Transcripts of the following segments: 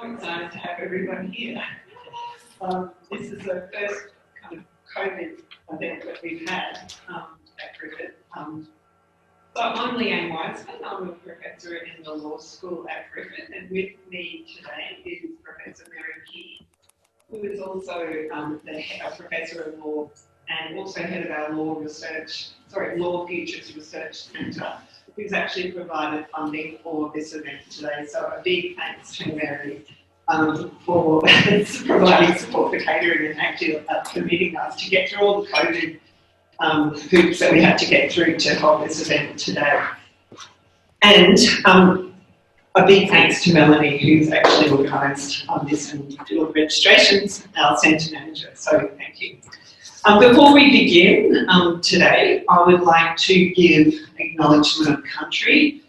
So excited to have everyone here. This is the first kind of COVID event that we've had at Griffith. So I'm Leanne Wiseman. I'm a professor in the law school at Griffith, and with me today is Professor Mary Key, who is also a professor of law and also head of our Law Futures Research Centre, who's actually provided funding for this event today. So a big thanks to Mary for providing support for catering and actually permitting us to get through all the COVID hoops that we had to get through to hold this event today. And a big thanks to Melanie, who's actually organised this and doing registrations, our centre manager. So thank you. Before we begin today, I would like to give acknowledgement of country.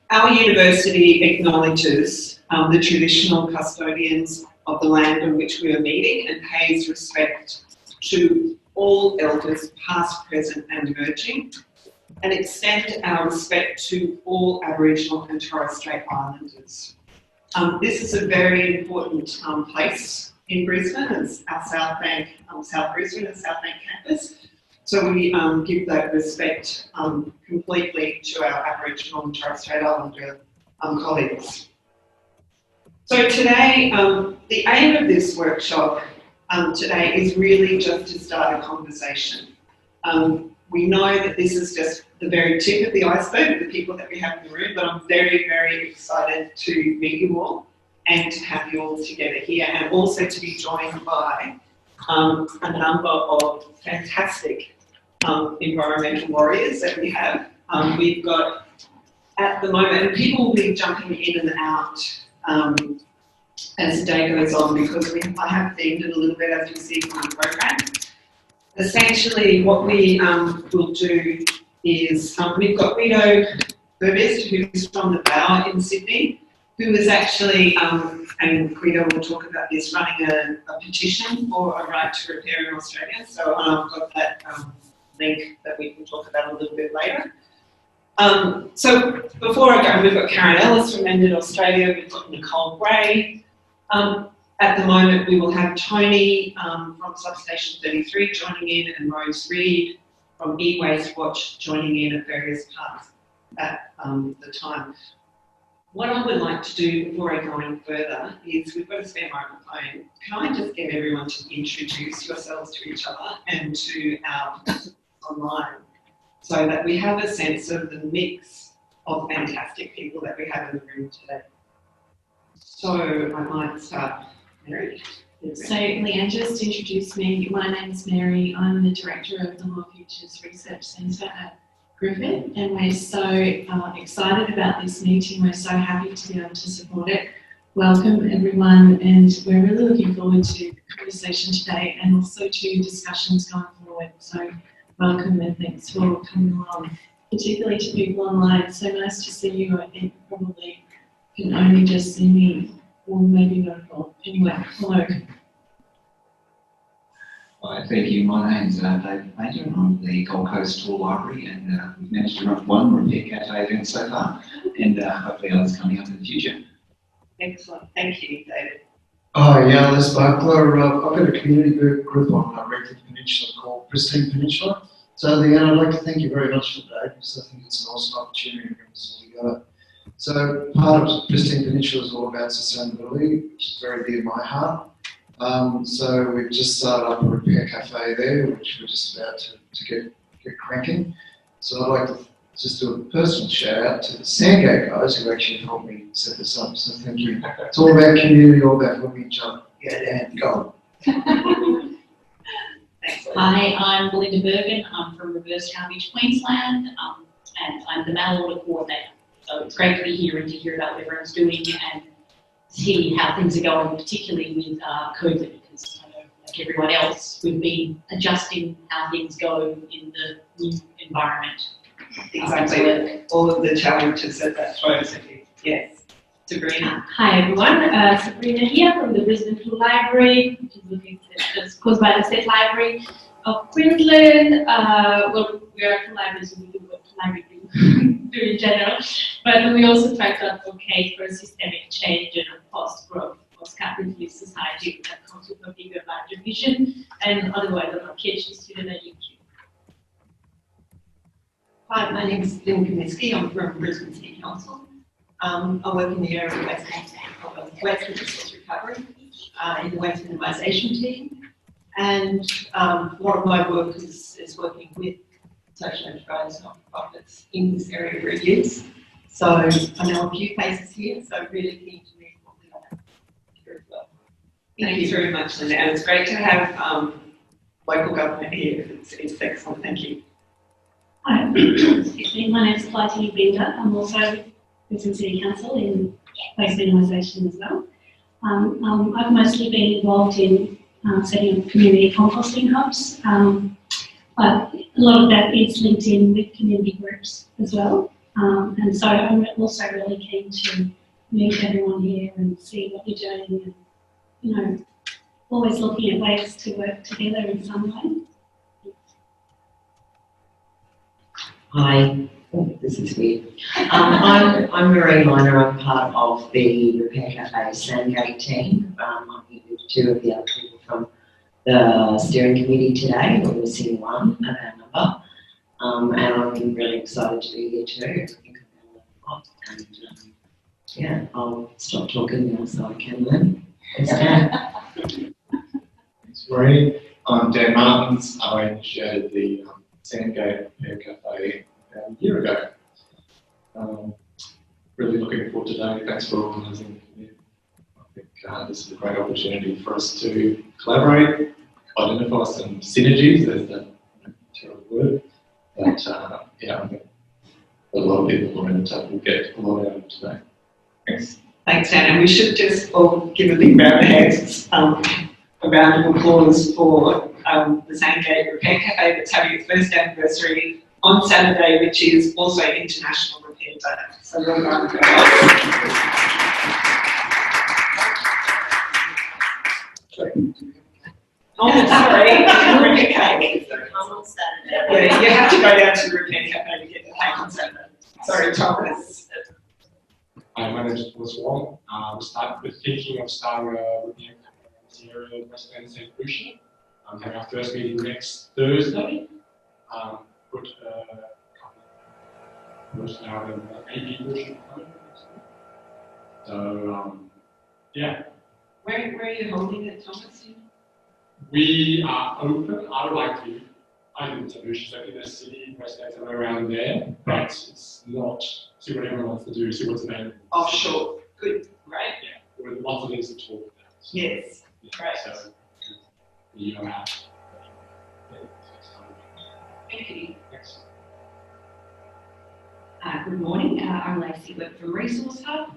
Our university acknowledges the traditional custodians of the land on which we are meeting and pays respect to all elders past, present and emerging, and extend our respect to all Aboriginal and Torres Strait Islanders. This is a very important place in Brisbane. It's our South Bank, South Brisbane and South Bank campus. So we give that respect completely to our Aboriginal and Torres Strait Islander colleagues. So today, the aim of this workshop today is really just to start a conversation. We know that this is just the very tip of the iceberg of the people that we have in the room, but I'm very, very excited to meet you all and to have you all together here, and also to be joined by a number of fantastic environmental warriors that we have. We've got, at the moment, and people will be jumping in and out as the day goes on, because I have themed it a little bit, as you see from the program. Essentially, what we will do is, we've got Guido Burbist, who's from the Bower in Sydney, who is actually, and Guido will talk about this, running a petition for a right to repair in Australia. So I've got that link that we can talk about a little bit later. So before I go, we've got Karen Ellis from Mended Australia, we've got Nicole Gray. At the moment, we will have Tony from Substation 33 joining in, and Rose Reed from E-Waste Watch joining in at various parts at the time. What I would like to do before I go any further is, we've got a spare microphone. Can I just get everyone to introduce yourselves to each other and to our online, so that we have a sense of the mix of fantastic people that we have in the room today. So I might start, Mary. So Leanne just introduced me. My name is Mary. I'm the Director of the Law Futures Research Centre at Griffith, and we're so excited about this meeting. We're so happy to be able to support it. Welcome everyone, and we're really looking forward to the conversation today and also to discussions going forward. So welcome and thanks for coming along, particularly to people online. So nice to see you. I think probably can only just see me, or maybe not at all. Anyway, hello. Hi, thank you. My name's David Major, and I'm the Gold Coast Law Library, and we've managed to run one Repair Cafe event so far, and hopefully others coming up in the future. Excellent. Thank you, David. Hi, yeah, Les Buckler. I've got a community group on Redcliffe Peninsula called Pristine Peninsula. So, Leanne, I'd like to thank you very much for today, because I think it's an awesome opportunity to bring us all together. So, part of Pristine Peninsula is all about sustainability, which is very dear to my heart. So we've just started up a repair cafe there, which we're just about to get cranking. So I'd like to just do a personal shout out to the Sandgate guys who actually helped me set this up. So thank you. It's all about community, all about helping each other. Yeah, and go. Hi, I'm Belinda Bergen. I'm from Reverse Town Beach, Queensland, and I'm the mail order coordinator. So it's great to be here and to hear about what everyone's doing and see how things are going, particularly with COVID, because I know, like everyone else, we've been adjusting how things go in the new environment. Exactly. All of the challenges that throws at you. Yes. Sabrina. Hi everyone, Sabrina here from the Brisbane Library, which is caused by the State Library. of Queensland. Well, we are collaborators and we do what collaborating do in general, but we also try to advocate for systemic change and a post-growth, post-capitalist society that comes with a bigger, larger vision, and otherwise I'm a PhD student at UQ. Hi, my name is Lynn Kaminsky. I'm from Brisbane City Council. I work in the area of waste resource recovery in the waste minimisation team. And a lot of my work is working with social enterprise non-profits in this area of reuse. So I know a few faces here, so really keen to meet what we have here as well. Thanks very much, Linda. And it's great to have local government here. It's excellent. Thank you. Hi, excuse me, my name is Clytie Binder. I'm also Brisbane City Council in waste minimisation as well. I've mostly been involved in setting up community composting hubs, but a lot of that is linked in with community groups as well. And so I'm also really keen to meet everyone here and see what you're doing and, you know, always looking at ways to work together in some way. Hi, this is weird. I'm Marie Miner. I'm part of the Repair Cafe Sandgate team. I'm here with two of the other people from the steering committee today. We're missing one of our number. And I'm really excited to be here too. I think I'm going to learn a lot. And yeah, I'll stop talking now so I can learn. Thanks, Marie. I'm Dan Martins. I initiated the Sandgate Repair Cafe about a year ago. Really looking forward to today. Thanks for organising it. I think this is a great opportunity for us to collaborate, identify some synergies, there's that terrible word, but yeah, I think a lot of people around the table will get a lot out of it today. Thanks. Thanks, Dan. And we should just all give a big round of hands, a round of applause for the Sandgate Repair Cafe that's having its first anniversary on Saturday, which is also International Repair Day. So well done, Oh, sorry, Repair Cafe. Yeah, you have to go down to the Repair Cafe to get the cake on Saturday. Sorry, Thomas. Hi, my name is Thomas Wong. We're thinking of starting a Repair Cafe in this area of West End St. Lucia. I'm having our first meeting next Thursday. Put a couple of out of 80 people. So, yeah. Where are you holding it, Thomas? We are open. I would like to. I live in St. Lucia, so in the city, West End, somewhere around there. But it's not. See what everyone wants to do. See what's available. Oh, sure. Good. Great. Yeah. With lots of things to talk about. So, yes. Yeah, great. So, you know how. Thank you. Thanks. Good morning, I'm Lacey Webb from Resource Hub.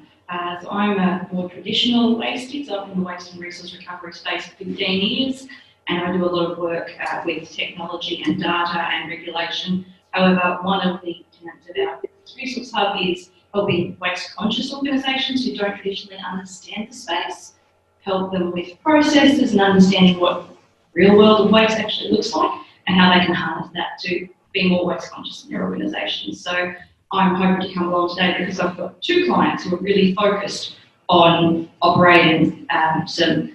So I'm a more traditional waste. So I've been in the waste and resource recovery space for 15 years, and I do a lot of work with technology and data and regulation. However, one of the tenets of our Resource Hub is helping waste conscious organisations who don't traditionally understand the space, help them with processes and understanding what real world of waste actually looks like and how they can harness that to be more waste conscious in their organisations. So I'm hoping to come along today because I've got two clients who are really focused on operating some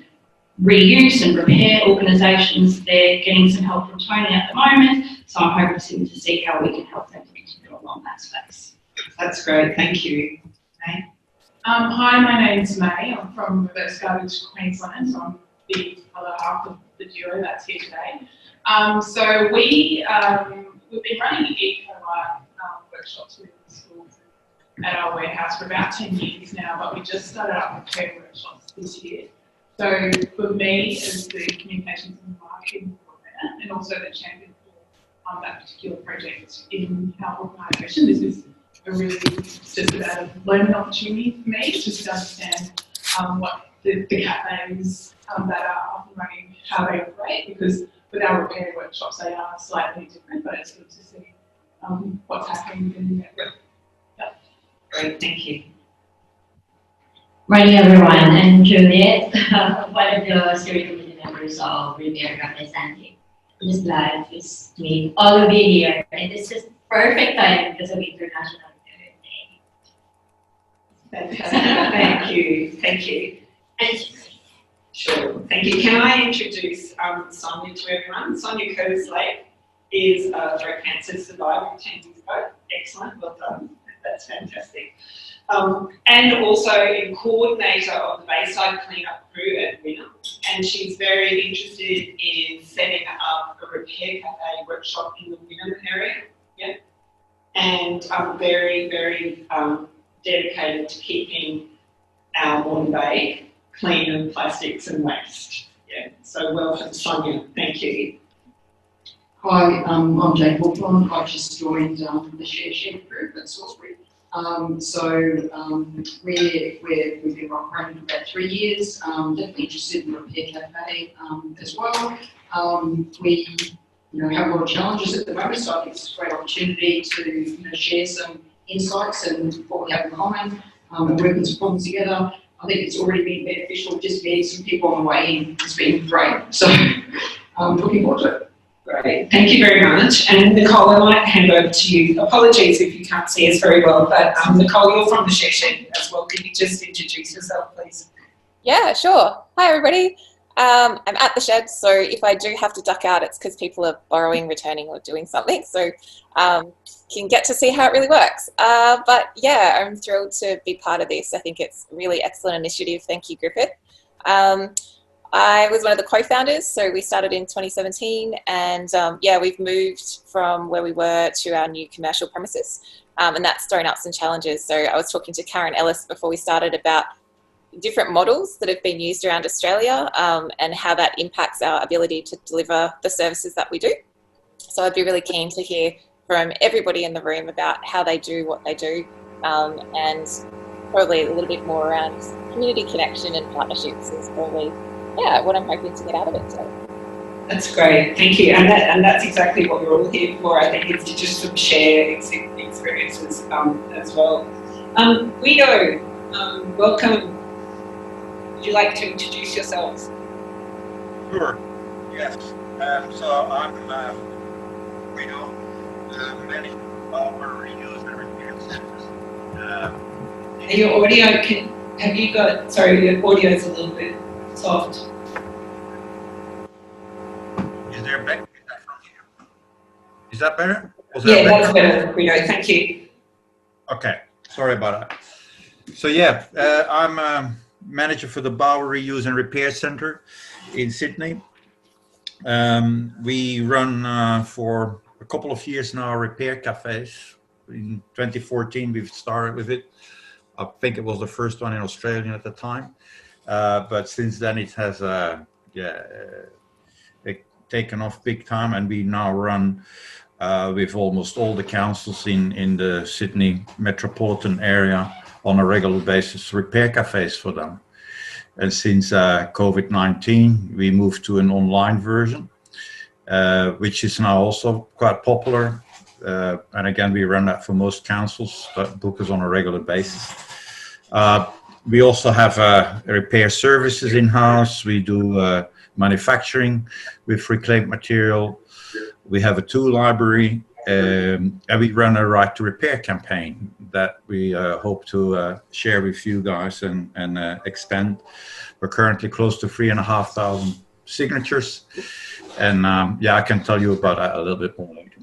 reuse and repair organisations. They're getting some help from Tony at the moment, so I'm hoping to see how we can help them to continue along that space. That's great, thank you. May? Hi, my name's May. I'm from Reverse Garbage Queensland, so I'm the other half of the duo that's here today. So we've been running eco-art workshops with the schools at our warehouse for about 10 years now, but we just started up repair workshops this year. So for me, as the communications and marketing coordinator, and also the champion for that particular project in our organisation, this is a really just about a learning opportunity for me, just to understand what the cafes that are up and running, how they operate, because with our repair workshops they are slightly different, but it's good to see what's happening within the network. Yep. Great, thank you. Morning everyone, and Juliet, one of the steering committee members of Repair Cafe Sandgate. I'm just glad it's me all of you here, and it's just perfect time because of International Day. Fantastic. Thank you. And sure, thank you. Can I introduce Sonia to everyone? Sonia Curtis-Lake is a throat cancer survivor 10 years ago. Excellent, well done. That's fantastic. And also a coordinator of the Bayside Cleanup Crew at Winner. And she's very interested in setting up a repair cafe workshop in the Winner area. Yeah. And very, very dedicated to keeping our Moreton Bay clean of plastics and waste. Yeah. So welcome, Sonia. Thank you. Hi, I'm Jane Hawthorne. I've just joined the Share Shed group at Salisbury. We've been operating for about 3 years, definitely interested in the Repair Cafe as well. We have a lot of challenges at the moment, so I think it's a great opportunity to share some insights and what we have in common and working some problems together. I think it's already been beneficial just meeting some people on the way in. It's been great. So looking forward to it. Great, thank you very much. And Nicole, I might hand over to you. Apologies if you can't see us very well, but Nicole, you're from the Share Shed as well. Could you just introduce yourself, please? Yeah, sure. Hi, everybody. I'm at the shed, so if I do have to duck out, it's because people are borrowing, returning, or doing something. So can get to see how it really works. But yeah, I'm thrilled to be part of this. I think it's a really excellent initiative. Thank you, Griffith. I was one of the co-founders, so we started in 2017, and yeah, we've moved from where we were to our new commercial premises, and that's thrown up some challenges. So I was talking to Karen Ellis before we started about different models that have been used around Australia and how that impacts our ability to deliver the services that we do. So I'd be really keen to hear from everybody in the room about how they do what they do, and probably a little bit more around community connection and partnerships is probably what I'm hoping to get out of it today. That's great, thank you. And that's exactly what we're all here for, I think, is to just sort of share experiences as well. Guido, welcome. Would you like to introduce yourselves? Sure, yes. So I'm Guido, the manager of our reuse and repair centers. Your audio, your audio is a little bit soft. Is there back? Is that better? That's better, Guido, thank you. Okay, sorry about that. So yeah, I'm manager for the Bauer Reuse and Repair Centre in Sydney. We run for a couple of years now repair cafes. In 2014 we've started with it. I think it was the first one in Australia at the time. But since then it has taken off big time, and we now run with almost all the councils in the Sydney metropolitan area on a regular basis repair cafes for them. And since COVID-19 we moved to an online version, which is now also quite popular. And again, we run that for most councils that book us on a regular basis. We also have repair services in-house. We do manufacturing with reclaimed material. We have a tool library, and we run a Right to Repair campaign that we hope to share with you guys and expand. We're currently close to 3,500 signatures, and I can tell you about that a little bit more later.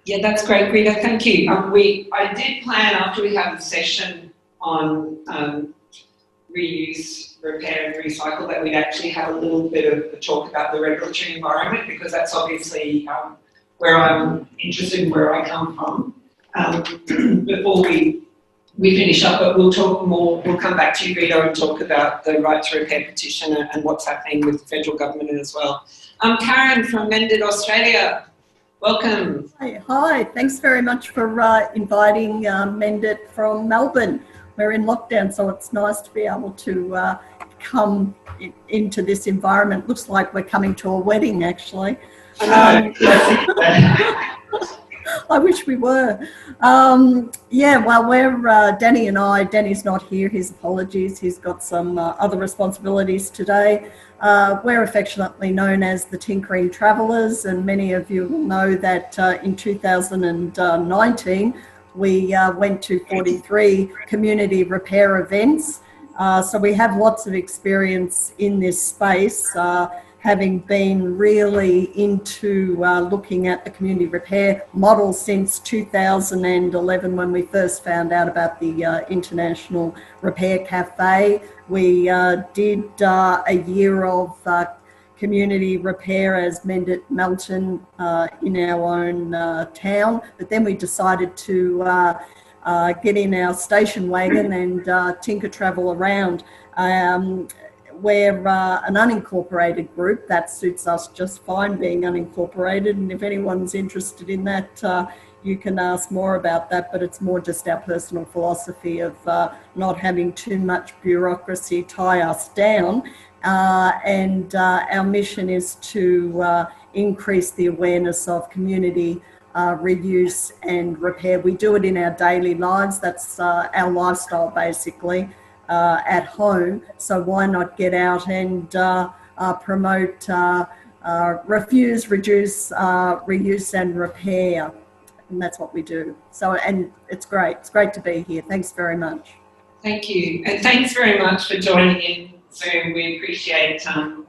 Yeah, that's great, Guido, thank you. I did plan after we have a session on reuse, repair and recycle that we'd actually have a little bit of a talk about the regulatory environment, because that's obviously where I'm interested and where I come from. Before we finish up, but we'll talk more, we'll come back to you, Guido, and talk about the Right to Repair petition and what's happening with the federal government as well. Karen from Mended Australia, welcome. Hi, thanks very much for inviting Mended from Melbourne. We're in lockdown, so it's nice to be able to come into this environment. Looks like we're coming to a wedding, actually. I wish we were. Yeah, well, Danny's not here, his apologies. He's got some other responsibilities today. We're affectionately known as the Tinkering Travellers, and many of you will know that in 2019, we went to 43 community repair events. So we have lots of experience in this space, having been really into looking at the community repair model since 2011 when we first found out about the International Repair Cafe. We did a year of community repair as Mendit Melton in our own town, but then we decided to get in our station wagon and tinker travel around. We're an unincorporated group. That suits us just fine, being unincorporated, and if anyone's interested in that, you can ask more about that, but it's more just our personal philosophy of not having too much bureaucracy tie us down. And our mission is to increase the awareness of community reuse and repair. We do it in our daily lives. That's our lifestyle, basically, at home. So why not get out and promote refuse, reduce, reuse and repair? And that's what we do. So, and it's great. It's great to be here. Thanks very much. Thank you. And thanks very much for joining in Zoom. We appreciate the time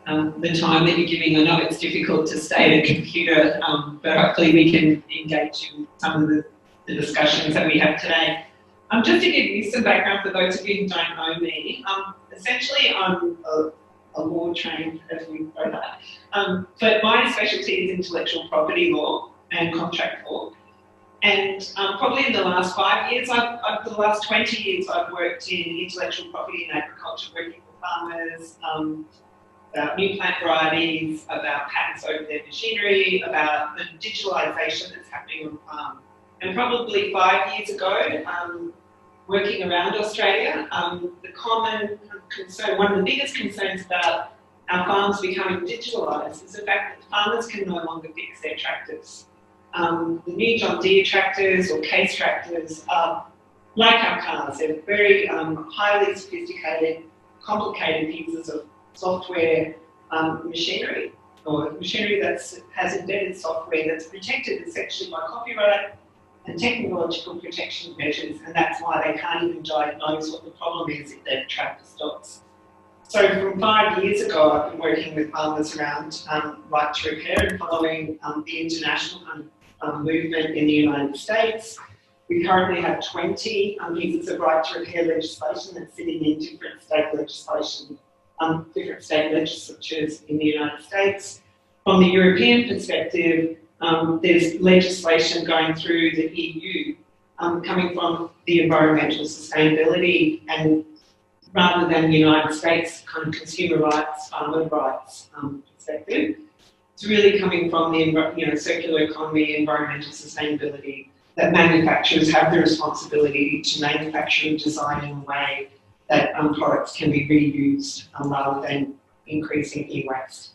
that you're giving. I know it's difficult to stay at a computer, but hopefully we can engage in some of the discussions that we have today. Just to give you some background for those of you who don't know me, essentially I'm a law trained, as we know that, but my specialty is intellectual property law and contract law. And probably in the last 5 years, for the last 20 years, I've worked in intellectual property and agriculture, working for farmers, about new plant varieties, about patents over their machinery, about the digitalisation that's happening on farm. And probably 5 years ago, working around Australia, the common concern, one of the biggest concerns about our farms becoming digitalised is the fact that farmers can no longer fix their tractors. The new John Deere tractors or Case tractors are like our cars. They're very highly sophisticated, complicated pieces of software machinery, or machinery that has embedded software that's protected essentially by copyright and technological protection measures, and that's why they can't even diagnose what the problem is if their tractor stops. So from 5 years ago, I've been working with farmers around right to repair and following the international movement in the United States. We currently have 20 pieces of right to repair legislation that's sitting in different state legislation, different state legislatures in the United States. From the European perspective, there's legislation going through the EU coming from the environmental sustainability and rather than the United States kind of consumer rights, farmer rights perspective. It's really coming from the circular economy, environmental sustainability, that manufacturers have the responsibility to manufacture and design in a way that products can be reused rather than increasing e-waste.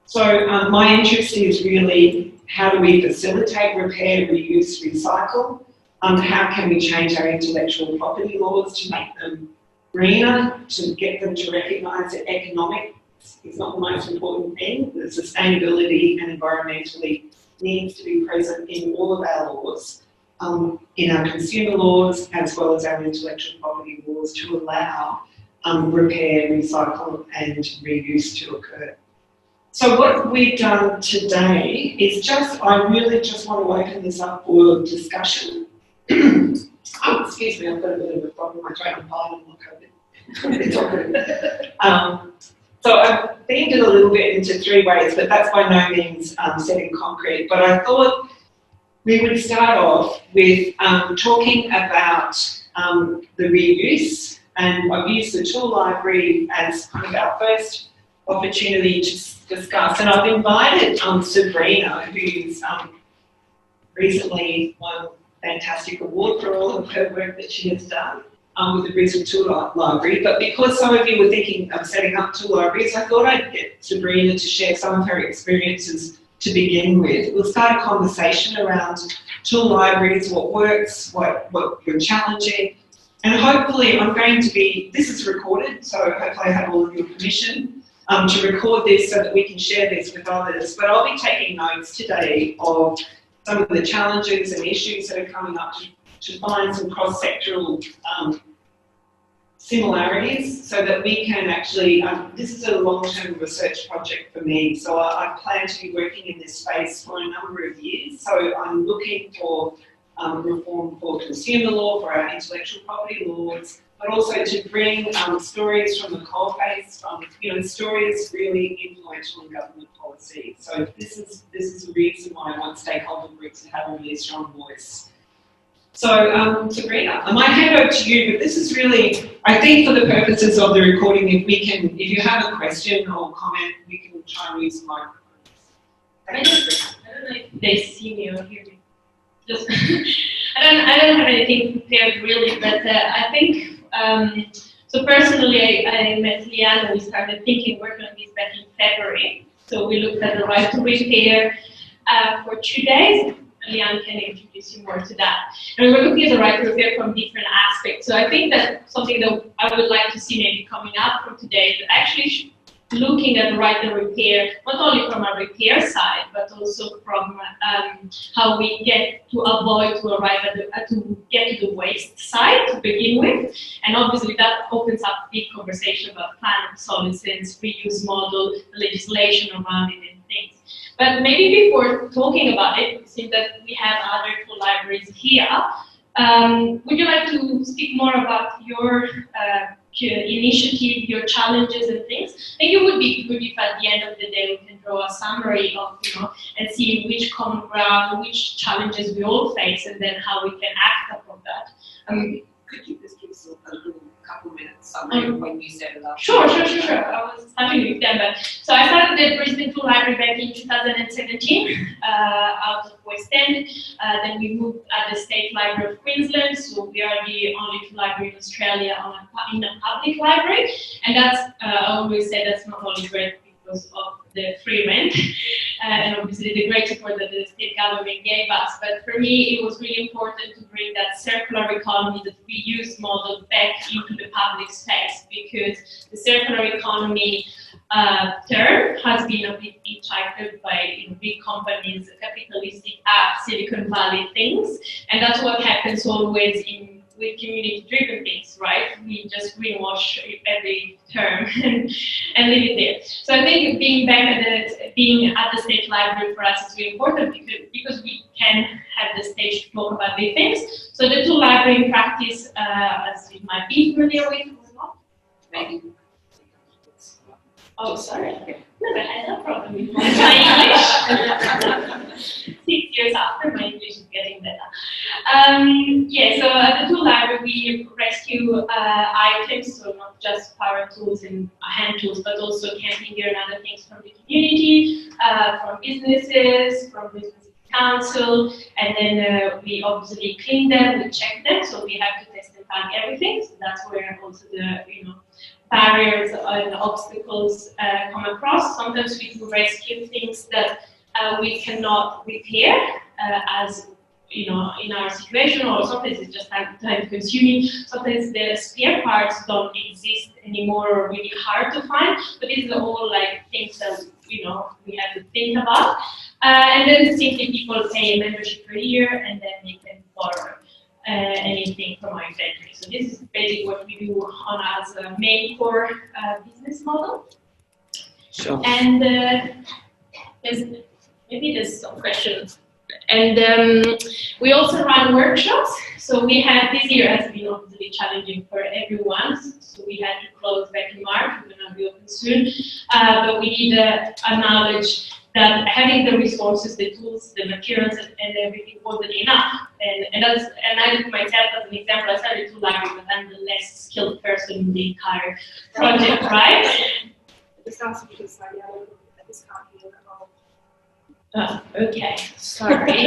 So my interest is really how do we facilitate repair, reuse, recycle? How can we change our intellectual property laws to make them greener, to get them to recognise that economics is not the most important thing, that sustainability and environmentally needs to be present in all of our laws, in our consumer laws as well as our intellectual property laws to allow repair, recycle and reuse to occur. So what we've done today is I really just want to open this up for discussion. Oh, excuse me, I've got a bit of a problem. I tried to hide on my COVID. It's all good. So I've themed it a little bit into 3 ways, but that's by no means set in concrete. But I thought we would start off with talking about the reuse, and I've used the tool library as kind of our first opportunity to discuss. And I've invited Sabrina, who's recently won a fantastic award for all of her work that she has done with the Brisbane Tool Library. But because some of you were thinking of setting up tool libraries, I thought I'd get Sabrina to share some of her experiences to begin with. We'll start a conversation around tool libraries, what works, what you're challenging, and hopefully I'm going to be, this is recorded, so hopefully I have all of your permission to record this so that we can share this with others. But I'll be taking notes today of some of the challenges and issues that are coming up to find some cross-sectoral similarities so that we can actually, this is a long-term research project for me, so I plan to be working in this space for a number of years. So I'm looking for reform for consumer law, for our intellectual property laws, but also to bring stories from the coalface, stories really influential in government policy. So this is the reason why I want stakeholder groups to have a really strong voice. So, Sabrina, I might hand over to you, but this is really, I think for the purposes of the recording, if you have a question or comment, we can try and use the microphone. I don't know if they see me or hear me. Just I don't have anything prepared really, but I think, so personally I met Leanne and we started working on this back in February. So we looked at the right to repair for 2 days. Leanne can introduce you more to that. And we were looking at the right to repair from different aspects. So I think that something that I would like to see maybe coming up from today is actually looking at the right to repair, not only from a repair side, but also from how we get to avoid to arrive at to get to the waste side to begin with. And obviously that opens up a big conversation about plan obsolescence, reuse model, the legislation around it and things. But maybe before talking about it, it seems that we have other tool libraries here. Would you like to speak more about your initiative, your challenges and things? I think it would be good if at the end of the day we can draw a summary of, and see which common ground, which challenges we all face, and then how we can act upon that. Could you just give us a little couple minutes summary of when you set it up? Sure. I was starting with them, but so I started the Brisbane Tool Library back in 2017 out of West End. Then we moved at the State Library of Queensland, so we are the only tool library in Australia in a public library, and that's I always say that's not only great because of the free rent and obviously the great support that the state government gave us. But for me, it was really important to bring that circular economy, that reuse model back into the public space, because the circular economy term has been a bit hitchhiked by big companies, capitalistic Silicon Valley things, and that's what happens always with community-driven things, right? We just greenwash every term and leave it there. So I think being at the State Library for us is really important because we can have the stage to talk about these things. So the tool library in practice, as you might be familiar with, maybe. Oh, sorry. No, I had no problem with my English. 6 years after, my English is getting better. So at the tool library, we rescue items, so not just power tools and hand tools, but also camping gear and other things from the community, from businesses, from business council, and then we obviously clean them, we check them, so we have to test and tag everything. So that's where also the barriers and obstacles come across. Sometimes we do rescue things that we cannot repair as in our situation, or sometimes it's just time consuming. Sometimes the spare parts don't exist anymore or really hard to find, but these are all like things that we have to think about. And then simply people pay a membership per year and then they can borrow anything from our inventory. So this is basically what we do on as a main core business model. Sure. And there's some questions. And we also run workshops. So we had, this year has been obviously challenging for everyone. So we had to close back in March. We're going to be open soon. But we need to acknowledge that having the resources, the tools, the materials, and everything wasn't enough. And I did myself as an example. I started to library, but I'm the less skilled person in the entire project, right? This sounds because I this can't be at all. Oh, okay, sorry.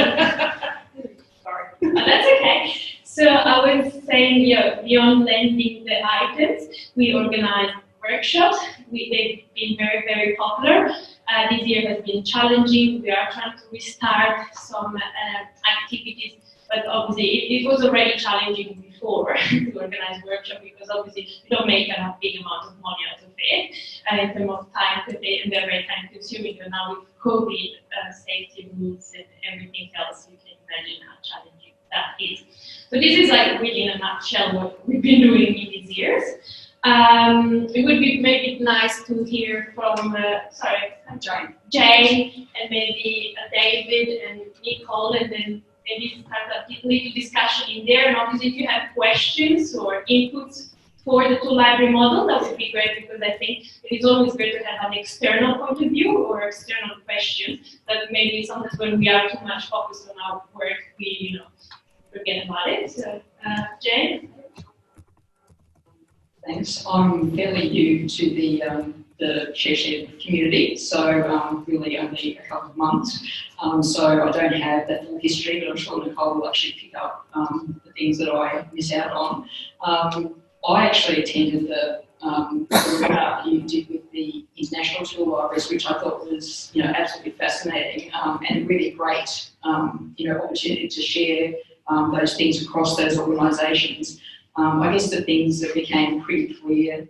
Sorry. That's okay. So I was saying, beyond lending the items, we organize workshops. They've been very, very popular. This year has been challenging. We are trying to restart some activities, but obviously it was already challenging before to organize workshops because obviously we don't make a big amount of money out of it in terms of time, and they're very time consuming. And now with COVID, safety rules and everything else, you can imagine how challenging that is. So this is like really in a nutshell what we've been doing in these years. It would be maybe nice to hear from, Jane, and maybe David and Nicole, and then maybe start a little discussion in there. And obviously, if you have questions or inputs for the two-library model, that would be great because I think it is always great to have an external point of view or external questions that maybe sometimes when we are too much focused on our work, we forget about it. So, Jane. Thanks. I'm fairly new to the Cheshire community, so really only a couple of months. So I don't have that full history, but I'm sure Nicole will actually pick up the things that I miss out on. I actually attended the webinar you did with the international tool libraries, which I thought was absolutely fascinating and really great opportunity to share those things across those organisations. I guess the things that became pretty clear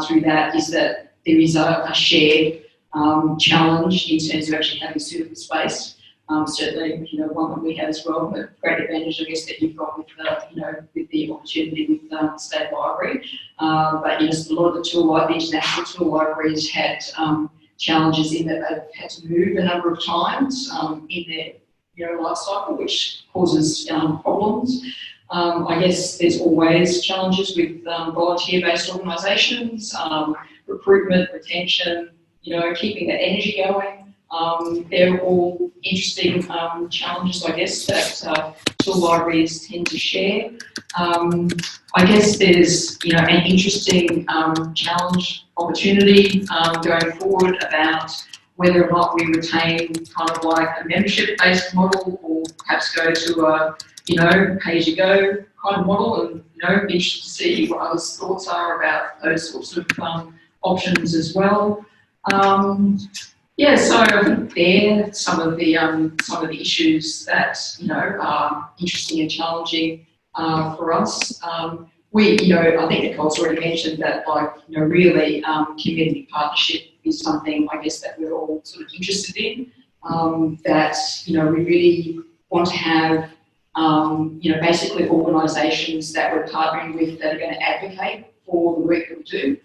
through that is that there is a shared challenge in terms of actually having suitable space. Certainly, one that we have as well, but great advantage, I guess, that you've got with with the opportunity with the State Library. But a lot of the international tool libraries had challenges in that they've had to move a number of times in their life cycle, which causes problems. I guess there's always challenges with volunteer-based organisations, recruitment, retention, keeping that energy going. They're all interesting challenges, I guess, that tool libraries tend to share. I guess there's, an interesting challenge, opportunity going forward about whether or not we retain kind of like a membership-based model or perhaps go to a pay-as-you-go kind of model, and be interested to see what others' thoughts are about those sorts of options as well. So I think they're some of the issues that are interesting and challenging for us. I think Nicole's already mentioned that, really community partnership is something I guess that we're all sort of interested in. That we really want to have. Basically organisations that we're partnering with that are going to advocate for the work that we do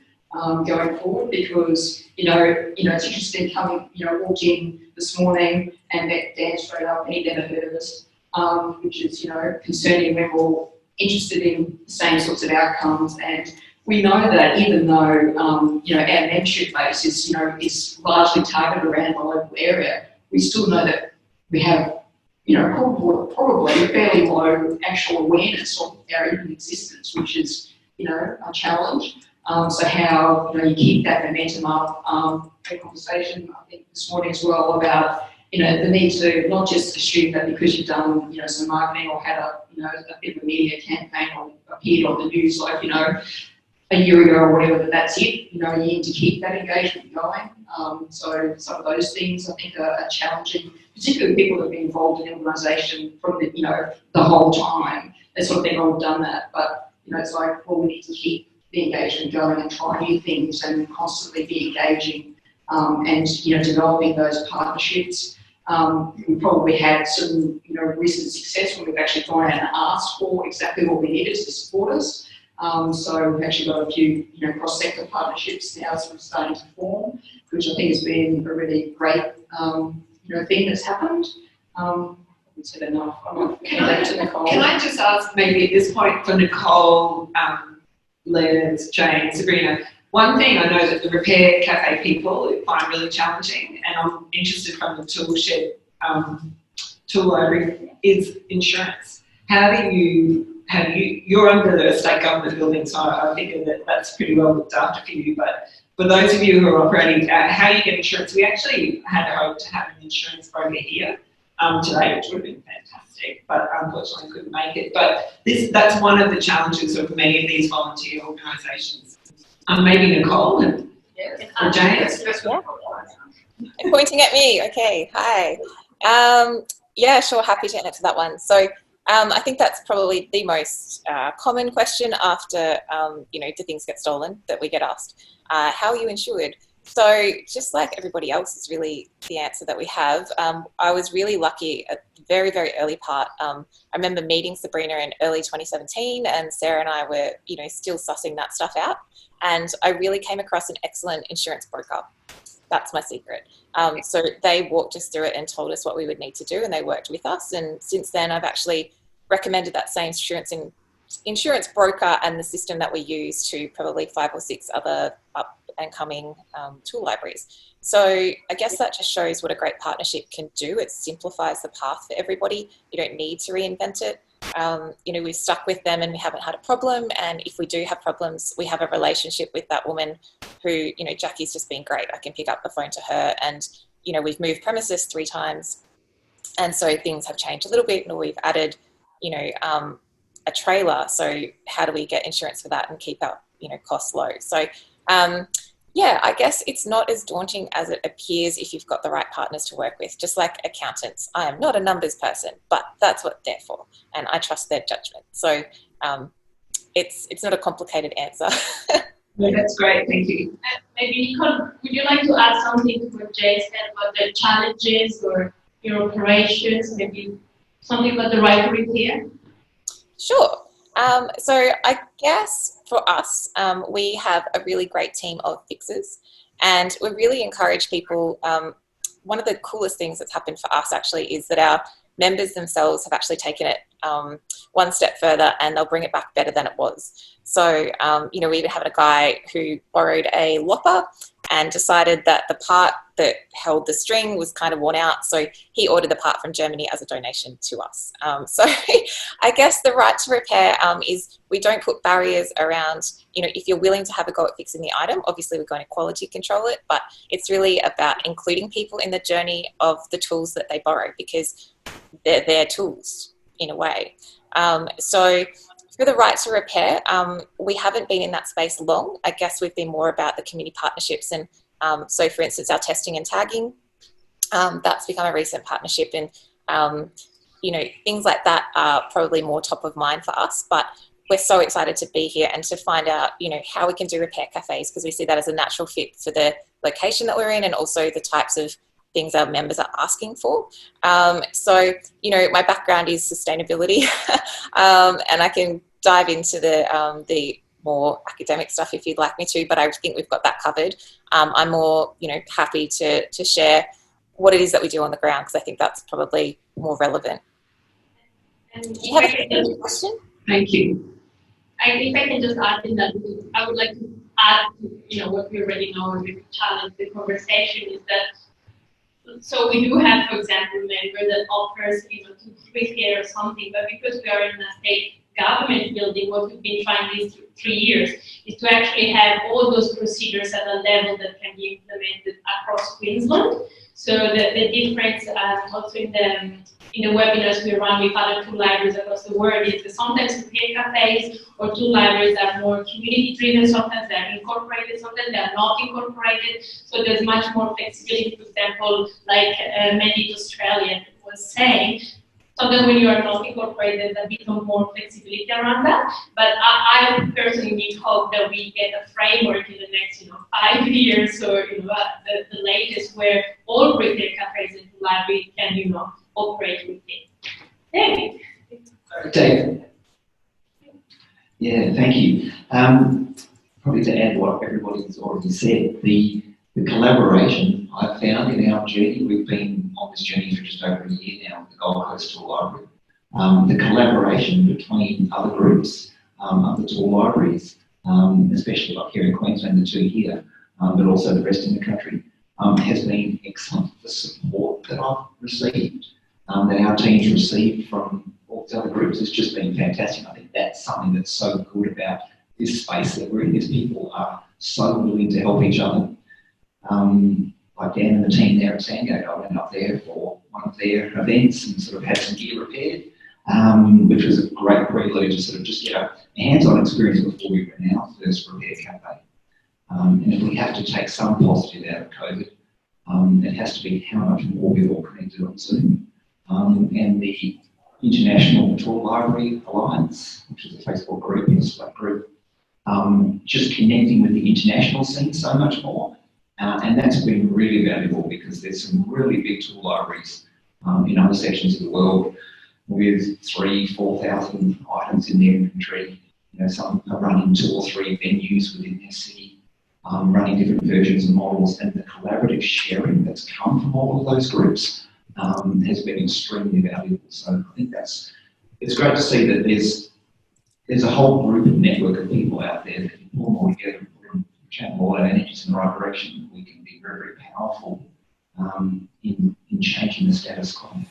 going forward, because it's interesting coming, walked in this morning and met Dan straight up and he'd never heard of us, which is concerning when we're all interested in the same sorts of outcomes. And we know that even though our membership base is largely targeted around the local area, we still know that we have probably a fairly low actual awareness of our even existence, which is, a challenge. So how, you keep that momentum up. A conversation, I think, this morning as well about, the need to not just assume that because you've done, some marketing or had a bit of a media campaign or appeared on the news, a year ago or whatever, that's it. You need to keep that engagement going. So some of those things I think are challenging, particularly people that have been involved in the organisation from the whole time. They sort of think, oh, we've done that, but it's like, well, we need to keep the engagement going and try new things and constantly be engaging and developing those partnerships. We probably had some recent success when we've actually gone out and asked for exactly what we needed to support us. So we've actually got a few, cross-sector partnerships now sort of starting to form, which I think has been a really great, thing that's happened. I've said enough. I might hand back to Nicole. Can I just ask maybe at this point for Nicole, Les, Jane, Sabrina, one thing I know that the Repair Cafe people find really challenging, and I'm interested from the tool shed, tool library, is insurance. You're under the state government building, so I think that that's pretty well looked after for you, but for those of you who are operating, how do you get insurance? We actually had hoped to have an insurance broker here today, which would have been fantastic, but unfortunately couldn't make it. But that's one of the challenges of many of these volunteer organisations. Maybe Nicole and or James. Pointing at me. Okay. Hi. Yeah, sure. Happy to answer that one. So I think that's probably the most common question after, do things get stolen that we get asked. How are you insured? So just like everybody else is really the answer that we have. I was really lucky at the very, very early part. I remember meeting Sabrina in early 2017 and Sarah and I were, still sussing that stuff out. And I really came across an excellent insurance broker. That's my secret. So they walked us through it and told us what we would need to do, and they worked with us. And since then, I've actually recommended that same insurance broker and the system that we use to probably 5 or 6 other up and coming tool libraries. So I guess that just shows what a great partnership can do. It simplifies the path for everybody. You don't need to reinvent it. We've stuck with them and we haven't had a problem. And if we do have problems, we have a relationship with that woman who, Jackie's just been great. I can pick up the phone to her and, we've moved premises 3 times. And so things have changed a little bit, and we've added, a trailer. So how do we get insurance for that and keep our, costs low? So, I guess it's not as daunting as it appears if you've got the right partners to work with. Just like accountants, I am not a numbers person, but that's what they're for, and I trust their judgment. So it's not a complicated answer. That's great, thank you. Maybe Nicole, would you like to add something to what Jay said about the challenges or your operations? Maybe something about the right to repair? Sure. So I guess for us, we have a really great team of fixers, and we really encourage people. One of the coolest things that's happened for us actually is that our members themselves have actually taken it one step further, and they'll bring it back better than it was. So, we even had a guy who borrowed a lopper and decided that the part that held the string was kind of worn out. So he ordered the part from Germany as a donation to us. So I guess the right to repair is we don't put barriers around, if you're willing to have a go at fixing the item, obviously we're going to quality control it, but it's really about including people in the journey of the tools that they borrow, because they're their tools in a way. So for the right to repair, we haven't been in that space long. I guess we've been more about the community partnerships. And so, for instance, our testing and tagging, that's become a recent partnership. And, things like that are probably more top of mind for us. But we're so excited to be here and to find out, how we can do repair cafes, because we see that as a natural fit for the location that we're in and also the types of things our members are asking for. So, my background is sustainability, and I can dive into the more academic stuff if you'd like me to, but I think we've got that covered. I'm more, happy to share what it is that we do on the ground, because I think that's probably more relevant. And do you have a question? Thank you. If I can just add in that, I would like to add to, what we already know and maybe challenge the conversation is that, so we do have, for example, a member that offers, to repair or something, but because we are in a state government building, what we've been trying these 3 years is to actually have all those procedures at a level that can be implemented across Queensland. So the difference also in the webinars we run with other tool libraries across the world is that sometimes repair cafes or tool libraries are more community driven, sometimes they're incorporated, sometimes they're not incorporated. So there's much more flexibility. For example, like Mandy Australian was saying, sometimes when you are not incorporated, there's a bit of more flexibility around that. But I personally hope that we get a framework in the next 5 years or the latest where all repair cafes and libraries can operate with it. Thank you. Dave. Yeah, thank you. Probably to add what everybody's already said, the collaboration I've found in our journey, we've been on this journey for just over a year now with the Gold Coast Tool Library. The collaboration between other groups, other tool libraries, especially like here in Queensland, the 2 here, but also the rest in the country, has been excellent. The support that I've received, that our teams received from all the other groups has just been fantastic. I think that's something that's so good about this space that we're in, is people are so willing to help each other. Like Dan and the team there at Sandgate, I went up there for one of their events and sort of had some gear repaired, which was a great prelude to sort of just get a hands-on experience before we went our first repair cafe. And if we have to take some positive out of COVID, it has to be how much more we're all connected on Zoom. And the International Tool Library Alliance, which is a Facebook group, a Slack group, just connecting with the international scene so much more. And that's been really valuable because there's some really big tool libraries in other sections of the world with 3,000-4,000 items in their inventory. You know, some are running 2 or 3 venues within their city, running different versions and models, and the collaborative sharing that's come from all of those groups has been extremely valuable. So I think it's great to see that there's a whole group and network of people out there that can pull more together and channel all our energies in the right direction. We can be very, very powerful in changing the status quo. And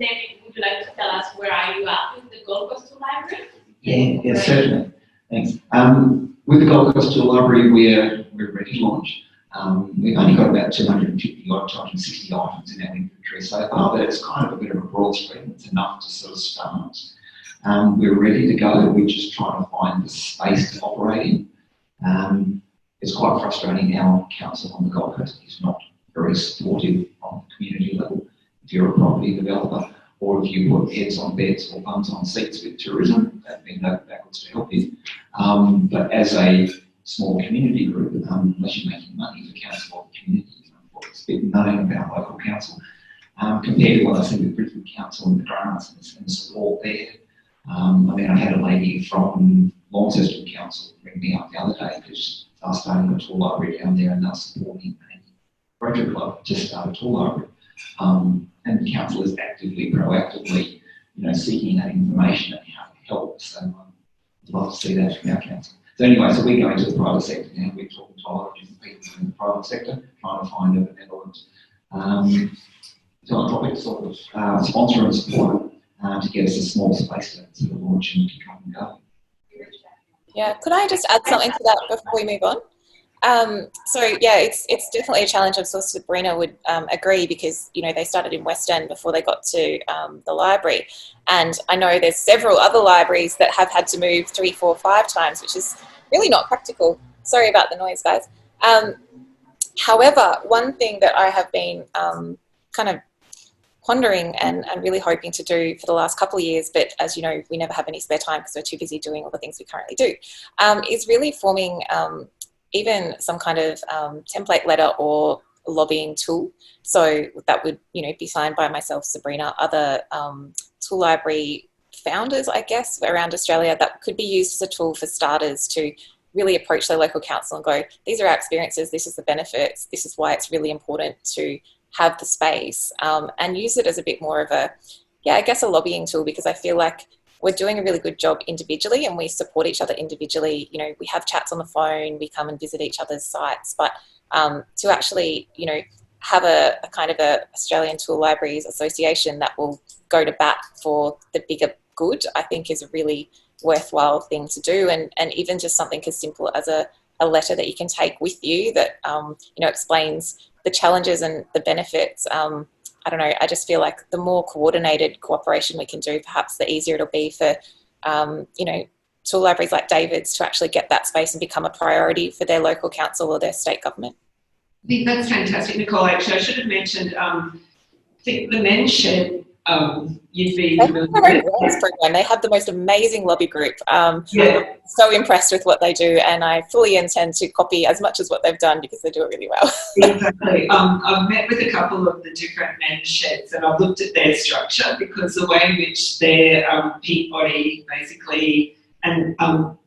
then would you like to tell us where are you at with the Gold Coast Tool Library? Yeah, certainly. Thanks. With the Gold Coast Tool Library, we're ready to launch. We've only got about 250 or 260 items in our inventory so far, but it's kind of a bit of a broad spread. It's enough to sort of start. We're ready to go. We're just trying to find the space to operate in. It's quite frustrating. Our council on the Gold Coast is not very supportive on the community level. If you're a property developer, or if you put heads on beds or bums on seats with tourism, they've been no backwards to help you. But as a small community group, unless you're making money for council or the community, it's a bit known about local council. Compared to what I see with Brisbane Council and the grants and the support there. I mean, I had a lady from Launceston Council ring me up the other day because I was starting a tool library down there and they're supporting a Rotary Club to start a tool library. And the council is actively, proactively, seeking that information and how to help. So I'd love to see that from our council. So anyway, so we're going to the private sector now. We're talking to a lot of different people in the private sector, trying to find a benevolent philanthropic sort of sponsor and support to get us a small space to sort of launch and to come and go. Yeah, could I just add something to that before we move on? So yeah, it's definitely a challenge. I'm sure Sabrina would agree because they started in West End before they got to the library, and I know there's several other libraries that have had to move 3, 4, 5 times, which is really not practical. Sorry about the noise, guys. However, one thing that I have been kind of pondering and really hoping to do for the last couple of years, but as you know, we never have any spare time because we're too busy doing all the things we currently do, is really forming even some kind of template letter or lobbying tool. So that would, be signed by myself, Sabrina, other tool library founders, I guess, around Australia, that could be used as a tool for starters to really approach their local council and go, these are our experiences, this is the benefits, this is why it's really important to have the space, and use it as a bit more of a, a lobbying tool, because I feel like we're doing a really good job individually and we support each other individually. We have chats on the phone, we come and visit each other's sites, but to actually, have a kind of a Australian Tool Libraries Association that will go to bat for the bigger good, I think is a really worthwhile thing to do. And even just something as simple as a letter that you can take with you that, explains the challenges and the benefits. I don't know, I just feel like the more coordinated cooperation we can do, perhaps the easier it'll be for, tool libraries like David's to actually get that space and become a priority for their local council or their state government. I think that's fantastic, Nicole. Actually, I should have mentioned, I think the Men's Shed, you'd be really program. They have the most amazing lobby group. I'm so impressed with what they do, and I fully intend to copy as much as what they've done because they do it really well. Exactly. I've met with a couple of the different men's sheds and I've looked at their structure, because the way in which their Peabody basically and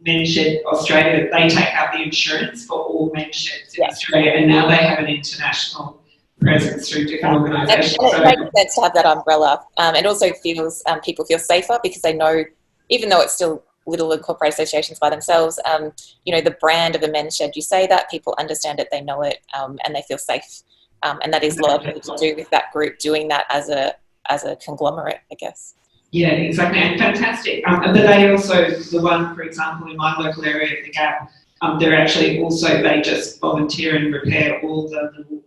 Men's Shed Australia, they take out the insurance for all men's sheds in Australia, and now they have an international presence through different organisations. And it makes sense to have that umbrella. It also feels people feel safer because they know, even though it's still little incorporated associations by themselves, the brand of a men's shed, you say that, people understand it, they know it, and they feel safe. And that is largely to do with that group doing that as a conglomerate, I guess. Yeah, exactly, and fantastic. But they also, the one, for example, in my local area, the Gap, they're actually also, they just volunteer and repair all the little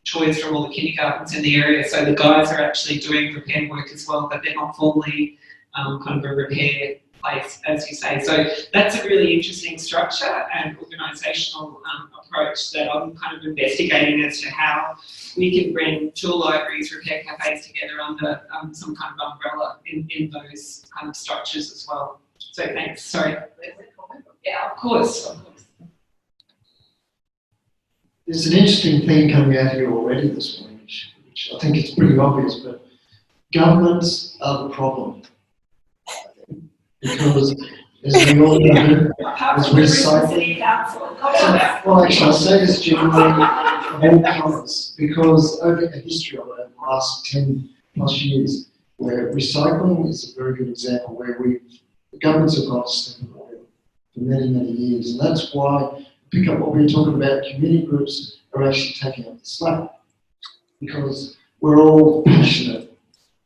toys from all the kindergartens in the area. So the guys are actually doing repair work as well, but they're not formally kind of a repair place, as you say. So that's a really interesting structure and organisational approach that I'm kind of investigating as to how we can bring tool libraries, repair cafes together under some kind of umbrella in those kind of structures as well. So thanks. Sorry. Yeah, of course. There's an interesting thing coming out here already this morning, which I think is pretty obvious, but governments are the problem. Because, as we all know, as recycling. Well, actually, I'll say this generally of all colours, because over a history of it, the last 10 plus years, where recycling is a very good example, where the governments have got a step of oil for many, many years, and that's why pick up what we were talking about, community groups are actually taking up the slack, because we're all passionate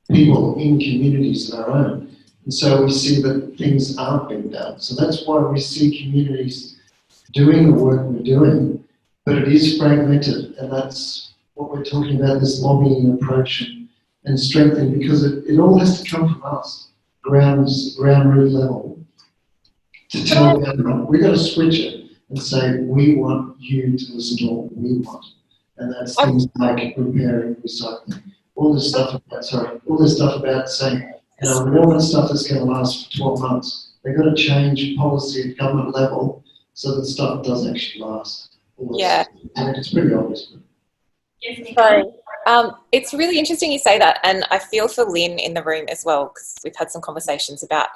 people in communities of our own. And so we see that things aren't being done. So that's why we see communities doing the work we're doing, but it is fragmented, and that's what we're talking about, this lobbying approach and strengthening, because it all has to come from us, ground root level, to tell them, we've got to switch it and say, we want you to listen to what we want. And that's things like repairing, recycling, all this stuff about saying, you know, we don't want stuff that's going to last for 12 months. They've got to change policy at government level so that stuff does actually last. Yeah. And it's pretty obvious. So, it's really interesting you say that, and I feel for Lynn in the room as well, because we've had some conversations about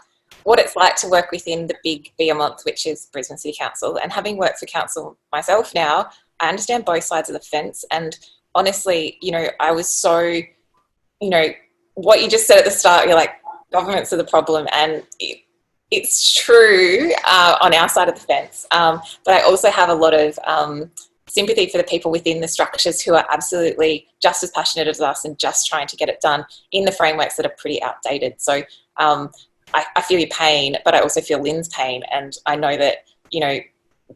what it's like to work within the big behemoth, which is Brisbane City Council. And having worked for council myself now, I understand both sides of the fence. And honestly, you know, I was so, you know, what you just said at the start, you're like, governments are the problem, and it's true on our side of the fence. But I also have a lot of sympathy for the people within the structures who are absolutely just as passionate as us and just trying to get it done in the frameworks that are pretty outdated. So I feel your pain, but I also feel Lynn's pain, and I know that, you know,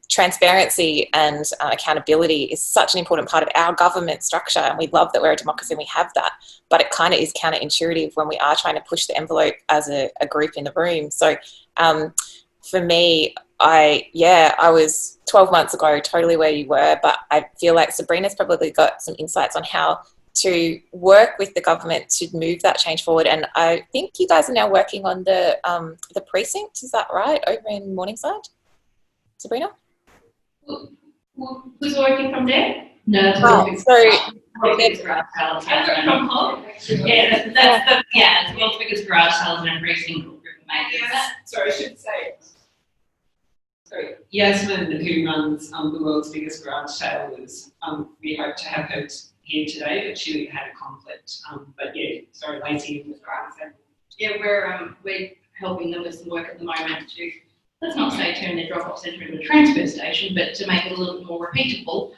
transparency and accountability is such an important part of our government structure, and we love that we're a democracy and we have that, but it kind of is counterintuitive when we are trying to push the envelope as a group in the room. So for me, I was 12 months ago totally where you were, but I feel like Sabrina's probably got some insights on how to work with the government to move that change forward. And I think you guys are now working on the precinct, is that right, over in Morningside? Sabrina? Who's working from there? No, it's from home? Yeah, it's the world's biggest garage sales and precinct group of makers. Sorry, I should say. Sorry, Yasmin, who runs the world's biggest garage sale, we hope to have her here today, but she had a conflict. But yeah, sorry, Lacey was right. Yeah, we're helping them with some work at the moment to, let's not say turn their drop-off centre into a transfer station, but to make it a little bit more repeatable,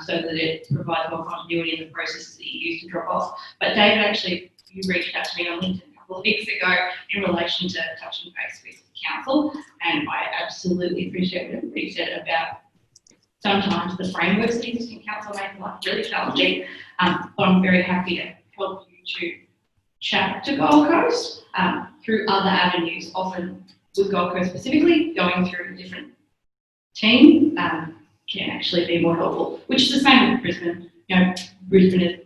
so that it provides more continuity in the processes that you use to drop off. But David, actually, you reached out to me on LinkedIn a couple of weeks ago in relation to touching base with the council, and I absolutely appreciate what you said about sometimes the frameworks that exist in council make life really challenging. But I'm very happy to help you to chat to Gold Coast through other avenues, often with Gold Coast specifically, going through a different team can actually be more helpful, which is the same with Brisbane. You know, Brisbane is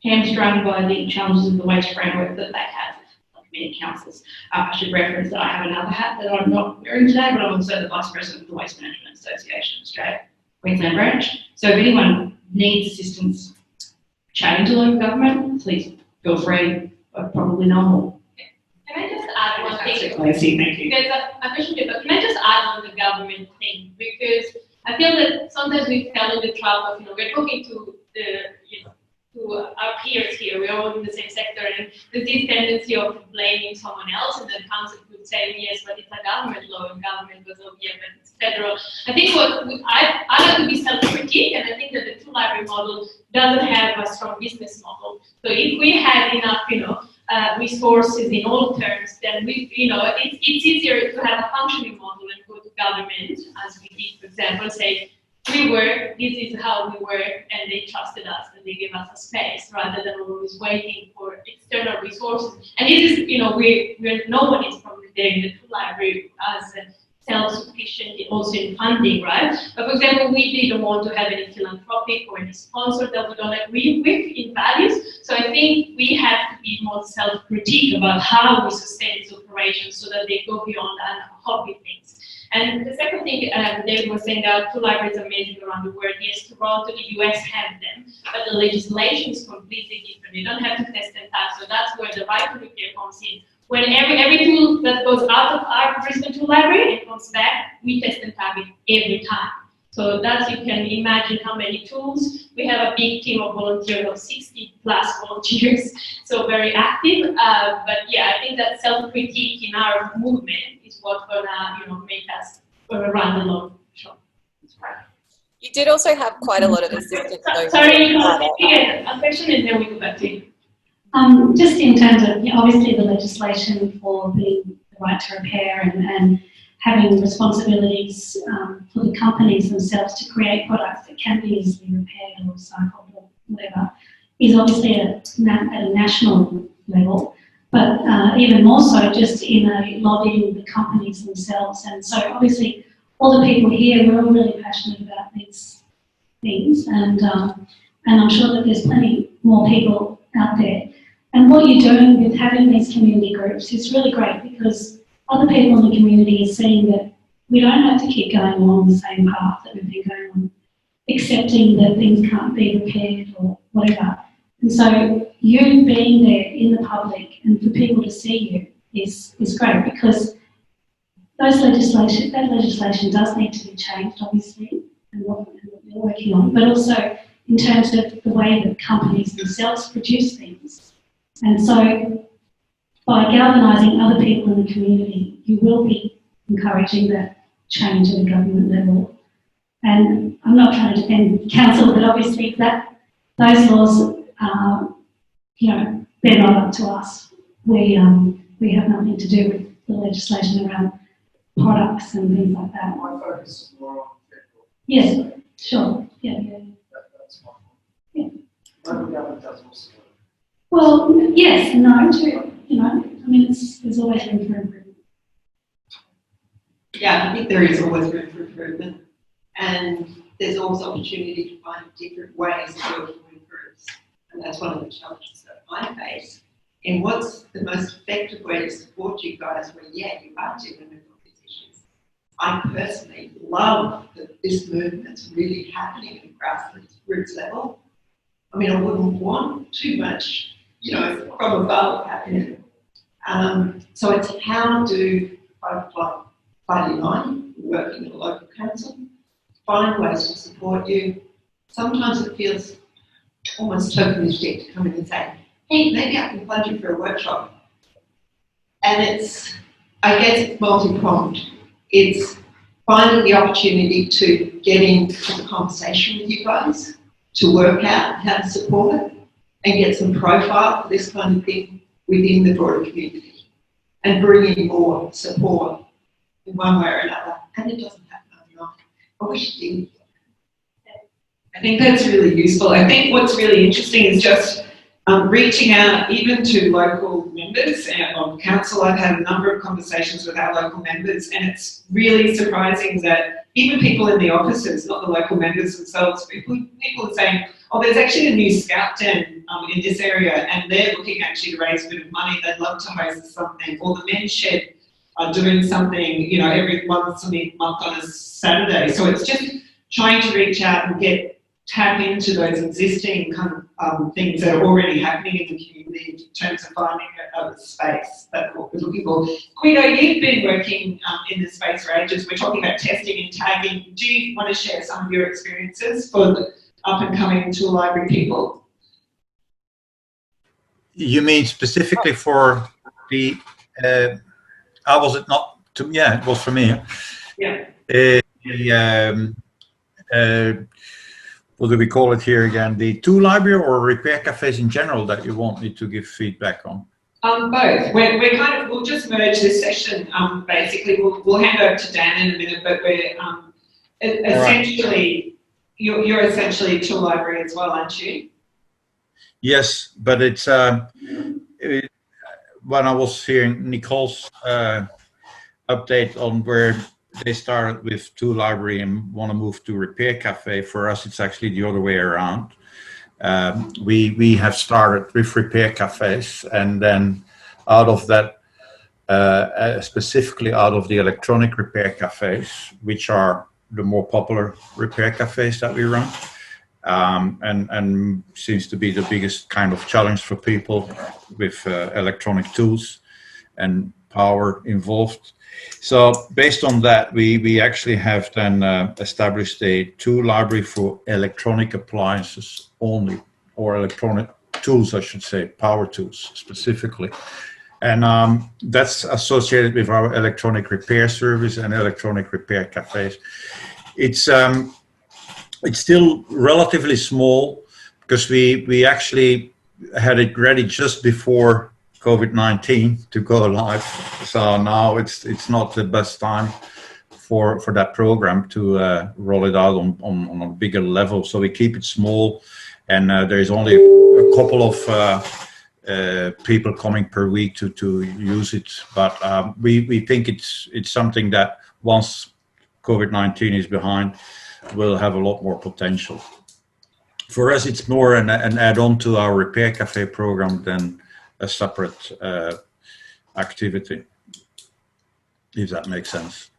hamstrung by the challenges of the waste framework that they have, like many councils. I should reference that I have another hat that I'm not wearing today, but I'm also the Vice President of the Waste Management Association of Australia, Queensland branch. So if anyone needs assistance chatting to local government, please feel free. I probably know more. Can I just add one thing? Lacey, thank you. There's a question here, but can I just add on the government thing? Because I feel that sometimes we fell in the trap of, we're talking to to our peers here, we're all in the same sector, and there's this tendency of blaming someone else, and then council could say, yes, but it's a government law, and government goes, oh, yeah, but it's federal. I think I like to be self-critique, and I think that the two-library model doesn't have a strong business model. So if we had enough, resources in all terms, then it's easier to have a functioning model and go to government, as we did, for example, say, we work, this is how we work, and they trusted us and they gave us a space rather than always waiting for external resources. And this is, you know, no one is from the library as self-sufficient also in funding, right? But for example, we didn't want to have any philanthropic or any sponsor that we don't agree with in values. So I think we have to be more self-critique about how we sustain these operations so that they go beyond hobby things. And the second thing, David was saying that 2 libraries are amazing around the world. Yes, Toronto, the US have them, but the legislation is completely different. You don't have to test and tag, so that's where the right to repair comes in. When every tool that goes out of our Brisbane 2 library and comes back, we test and tag it every time. So that's, you can imagine how many tools. We have a big team of volunteers of 60 plus volunteers, so very active. But yeah, I think that self-critique in our movement is what's gonna, you know, make us run the long shot. You did also have quite a lot of assistance. Sorry, a question and then we go back to you. Just in terms of, obviously the legislation for the right to repair and having responsibilities for the companies themselves to create products that can be easily repaired or recycled or whatever is obviously at a national level, but even more so just in lobbying the companies themselves. And so obviously all the people here, we're all really passionate about these things, and I'm sure that there's plenty more people out there. And what you're doing with having these community groups is really great, because other people in the community are seeing that we don't have to keep going along the same path that we've been going on, accepting that things can't be repaired or whatever. And so you being there in the public and for people to see you is great, because that legislation does need to be changed, obviously, and what we're working on, but also in terms of the way that companies themselves produce things. And so by galvanising other people in the community, you will be encouraging that change at a government level. And I'm not trying to defend council, but obviously those laws are, they're not up to us. We have nothing to do with the legislation around products and things like that. My focus is more on federal. Yes, sure. Yeah. That's my point. Yeah. Local government does also. Well, yes, no, too. There's always room for improvement. Yeah, I think there is always room for improvement, and there's always opportunity to find different ways of working with groups, and that's one of the challenges that I face. And what's the most effective way to support you guys when, you are dealing with all these issues? I personally love that this movement's really happening at a grassroots level. I wouldn't want too much, from above happening. So it's how do folks like Fighting Line, working in a local council, find ways to support you. Sometimes it feels almost tokenistic to come in and say, hey, maybe I can fund you for a workshop. And I guess it's multi-pronged. It's finding the opportunity to get into the conversation with you guys, to work out how to support it, and get some profile for this kind of thing within the broader community, and bring in more support in one way or another. And it doesn't happen overnight. I wish it did. I think that's really useful. I think what's really interesting is just reaching out even to local members of council. I've had a number of conversations with our local members, and it's really surprising that even people in the offices, not the local members themselves, people are saying, oh, there's actually a new scout den in this area, and they're looking actually to raise a bit of money. They'd love to host something. Or the men's shed are doing something, every once a month on a Saturday. So it's just trying to reach out and tap into those existing kind of things that are already happening in the community in terms of finding a space. That's what we're looking for. Guido, you've been working in this space for ages. We're talking about testing and tagging. Do you want to share some of your experiences for the up and coming tool library people? You mean specifically for the, was it not, it was for me. Yeah. What do we call it here again? The tool library or repair cafes in general that you want me to give feedback on? Both. We'll just merge this session. Basically, we'll hand over to Dan in a minute, but we're essentially you're essentially to a library as well, aren't you? Yes, but it's when I was hearing Nicole's update on where they started with 2 library and want to move to Repair Cafe, for us it's actually the other way around. We have started with Repair Cafes, and then out of that, specifically out of the electronic repair cafes, which are the more popular repair cafes that we run, and seems to be the biggest kind of challenge for people with electronic tools and power involved. So based on that, we actually have then established a 2 library for electronic appliances only, or electronic tools, I should say, power tools specifically. And that's associated with our electronic repair service and electronic repair cafes. It's still relatively small because we actually had it ready just before COVID-19 to go live. So now it's not the best time for that program to roll it out on a bigger level. So we keep it small, and there's only a couple of people coming per week to use it. But we think it's something that once COVID-19 is behind, will have a lot more potential. For us, it's more an add-on to our Repair Cafe program than a separate activity, if that makes sense.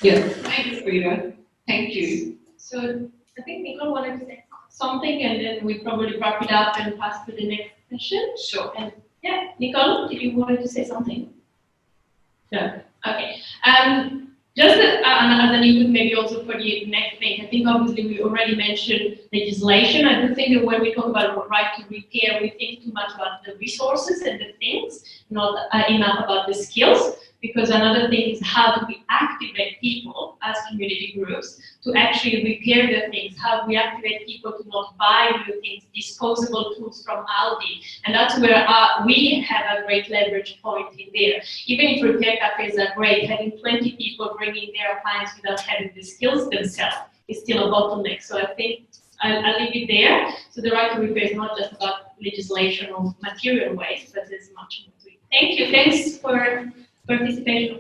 Yeah. Thanks, Rita. Thank you. So I think Nicole wanted to say something, and then we probably wrap it up and pass to the next session. Sure. And yeah, Nicole, did you want to say something? No. Okay. Just as an input, maybe also for the next thing, I think obviously we already mentioned legislation. I do think that when we talk about right to repair, we think too much about the resources and the things, not enough about the skills. Because another thing is how do we activate people as community groups to actually repair their things? How do we activate people to not buy new things, disposable tools from Aldi? And that's where we have a great leverage point in there. Even if repair cafes are great, having 20 people bringing their appliance without having the skills themselves is still a bottleneck. So I think I'll leave it there. So the right to repair is not just about legislation or material waste, but there's much more to it. Thank you. Thanks for participation.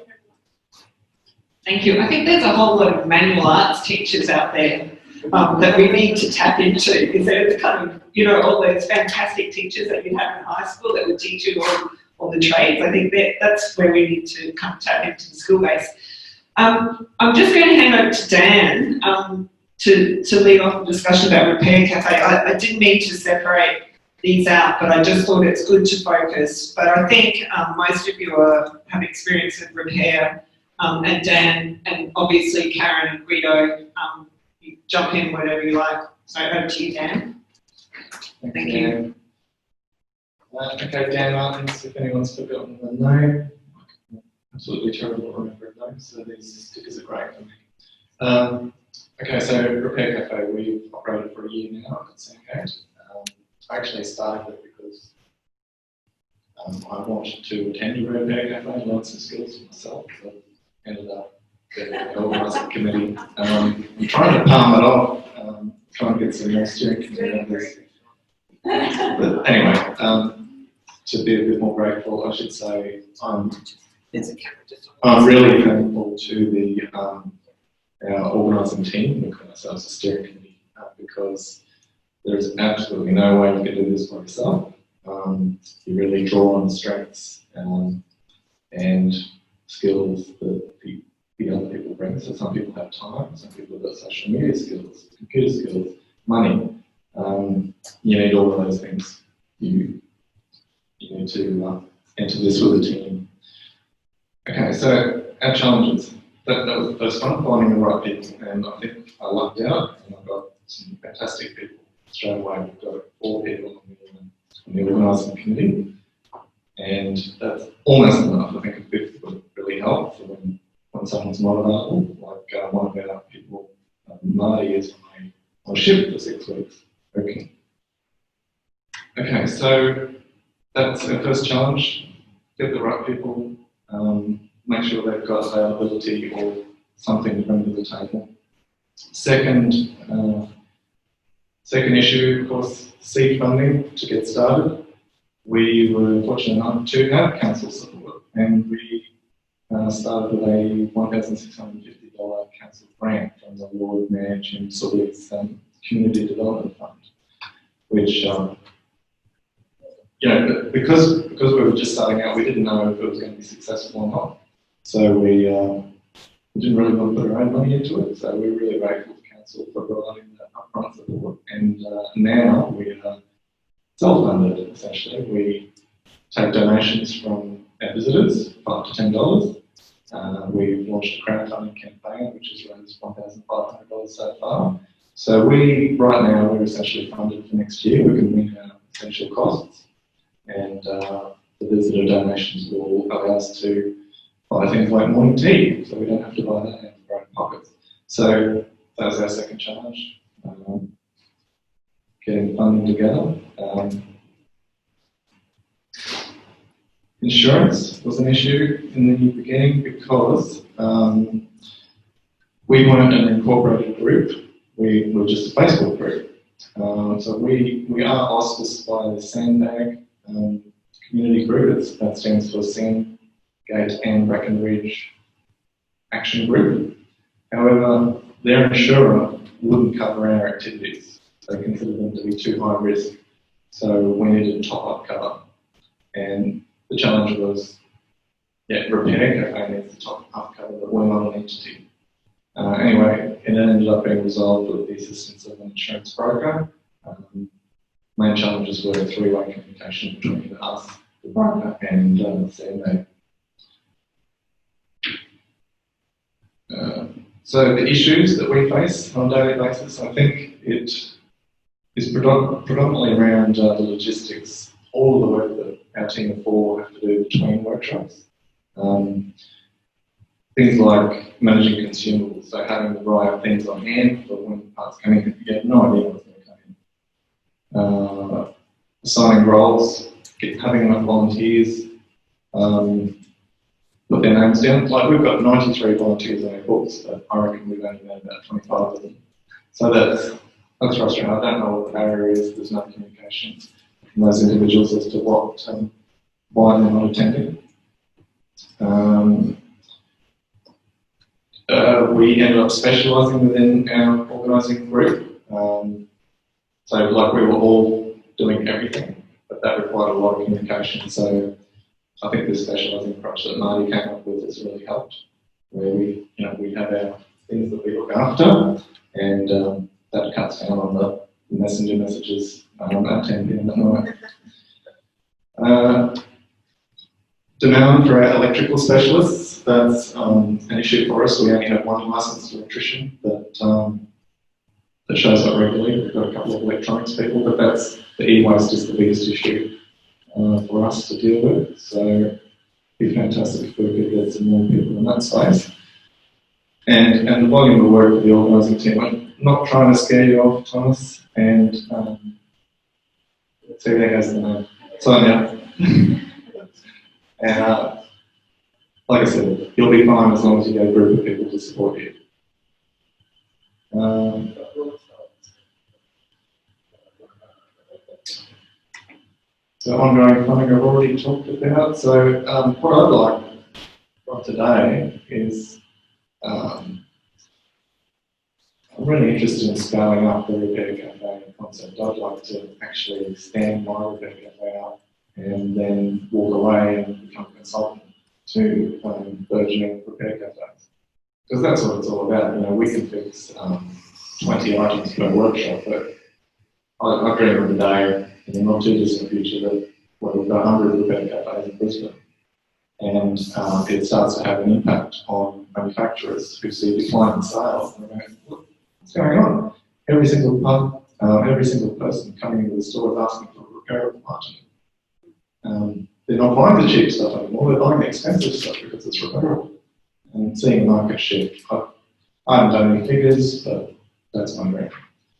Thank you. I think there's a whole lot of manual arts teachers out there that we need to tap into, because they're kind of, all those fantastic teachers that you have in high school that would teach you all the trades. I think that's where we need to come tap into the school base. I'm just going to hand over to Dan to lead off the discussion about Repair Cafe. I didn't mean to separate these out, but I just thought it's good to focus. But I think most of you have experience in repair, and Dan, and obviously Karen and Guido, you jump in whatever you like. So over to you, Dan. Thank you. Okay, Dan Martins, if anyone's forgotten the name, absolutely terrible at remembering names, so these stickers are great for me. Okay, so Repair Cafe, we've operated for a year now at Sandgate. I actually started it because I wanted to attend a Repair Cafe and learn some skills for myself. So I ended up getting the organising committee. I'm trying to palm it off, trying to get some more steering committee members. But anyway, to be a bit more grateful, I should say, I'm really thankful to the our organising team, we call ourselves a steering committee, because there's absolutely no way you can do this by yourself. You really draw on the strengths and skills that the other people bring. So some people have time, some people have got social media skills, computer skills, money. You need all of those things. You need to enter this with a team. Okay, so our challenges. That was fun finding the right people, and I think I lucked out and I got some fantastic people. Straight away, we've got 4 people on the organising committee, and that's almost enough. I think a 5th would really help for when someone's not available. Like one of our people, Marty, is on a shift for 6 weeks. Okay, so that's our first challenge. Get the right people, make sure they've got availability or something to bring to the table. Second, Second issue, of course, seed funding to get started. We were fortunate enough to have council support, and we started with a $1,650 council grant from the Lord Mayor Jim Sully's Community Development Fund, which, because we were just starting out, we didn't know if it was going to be successful or not. So we didn't really want to put our own money into it. So we're really grateful to council for providing that upfront support. And now we are self-funded, essentially. We take donations from our visitors for up to $10. We've launched a crowdfunding campaign, which has raised $1,500 so far. So right now, we're essentially funded for next year. We can meet our essential costs, and the visitor donations will allow us to buy things like morning tea, so we don't have to buy that out of our own pockets. So that was our second challenge, getting funding together. Insurance was an issue in the beginning because we weren't an incorporated group. We were just a Facebook group. So we are auspiced by the Sandbag community group. That stands for Sandgate and Brackenridge Action Group. However, their insurer wouldn't cover our activities. They considered them to be too high risk. So we needed a top-up cover. And the challenge was, Repair Cafe needs a top-up cover, but we're not an entity. Anyway, it ended up being resolved with the assistance of an insurance broker. Main challenges were three-way communication between us, the broker, and CMA. So the issues that we face on a daily basis, I think it is predominantly around the logistics, all the work that our team of four have to do between workshops. Things like managing consumables, so having the right things on hand for when parts come in, you have no idea what's going to come in. Assigning roles, having enough volunteers, put their names down. Like we've got 93 volunteers on our books, but I reckon we've only got about 25 of them. So that's frustrating. I don't know what the barrier is. There's no communication from those individuals as to why they're not attending. We ended up specialising within our organising group. So like we were all doing everything, but that required a lot of communication. So I think this specialising approach that Marty came up with has really helped, where we have our things that we look after, and that cuts down on the messenger messages at 10 p.m. at night. Demand for our electrical specialists, that's an issue for us. We only have one licensed electrician that shows up regularly. We've got a couple of electronics people, but the e-waste is the biggest issue for us to deal with. So it'd be fantastic if we could get some more people in that space. And the volume of work of the organising team, I'm not trying to scare you off, Thomas, and see there goes the name. Sonia. And like I said, you'll be fine as long as you get a group of people to support you. So ongoing funding I've already talked about. So what I'd like from today is I'm really interested in scaling up the Repair Cafe concept. I'd like to actually stand my Repair Cafe up and then walk away and become a consultant to burgeoning repair cafes. Because that's what it's all about. We can fix 20 items per workshop, but I dream of a day in the not too distant future where we've got 100 repair cafes in Brisbane. And it starts to have an impact on manufacturers who see a decline in sales. And they're going, look, what's going on? Every single pub, every single person coming into the store is asking for a repairable item. They're not buying the cheap stuff anymore, they're buying the expensive stuff because it's repairable. And seeing a market shift, I haven't done any figures, but that's my dream.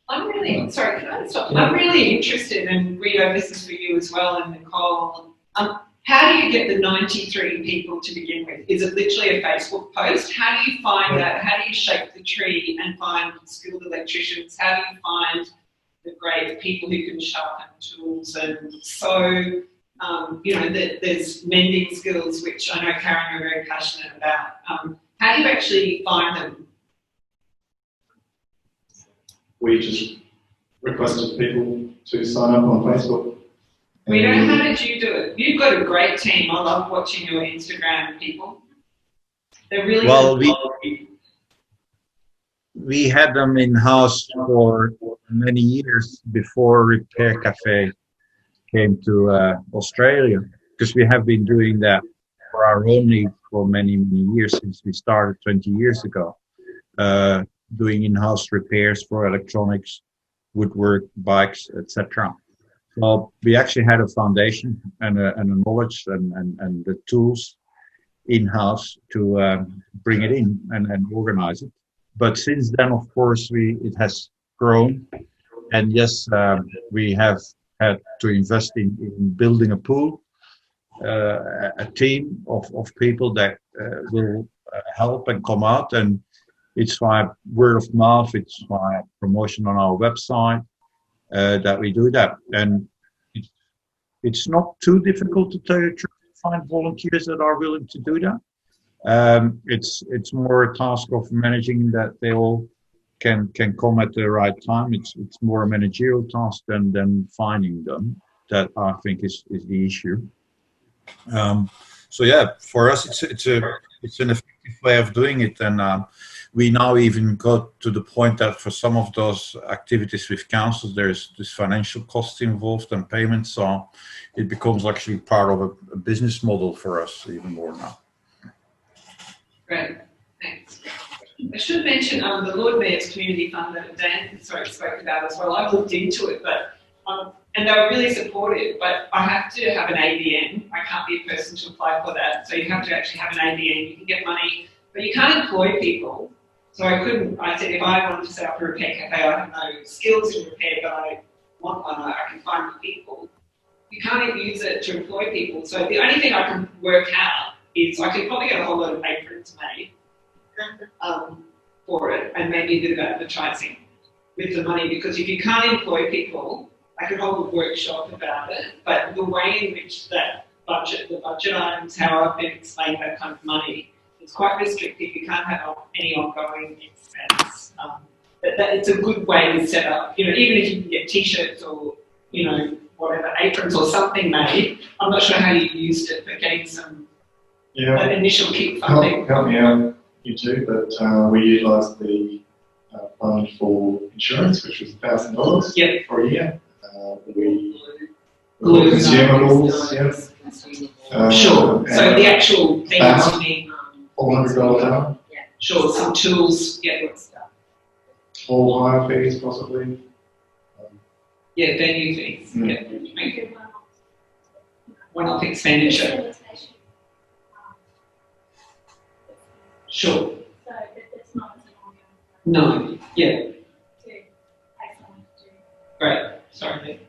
I'm really, sorry, can I stop? Yeah. I'm really interested, and Rio, this is for you as well, and Nicole. How do you get the 93 people to begin with? Is it literally a Facebook post? How do you find that? How do you shake the tree and find skilled electricians? How do you find the great people who can sharpen tools, and so there's mending skills, which I know Karen you're very passionate about. How do you actually find them? We just requested people to sign up on Facebook. How did you do it? You've got a great team. I love watching your Instagram people. They're really well. We had them in house for many years before Repair Cafe came to Australia, because we have been doing that for our own need for many years since we started 20 years ago, doing in-house repairs for electronics, woodwork, bikes, etc. So we actually had a foundation and a knowledge and the tools in-house to bring it in and organize it. But since then, of course, it has grown, and yes, we have had to invest in building a pool, a team of people that will help and come out, and it's via word of mouth, it's via promotion on our website that we do that, and it's not too difficult to tell you the truth to find volunteers that are willing to do that. It's more a task of managing that they all can come at the right time. It's more a managerial task than finding them. That I think is the issue. So yeah, for us it's an effective way of doing it, and we now even got to the point that for some of those activities with councils, there's this financial cost involved and payments, so it becomes actually part of a business model for us even more now. Great, thanks. I should mention the Lord Mayor's Community Fund that Dan spoke about as well. I've looked into it, but and they were really supportive, but I have to have an ABN. I can't be a person to apply for that, so you have to actually have an ABN. You can get money, but you can't employ people. So I said if I wanted to set up a repair cafe, I have no skills in repair, but I want one, I can find the people. You can't use it to employ people. So the only thing I can work out is I could probably get a whole lot of aprons made for it, and maybe a bit of advertising with the money, because if you can't employ people, I could hold a workshop about it, but the way in which the budget items, how I've been explained that kind of money, it's quite restrictive. You can't have any ongoing expense. It's a good way to set up, even if you can get t-shirts or, whatever, aprons or something made. I'm not sure how you used it, but getting some initial kick funding. Help me out, you two, but we utilised the fund for insurance, which was $1,000 for a year. Consumables, sure. So the actual things you need. $400 hour. Sure, some tools, All hire fees, possibly. Venue fees. One-off expenditure. Sure. So it's not No. Great. Sorry.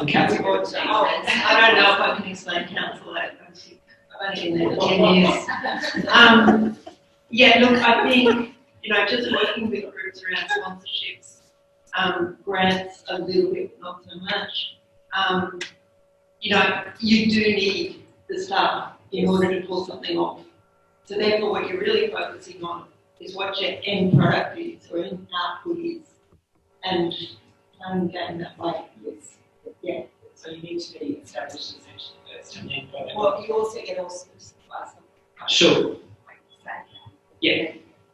Council. I don't know if I can explain council. I've only been there for 10 years. Look, I think, just working with groups around sponsorships, grants a little bit, not so much. You do need the staff in order to pull something off. So therefore, what you're really focusing on is what your end product is or end output is, and playing the game that way. Yes. So you need to be established essentially first, and then Well, you also get all sorts of advice. Sure.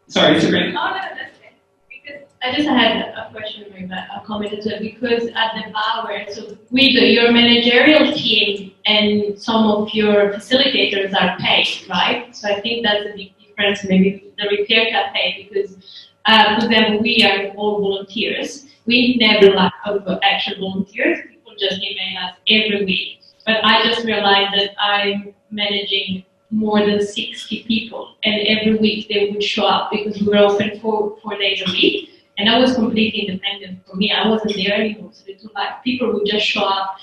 Sorry, Sabrina. No, that's it. Because I just had a question, a comment as well, because at the Bauer, so with your managerial team and some of your facilitators are paid, right? So I think that's a big difference maybe with the Repair Cafe, because for example, we are all volunteers. We never lack of actual volunteers. People just email us every week. But I just realized that I'm managing more than 60 people, and every week they would show up because we were open 4 days a week, and I was completely independent. For me, I wasn't there anymore, so it's like people would just show up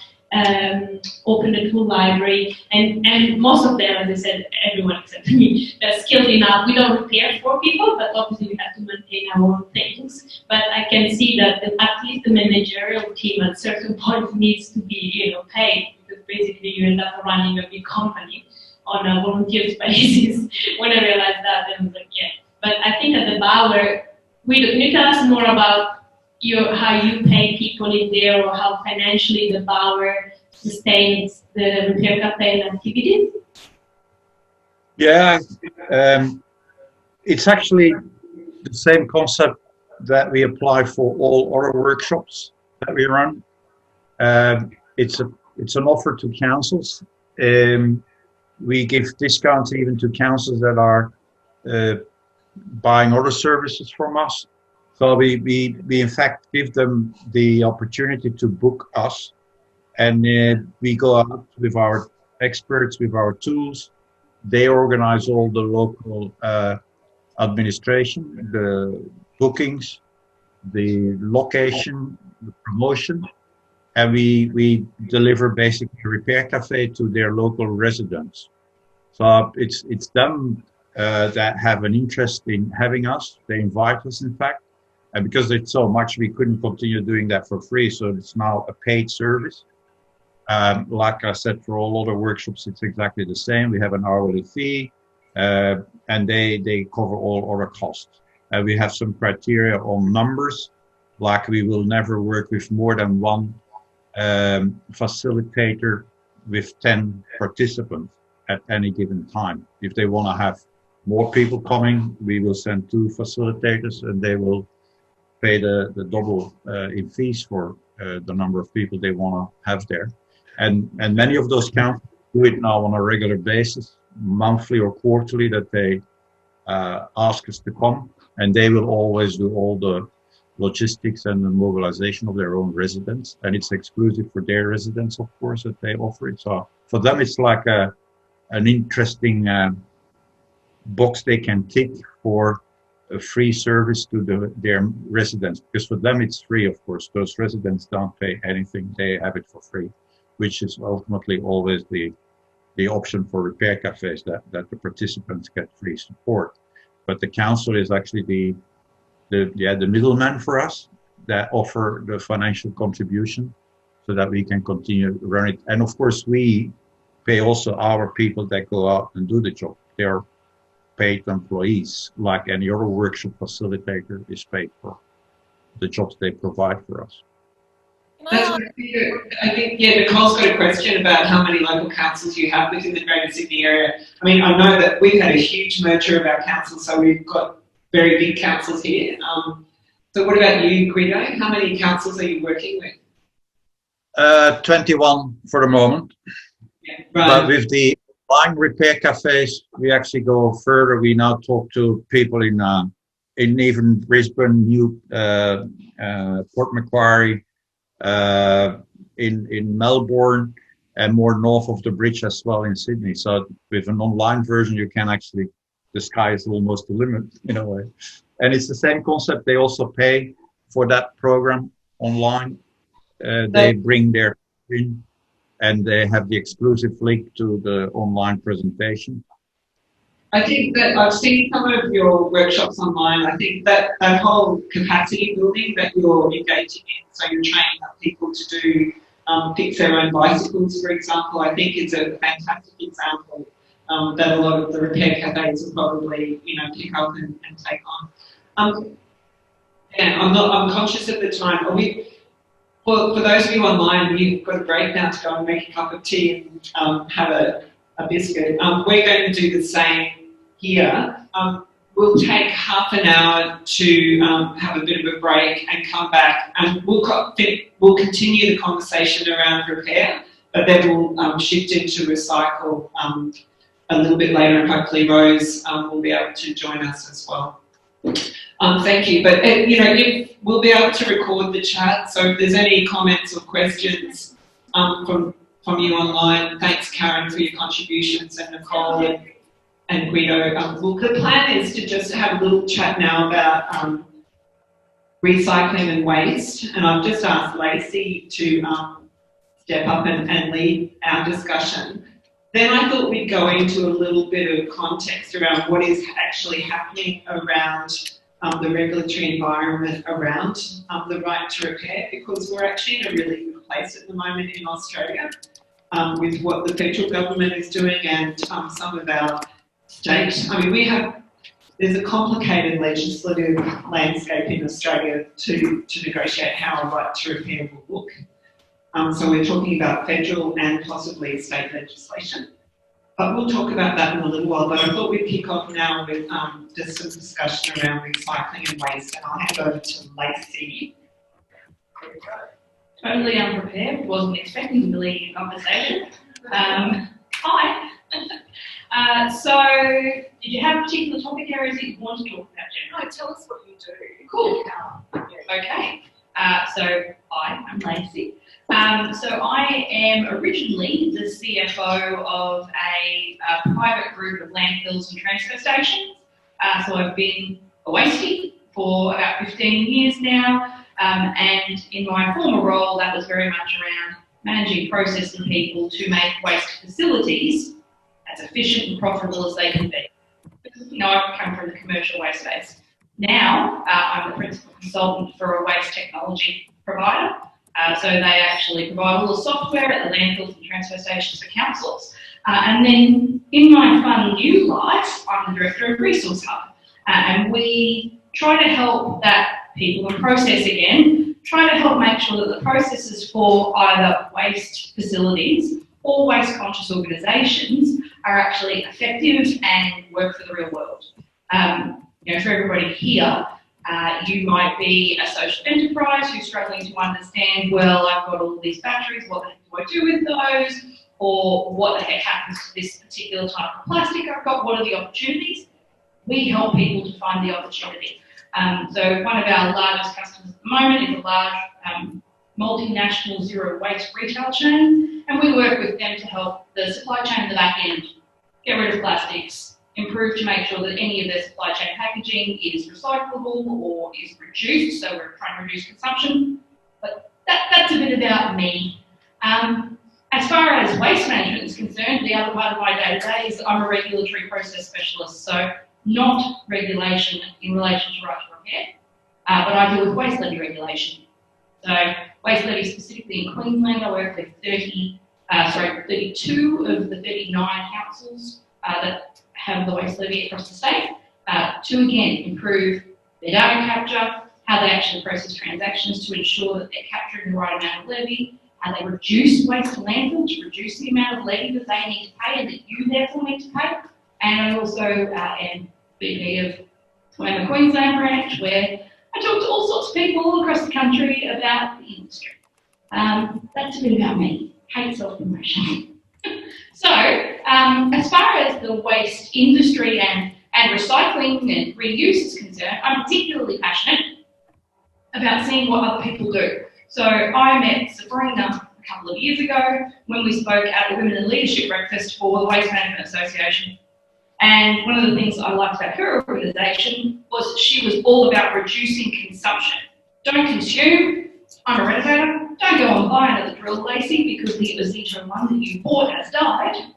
open a tool library, and most of them, as I said, everyone except me, they're skilled enough. We don't repair for people, but obviously we have to maintain our own things. But I can see that at least the managerial team at certain point needs to be, paid, because basically you end up running a big company on a volunteer basis. When I realized that, I was like, yeah. But I think at the Bauer, can you tell us more about how you pay people in there, or how financially the Bauer sustains the repair cafe and activities? Yeah, it's actually the same concept that we apply for all other workshops that we run. It's an offer to councils. We give discounts even to councils that are buying other services from us. So we in fact give them the opportunity to book us, and we go out with our experts, with our tools. They organize all the local administration, the bookings, the location, the promotion, and we deliver basically a repair cafe to their local residents. So it's them that have an interest in having us. They invite us, in fact. And because it's so much, we couldn't continue doing that for free. So it's now a paid service. Like I said, for all other workshops, it's exactly the same. We have an hourly fee, and they cover all other costs. We have some criteria on numbers, like we will never work with more than one facilitator with 10 participants at any given time. If they want to have more people coming, we will send 2 facilitators, and they will pay the double in fees for the number of people they want to have there. And many of those councils do it now on a regular basis, monthly or quarterly, that they ask us to come, and they will always do all the logistics and the mobilization of their own residents, and it's exclusive for their residents, of course, that they offer it. So for them, it's like an interesting box they can tick for a free service to their residents, because for them it's free, of course. Those residents don't pay anything, they have it for free, which is ultimately always the option for repair cafes, that the participants get free support. But the council is actually the middleman for us, that offer the financial contribution so that we can continue to run it. And of course, we pay also our people that go out and do the job. They are paid employees, like any other workshop facilitator is paid for the jobs they provide for us. That's what I think, Nicole's got a question about how many local councils you have within the Greater Sydney area. I mean, I know that we've had a huge merger of our councils, so we've got very big councils here. So what about you, Guido? How many councils are you working with? 21 for the moment. Yeah, right. But with the online repair cafes, we actually go further. We now talk to people in even Brisbane, Port Macquarie, in Melbourne, and more north of the bridge as well in Sydney. So with an online version, you can actually, the sky is almost the limit in a way. And it's the same concept. They also pay for that program online. They bring their in, and they have the exclusive link to the online presentation. I think that I've seen some of your workshops online. I think that whole capacity building that you're engaging in, so you're training up people to do fix their own bicycles, for example, I think is a fantastic example that a lot of the repair cafes will probably, pick up and take on. I'm conscious of the time. For those of you online, we've got a break now to go and make a cup of tea and have a biscuit. We're going to do the same here. We'll take half an hour to have a bit of a break and come back, and we'll continue the conversation around repair, but then we'll shift into recycle a little bit later, and hopefully Rose will be able to join us as well. Thank you. But we'll be able to record the chat, so if there's any comments or questions from you online, thanks Karen for your contributions, and Nicole and Guido. The plan is to just have a little chat now about recycling and waste, and I've just asked Lacey to step up and lead our discussion. Then I thought we'd go into a little bit of context around what is actually happening around the regulatory environment around the right to repair, because we're actually in a really good place at the moment in Australia with what the federal government is doing and some of our state. I mean, there's a complicated legislative landscape in Australia to negotiate how a right to repair will look. So we're talking about federal and possibly state legislation. But we'll talk about that in a little while. But I thought we'd kick off now with just some discussion around recycling and waste. And I'll hand over to Lacey. Totally unprepared, wasn't expecting to lead a conversation. Hi. So, did you have particular topic areas that you want to talk about, Jen? No, tell us what you do. Cool. Okay. So, hi, I'm Lacey. So I am originally the CFO of a private group of landfills and transfer stations. So I've been a wastie for about 15 years now. And in my former role, that was very much around managing process and people to make waste facilities as efficient and profitable as they can be. Because, you know, I've come from the commercial waste space. Now, I'm the principal consultant for a waste technology provider. So they actually provide all the software at the landfills and transfer stations for councils. And then in my fun new life, I'm the director of Resource Hub. And we try to help that people and process again, try to help make sure that the processes for either waste facilities or waste conscious organisations are actually effective and work for the real world. You know, for everybody here, you might be a social enterprise who's struggling to understand, well, I've got all these batteries, what the heck do I do with those? Or what the heck happens to this particular type of plastic I've got? What are the opportunities? We help people to find the opportunity. So one of our largest customers at the moment is a large multinational zero waste retail chain, and we work with them to help the supply chain in the back end get rid of plastics, improve to make sure that any of their supply chain packaging is recyclable or is reduced, so we're trying to reduce consumption. But that's a bit about me. As far as waste management is concerned, the other part of my day-to-day is I'm a regulatory process specialist, so not regulation in relation to right to repair, but I deal with waste levy regulation. So waste levy specifically in Queensland, I work with 32 of the 39 councils that have the waste levy across the state to again improve their data capture, how they actually process transactions to ensure that they're capturing the right amount of levy, how they reduce waste to landfill to reduce the amount of levy that they need to pay and that you therefore need to pay. And I also am VP of Coimbra Queensland branch, where I talk to all sorts of people all across the country about the industry. That's a bit about me. Hate self-promotion. So, as far as the waste industry and recycling and reuse is concerned, I'm particularly passionate about seeing what other people do. So I met Sabrina a couple of years ago when we spoke at the Women in Leadership Breakfast for the Waste Management Association. And one of the things I liked about her organisation was that she was all about reducing consumption. Don't consume. I'm a renovator. Don't go and buy another drill, Lacey, because the Ozito one that you bought has died.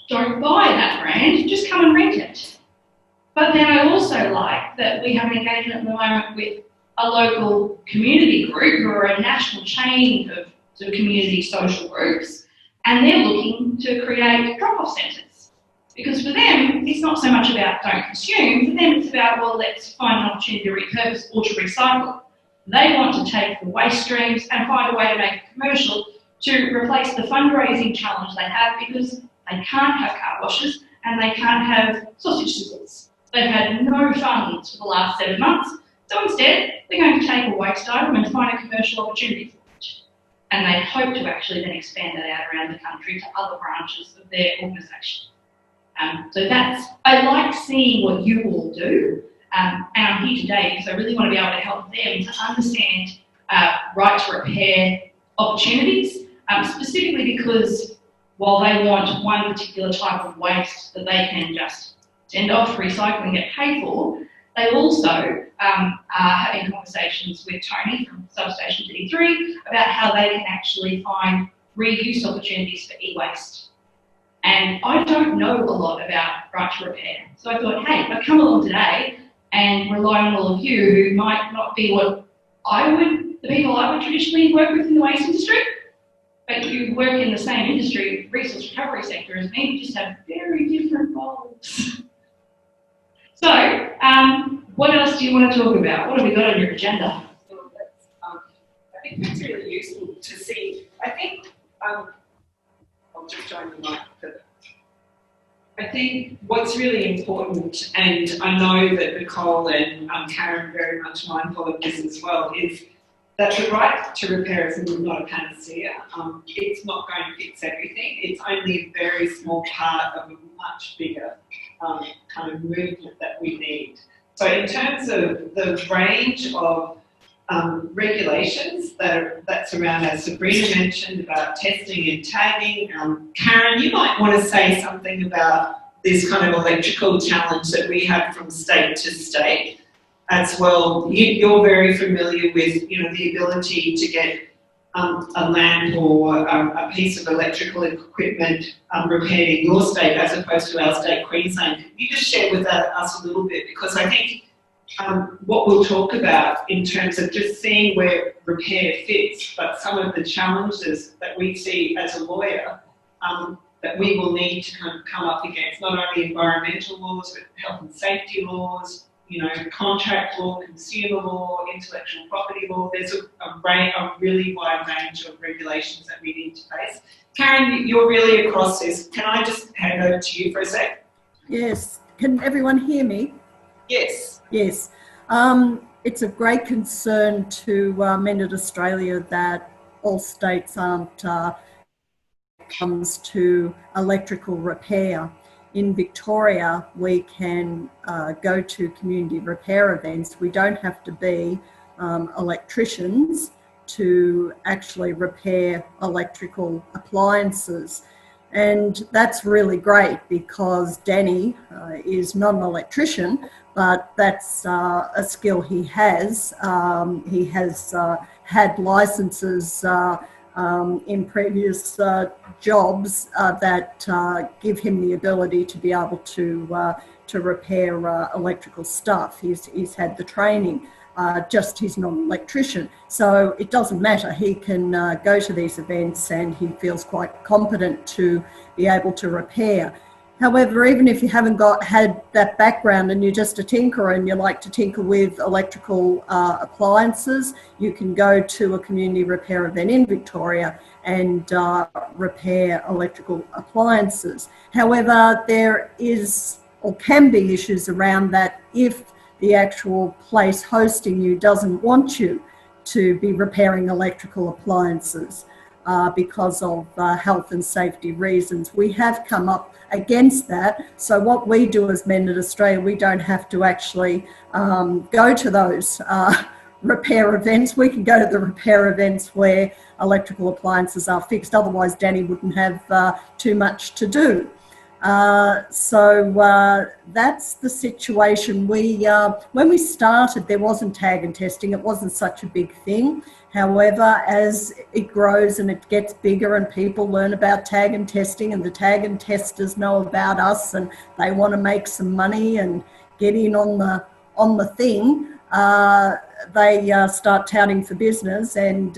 Don't buy that brand. Just come and rent it. But then I also like that we have an engagement at the moment with a local community group who are a national chain of sort of community social groups, and they're looking to create drop-off centres. Because for them, it's not so much about don't consume, for them it's about, well, let's find an opportunity to repurpose or to recycle. They want to take the waste streams and find a way to make it commercial to replace the fundraising challenge they have, because they can't have car washes and they can't have sausage sizzles. They've had no funds for the last 7 months, so instead they're going to take a waste item and find a commercial opportunity for it. And they hope to actually then expand that out around the country to other branches of their organisation. So I like seeing what you all do, and I'm here today because I really want to be able to help them to understand right to repair opportunities, specifically because while they want one particular type of waste that they can just send off, recycle and get paid for, they also are having conversations with Tony from Substation D3 about how they can actually find reuse opportunities for e-waste. And I don't know a lot about right to repair. So I thought, hey, I've come along today and rely on all of you who might not be what the people I would traditionally work with in the waste industry, but you work in the same industry, resource recovery sector as me, we just have very different goals. So, what else do you want to talk about? What have we got on your agenda? I think that's really useful to see. I think, I'll just join the mic for that. I think what's really important, and I know that Nicole and Karen are very much mindful of this as well, is that the right to repair is not a panacea. It's not going to fix everything. It's only a very small part of a much bigger kind of movement that we need. So in terms of the range of regulations that's around, as Sabrina mentioned, about testing and tagging. Karen, you might want to say something about this kind of electrical challenge that we have from state to state as well. You're very familiar with, the ability to get a lamp or a piece of electrical equipment repaired in your state as opposed to our state, Queensland. Can you just share with us a little bit? Because I think what we'll talk about in terms of just seeing where repair fits, but some of the challenges that we see as a lawyer that we will need to kind of come up against, not only environmental laws, but health and safety laws, contract law, consumer law, intellectual property law. There's a really wide range of regulations that we need to face. Karen, you're really across this. Can I just hand over to you for a sec? Yes. Can everyone hear me? Yes. Yes. It's a great concern to Mended Australia that all states aren't comes to electrical repair. In Victoria, we can go to community repair events. We don't have to be electricians to actually repair electrical appliances. And that's really great because Danny is not an electrician, but that's a skill he has. He has had licenses in previous jobs that give him the ability to be able to repair electrical stuff. He's had the training. Just he's not an electrician. So it doesn't matter. He can go to these events and he feels quite competent to be able to repair. However, even if you haven't had that background and you're just a tinkerer and you like to tinker with electrical appliances, you can go to a community repair event in Victoria and repair electrical appliances. However, there is or can be issues around that if the actual place hosting you doesn't want you to be repairing electrical appliances because of health and safety reasons. We have come up against that. So what we do as Mended Australia, we don't have to actually go to those repair events. We can go to the repair events where electrical appliances are fixed. Otherwise, Danny wouldn't have too much to do. So that's the situation. When we started, there wasn't tag and testing. It wasn't such a big thing. However, as it grows and it gets bigger and people learn about tag and testing and the tag and testers know about us and they want to make some money and get in on the thing, they start touting for business, and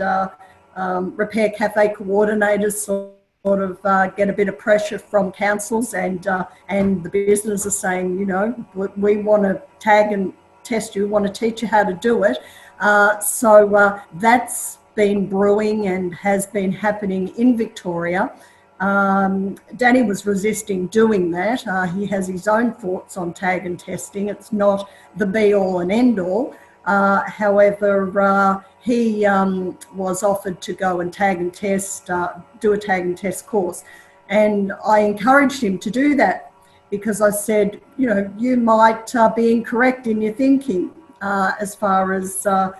repair cafe coordinators sort of get a bit of pressure from councils, and the business are saying, we want to tag and test you, we want to teach you how to do it. So that's been brewing and has been happening in Victoria. Danny was resisting doing that. He has his own thoughts on tag and testing. It's not the be all and end all. However, he was offered to go and tag and test, do a tag and test course. And I encouraged him to do that because I said, you might be incorrect in your thinking as far as, the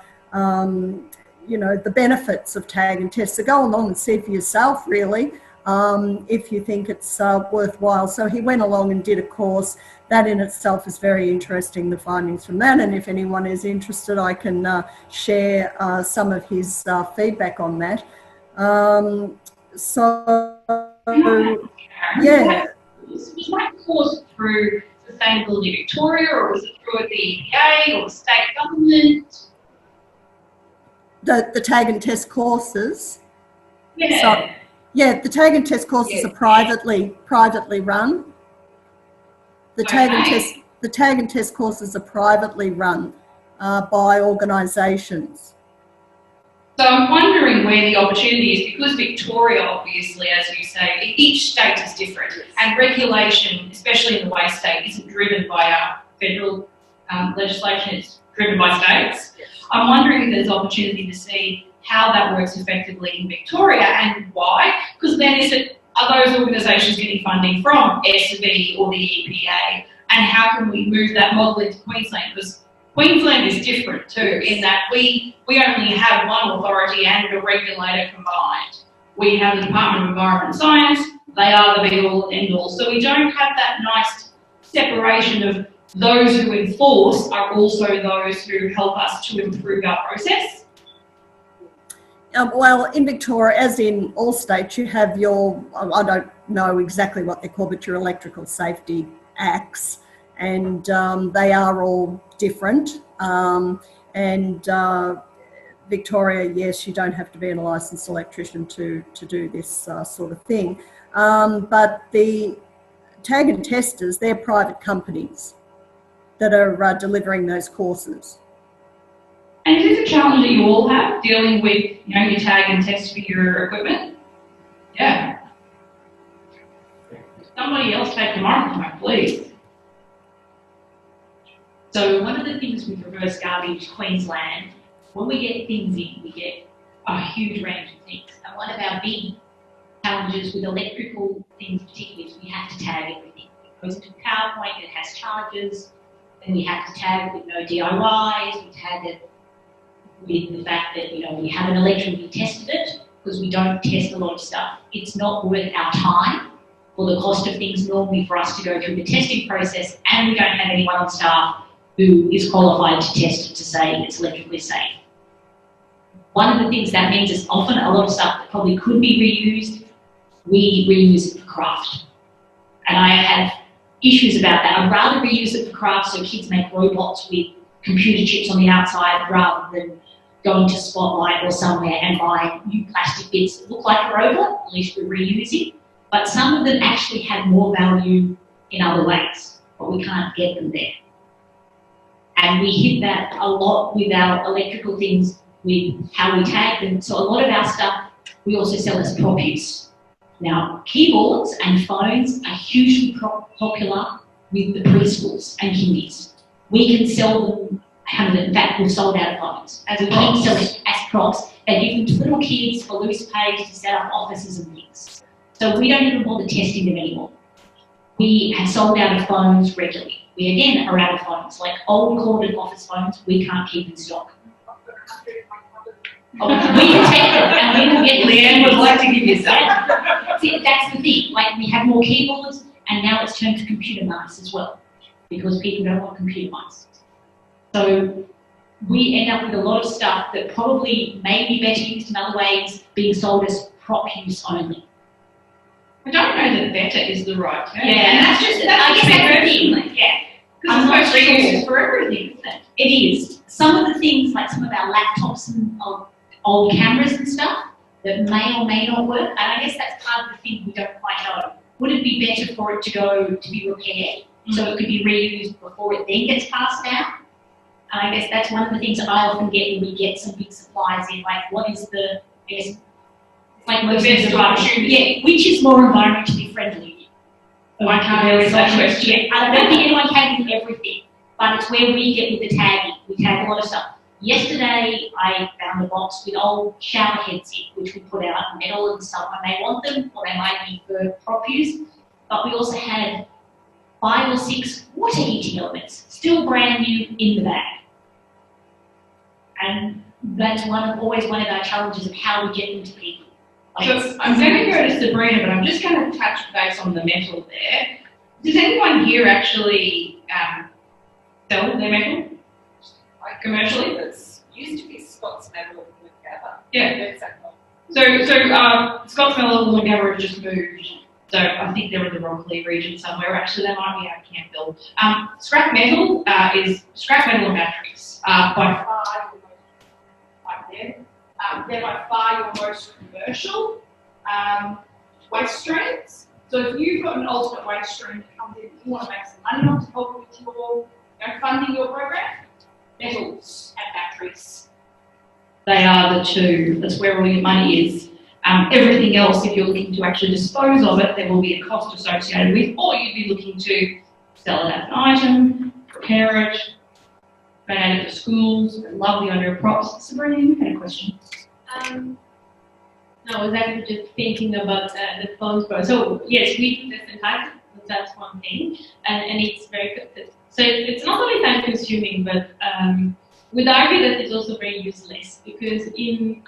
benefits of tag and test. So go along and see for yourself, really, if you think it's worthwhile. So he went along and did a course. That in itself is very interesting, the findings from that. And if anyone is interested, I can share some of his feedback on that. So, yeah. Was that course through Sustainability Victoria, or was it through the EPA or the state government? The tag and test courses. Yeah. So, yeah, the tag and test courses are privately run. The tag and test courses are privately run by organisations. So I'm wondering where the opportunity is, because Victoria, obviously, as you say, each state is different, and regulation, especially in the waste state, isn't driven by our federal legislation, it's driven by states. I'm wondering if there's opportunity to see how that works effectively in Victoria and why, because then are those organisations getting funding from SV or the EPA, and how can we move that model into Queensland? Because Queensland is different too, in that we only have one authority and a regulator combined. We have the Department of Environment and Science, they are the be-all and end-all. So we don't have that nice separation of those who enforce are also those who help us to improve our process. Well, in Victoria, as in all states, you have your, I don't know exactly what they're called, but your electrical safety acts, and they are all different. Victoria, yes, you don't have to be a licensed electrician to do this sort of thing. But the tag and testers, they're private companies that are delivering those courses. And is this a challenge that you all have, dealing with, your tag and test for your equipment? Yeah. Somebody else take the microphone, please. So one of the things with Reverse Garbage Queensland, when we get things in, we get a huge range of things. And one of our big challenges with electrical things particularly is we have to tag everything. It goes into a PowerPoint, it has charges, then we have to tag it with no DIYs, we tag it with the fact that, we haven't electrically tested it, because we don't test a lot of stuff. It's not worth our time or the cost of things normally for us to go through the testing process, and we don't have anyone on staff who is qualified to test it to say it's electrically safe. One of the things that means is often a lot of stuff that probably could be reused, we reuse it for craft. And I have issues about that. I'd rather reuse it for craft so kids make robots with computer chips on the outside rather than going to Spotlight or somewhere and buying new plastic bits that look like a robot. At least we're reusing. But some of them actually have more value in other ways, but we can't get them there. And we hit that a lot with our electrical things, with how we tag them. So a lot of our stuff we also sell as prop use. Now, keyboards and phones are hugely popular with the preschools and kindies. We can sell them, in fact, we've sold out of phones. As we keep selling as props, they give them to little kids for loose page to set up offices and things. So we don't even bother testing them anymore. We have sold out of phones regularly. We again are out of phones, like old corded office phones, we can't keep in stock. Oh, we can take them and we will get Leanne would like to give you some. See, that's the thing, like we have more keyboards and now it's turned to computer mice as well, because people don't want computer mice. So we end up with a lot of stuff that probably may be better used in other ways, being sold as prop use only. I don't know that better is the right term. Yeah, and that's the thing. Yeah. Because it's supposed to be used for everything, isn't it? It is. Some of the things, like some of our laptops and old cameras and stuff, that may or may not work, and I guess that's part of the thing we don't quite know. Would it be better for it to go to be repaired, so it could be reused before it then gets passed down? And I guess that's one of the things that I often get when we get some big supplies in, like what is the, I guess, like most best of the which is more environmentally friendly? I can't answer that question. Yeah, I don't think anyone can do everything, but it's where we get with the tagging. We tag a lot of stuff. Yesterday, I found a box with old shower heads in, which we put out, metal and stuff, and they want them, or they might be for prop use. But we also had 5 or 6 water heating elements, still brand new in the bag. And that's always one of our challenges of how we get them to people. So I'm going to go to Sabrina, but I'm just going to touch base on the metal there. Does anyone here actually sell their metal? Like commercially? It's used to be Scott's metal with Gabba. Yeah. Exactly. Scotts Melon and Wollongabba have just moved. So I think they're in the Rockley region somewhere. Actually, they might be out of Campbell. Scrap metal is scrap metal and batteries. By far, right there. They're by far your most commercial waste streams. So if you've got an alternate waste stream that comes in, you want to make some money on to help with your funding your program, metals and batteries. They are the two. That's where all your money is. Everything else, if you're looking to actually dispose of it, there will be a cost associated with, or you'd be looking to sell it as an item, prepare it, donate it to schools. Love the idea of props. Sabrina, you had a question. No, I was actually just thinking about the funds. So yes, we do this entire. That's one thing, and it's very good. So it's not only time consuming, but would argue that it's also very useless because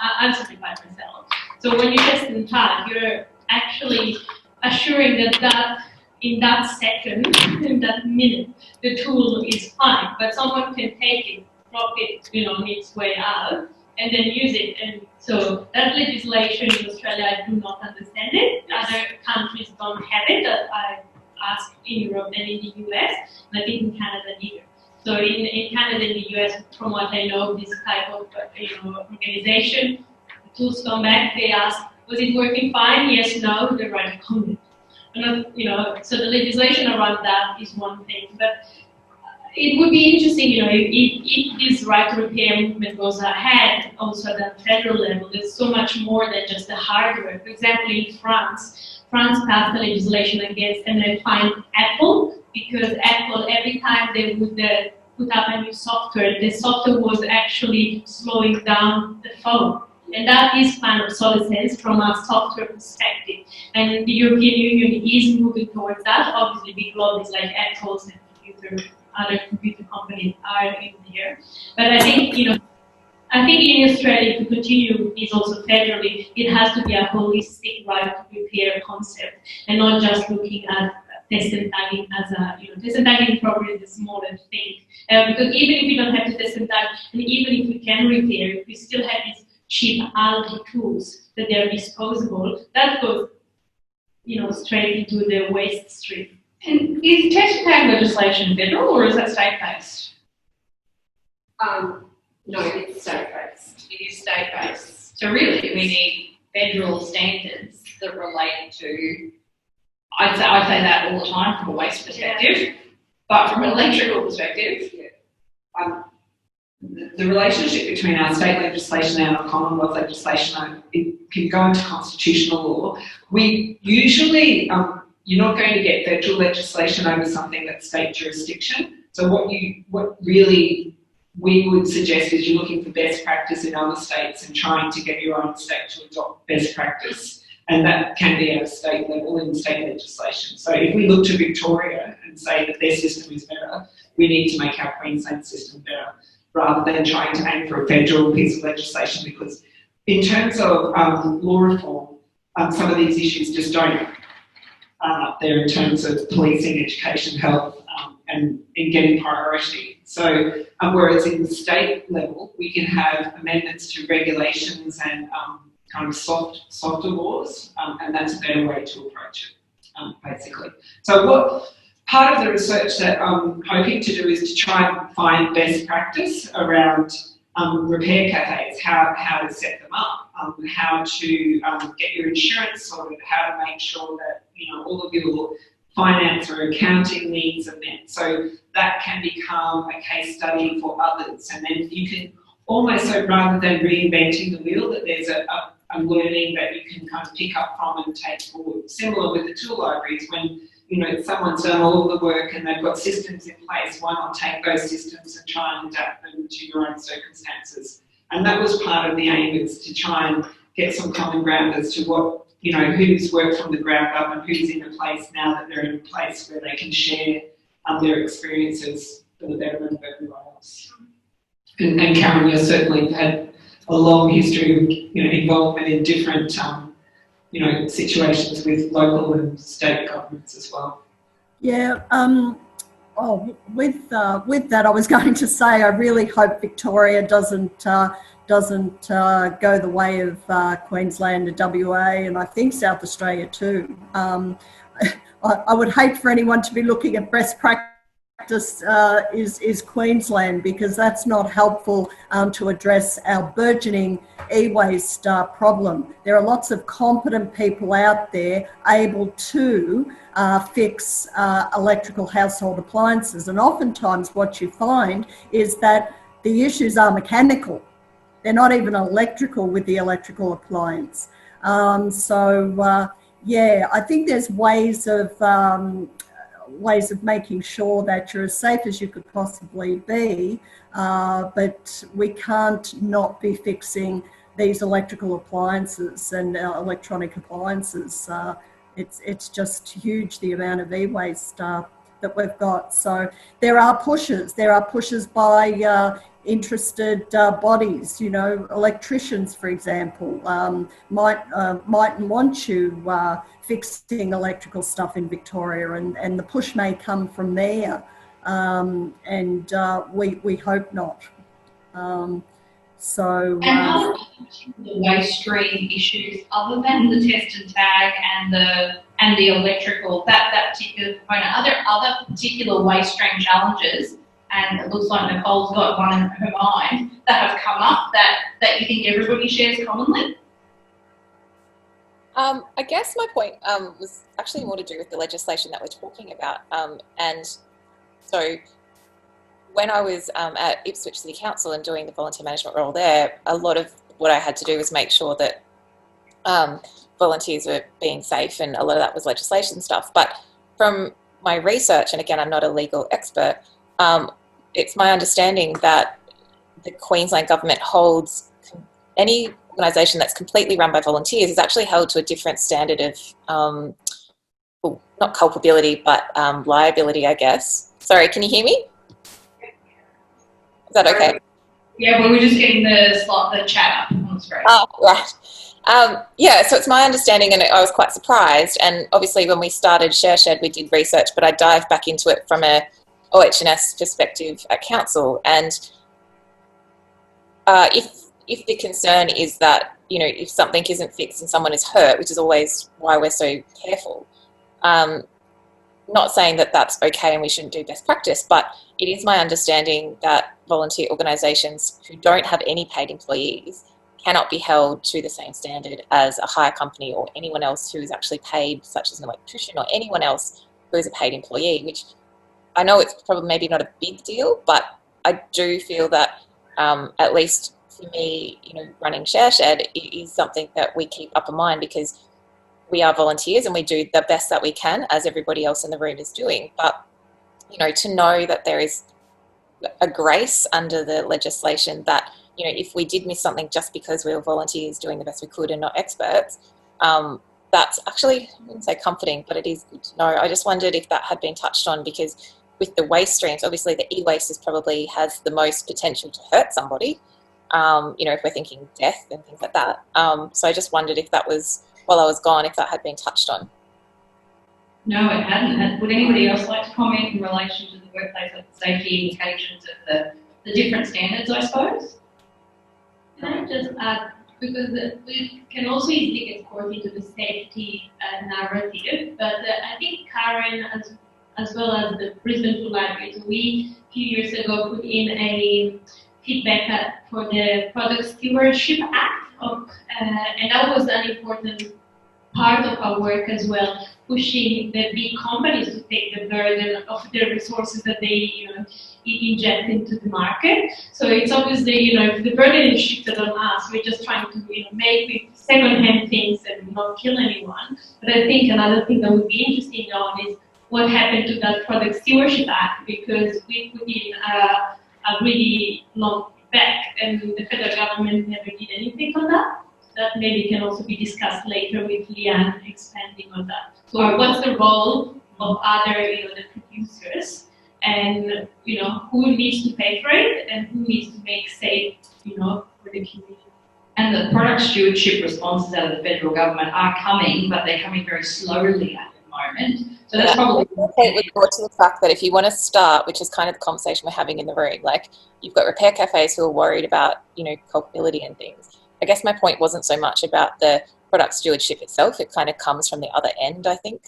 I'll simplify myself. So when you test in time, you're actually assuring that in that second, in that minute, the tool is fine, but someone can take it, drop it, on its way out, and then use it. And so that legislation in Australia, I do not understand it. Other countries don't have it. I asked in Europe and in the US, and I think in Canada neither. So in Canada and the US, from what I know, this type of organization, the tools come back, they ask, was it working fine? Yes, no, they write a comment. And, so the legislation around that is one thing. But it would be interesting, if this right to repair movement goes ahead, also at the federal level, there's so much more than just the hardware. For example, in France passed the legislation against, and they fined Apple, because Apple, every time they would put up a new software, the software was actually slowing down the phone. And that is kind of obsolescence from a software perspective. And the European Union is moving towards that. Obviously, big lobbies like Apple and other computer companies are in there. But I think, I think in Australia, to continue is also federally, it has to be a holistic right to repair concept, and not just looking at test and tagging as test and tagging probably is the smallest thing. Because even if you don't have to test and tag, and even if you can repair, if you still have these cheap algae tools that they are disposable, that goes, straight into the waste stream. And is test and tag legislation federal, or is that state-based? No, it's state-based. It is state-based. So really, we need federal standards that relate to. I'd say that all the time from a waste perspective, but from an electrical perspective, the relationship between our state legislation and our Commonwealth legislation, it can go into constitutional law. We usually, you're not going to get federal legislation over something that's state jurisdiction. So what really we would suggest is you're looking for best practice in other states and trying to get your own state to adopt best practice. And that can be at a state level in state legislation. So if we look to Victoria and say that their system is better, we need to make our Queensland system better, rather than trying to aim for a federal piece of legislation, because in terms of law reform, some of these issues just don't up there in terms of policing, education, health, and getting priority. So whereas in the state level, we can have amendments to regulations and kind of softer laws, and that's a better way to approach it, basically. So part of the research that I'm hoping to do is to try and find best practice around repair cafes, how to set them up, how to get your insurance sorted, how to make sure that all of your finance or accounting needs are met. So that can become a case study for others, and then you can almost, so rather than reinventing the wheel, that there's a learning that you can kind of pick up from and take forward. Similar with the tool libraries, when someone's done all of the work and they've got systems in place, why not take those systems and try and adapt them to your own circumstances? And that was part of the aim, is to try and get some common ground as to what, who's worked from the ground up and who's in a place now that they're in a place where they can share their experiences for the betterment of everyone else. And Karen, you've certainly had a long history of involvement in different situations with local and state governments as well. Yeah. With that, I was going to say I really hope Victoria doesn't doesn't go the way of Queensland and WA, and I think South Australia too. I would hate for anyone to be looking at best practice is Queensland, because that's not helpful to address our burgeoning e-waste problem. There are lots of competent people out there able to fix electrical household appliances, and oftentimes what you find is that the issues are mechanical. They're not even electrical with the electrical appliance. Yeah, I think there's ways of making sure that you're as safe as you could possibly be, but we can't not be fixing these electrical appliances and electronic appliances. It's just huge, the amount of e-waste that we've got. So there are pushes. There are pushes by interested bodies, you know, electricians, for example, might want you fixing electrical stuff in Victoria, and the push may come from there, and we hope not. And other the waste stream issues, other than the test and tag and the electrical, that particular component, are there other particular waste stream challenges? And it looks like Nicole's got one in her mind that have come up that you think everybody shares commonly? I guess my point was actually more to do with the legislation that we're talking about. And so when I was at Ipswich City Council and doing the volunteer management role there, a lot of what I had to do was make sure that volunteers were being safe, and a lot of that was legislation stuff. But from my research, and again, I'm not a legal expert, it's my understanding that the Queensland government holds any organisation that's completely run by volunteers is actually held to a different standard of, well, not culpability, but liability, I guess. Sorry, can you hear me? Is that okay? Yeah, we were just getting the chat up on the screen. Oh, right. Yeah, so it's my understanding, and I was quite surprised. And obviously when we started ShareShed, we did research, but I dived back into it from a OH&S perspective at council. And if the concern is that, you know, if something isn't fixed and someone is hurt, which is always why we're so careful, not saying that that's okay and we shouldn't do best practice, but it is my understanding that volunteer organisations who don't have any paid employees cannot be held to the same standard as a hire company or anyone else who is actually paid, such as an electrician or anyone else who is a paid employee, which I know it's probably maybe not a big deal, but I do feel that at least for me, you know, running ShareShed is something that we keep up in mind, because we are volunteers and we do the best that we can, as everybody else in the room is doing. But, you know, to know that there is a grace under the legislation that, you know, if we did miss something just because we were volunteers doing the best we could and not experts, that's actually, I wouldn't say comforting, but it is good to know. I just wondered if that had been touched on, because with the waste streams, obviously the e-waste is probably has the most potential to hurt somebody, you know, if we're thinking death and things like that. So I just wondered if that was, while I was gone, if that had been touched on. No, it hadn't. Would anybody else like to comment in relation to the workplace safety implications of the different standards, I suppose? Can I just add, because we can also easily get caught into the safety narrative, but I think Karen, as well as the Brisbane Food Library, we a few years ago put in a feedback for the Product Stewardship Act, and that was an important part of our work as well, pushing the big companies to take the burden of the resources that they, you know, inject into the market. So it's obviously, you know, if the burden is shifted on us, we're just trying to, you know, make second-hand things and not kill anyone. But I think another thing that would be interesting on is what happened to that Product Stewardship Act, because we put in a really long back, and the federal government never did anything on that. That maybe can also be discussed later with Leanne expanding on that. So what's the role of other, you know, the producers, and, you know, who needs to pay for it and who needs to make safe, you know, for the community. And the product stewardship responses out of the federal government are coming, but they're coming very slowly at the moment. So So that's probably. It would go to the fact that if you want to start, which is kind of the conversation we're having in the room, like you've got repair cafes who are worried about, culpability and things. I guess my point wasn't so much about the product stewardship itself. It kind of comes from the other end, I think.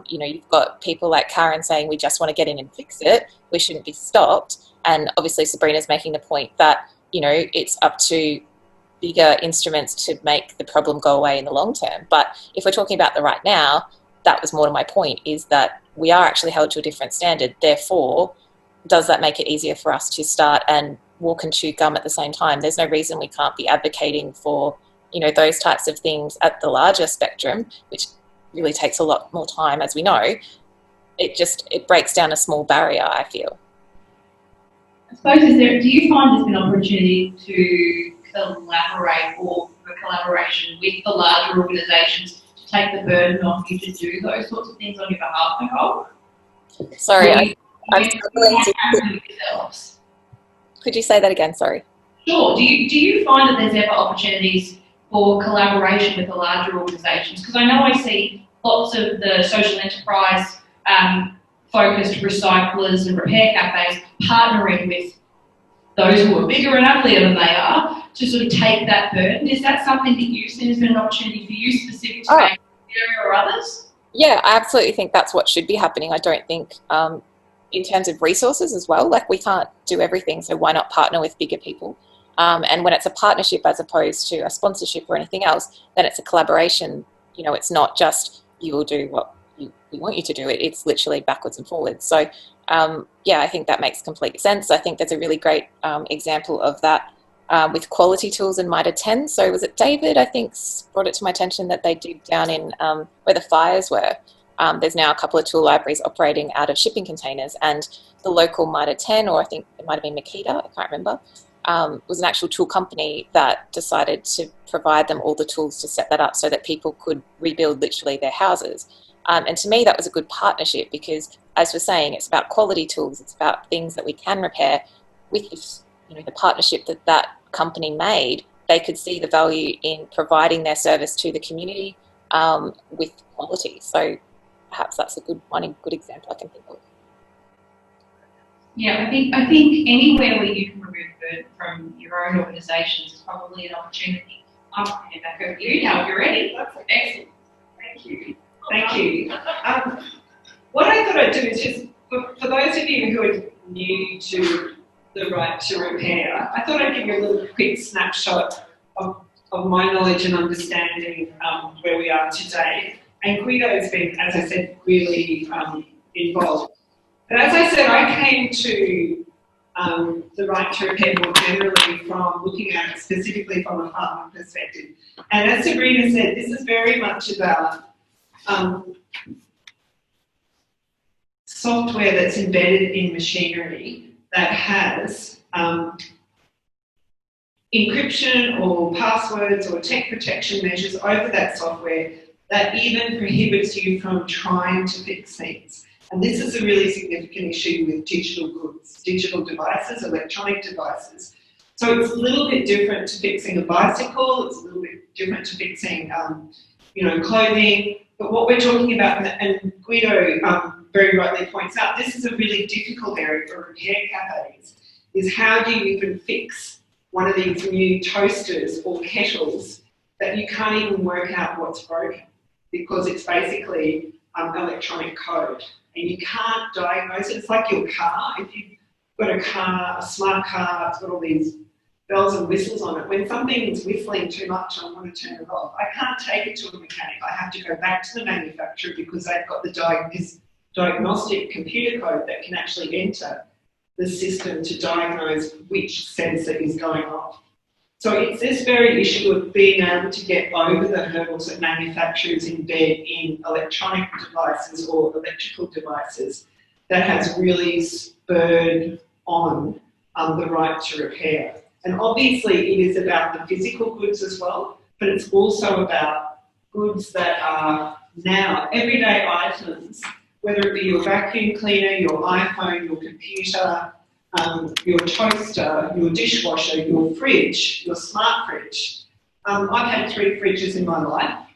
You've got people like Karen saying we just want to get in and fix it. We shouldn't be stopped. And obviously Sabrina's making the point that, it's up to bigger instruments to make the problem go away in the long term. But if we're talking about the right now, that was more to my point, is that we are actually held to a different standard. Therefore, does that make it easier for us to start and walk and chew gum at the same time? There's no reason we can't be advocating for, those types of things at the larger spectrum, which really takes a lot more time, as we know. It breaks down a small barrier, I feel. I suppose, do you find there's been opportunity to collaborate or for collaboration with the larger organisations to take the burden off you to do those sorts of things on your behalf, Nicole? Sorry, I'm struggling to... Could you say that again? Sorry. Sure. Do you find that there's ever opportunities for collaboration with the larger organisations? Because I know I see lots of the social enterprise focused recyclers and repair cafes partnering with those who are bigger and uglier than they are to sort of take that burden. Is that something that you've seen has been an opportunity for you specific to area or others? Yeah, I absolutely think that's what should be happening. I don't think in terms of resources as well, like we can't do everything, so why not partner with bigger people? And when it's a partnership as opposed to a sponsorship or anything else, then it's a collaboration. It's not just you will do what we want you to do. It's literally backwards and forwards. So I think that makes complete sense. I think there's a really great example of that with Quality Tools and Mitre 10. So was it David, I think, brought it to my attention that they did down in where the fires were. There's now a couple of tool libraries operating out of shipping containers, and the local Mitre 10, or I think it might have been Makita, I can't remember, was an actual tool company that decided to provide them all the tools to set that up so that people could rebuild literally their houses. And to me, that was a good partnership because, as we're saying, it's about quality tools. It's about things that we can repair. With this, the partnership that company made, they could see the value in providing their service to the community with quality. So perhaps that's a good example I can think of. Yeah, I think anywhere where you can remove burden from your own organisations is probably an opportunity. I'm going to hand back over to you now if you're ready. That's excellent. Thank you. Thank you. What I thought I'd do is just, for those of you who are new to the right to repair, I thought I'd give you a little quick snapshot of my knowledge and understanding where we are today. And Guido's been, as I said, really involved. But as I said, I came to the right to repair more generally from looking at it specifically from a farmer perspective. And as Sabrina said, this is very much about software that's embedded in machinery that has encryption or passwords or tech protection measures over that software that even prohibits you from trying to fix things. And this is a really significant issue with digital goods, digital devices, electronic devices. So it's a little bit different to fixing a bicycle, it's a little bit different to fixing clothing. But what we're talking about, and Guido very rightly points out, this is a really difficult area for repair cafes, is how do you even fix one of these new toasters or kettles that you can't even work out what's broken because it's basically electronic code and you can't diagnose it. It's like your car. If you've got a car, a smart car, it's got all these bells and whistles on it. When something's whistling too much, I want to turn it off. I can't take it to a mechanic. I have to go back to the manufacturer because they've got this diagnostic computer code that can actually enter the system to diagnose which sensor is going off. So it's this very issue of being able to get over the hurdles that manufacturers embed in electronic devices or electrical devices that has really spurred on the right to repair. And obviously it is about the physical goods as well, but it's also about goods that are now everyday items, whether it be your vacuum cleaner, your iPhone, your computer, your toaster, your dishwasher, your fridge, your smart fridge. I've had 3 fridges in my life,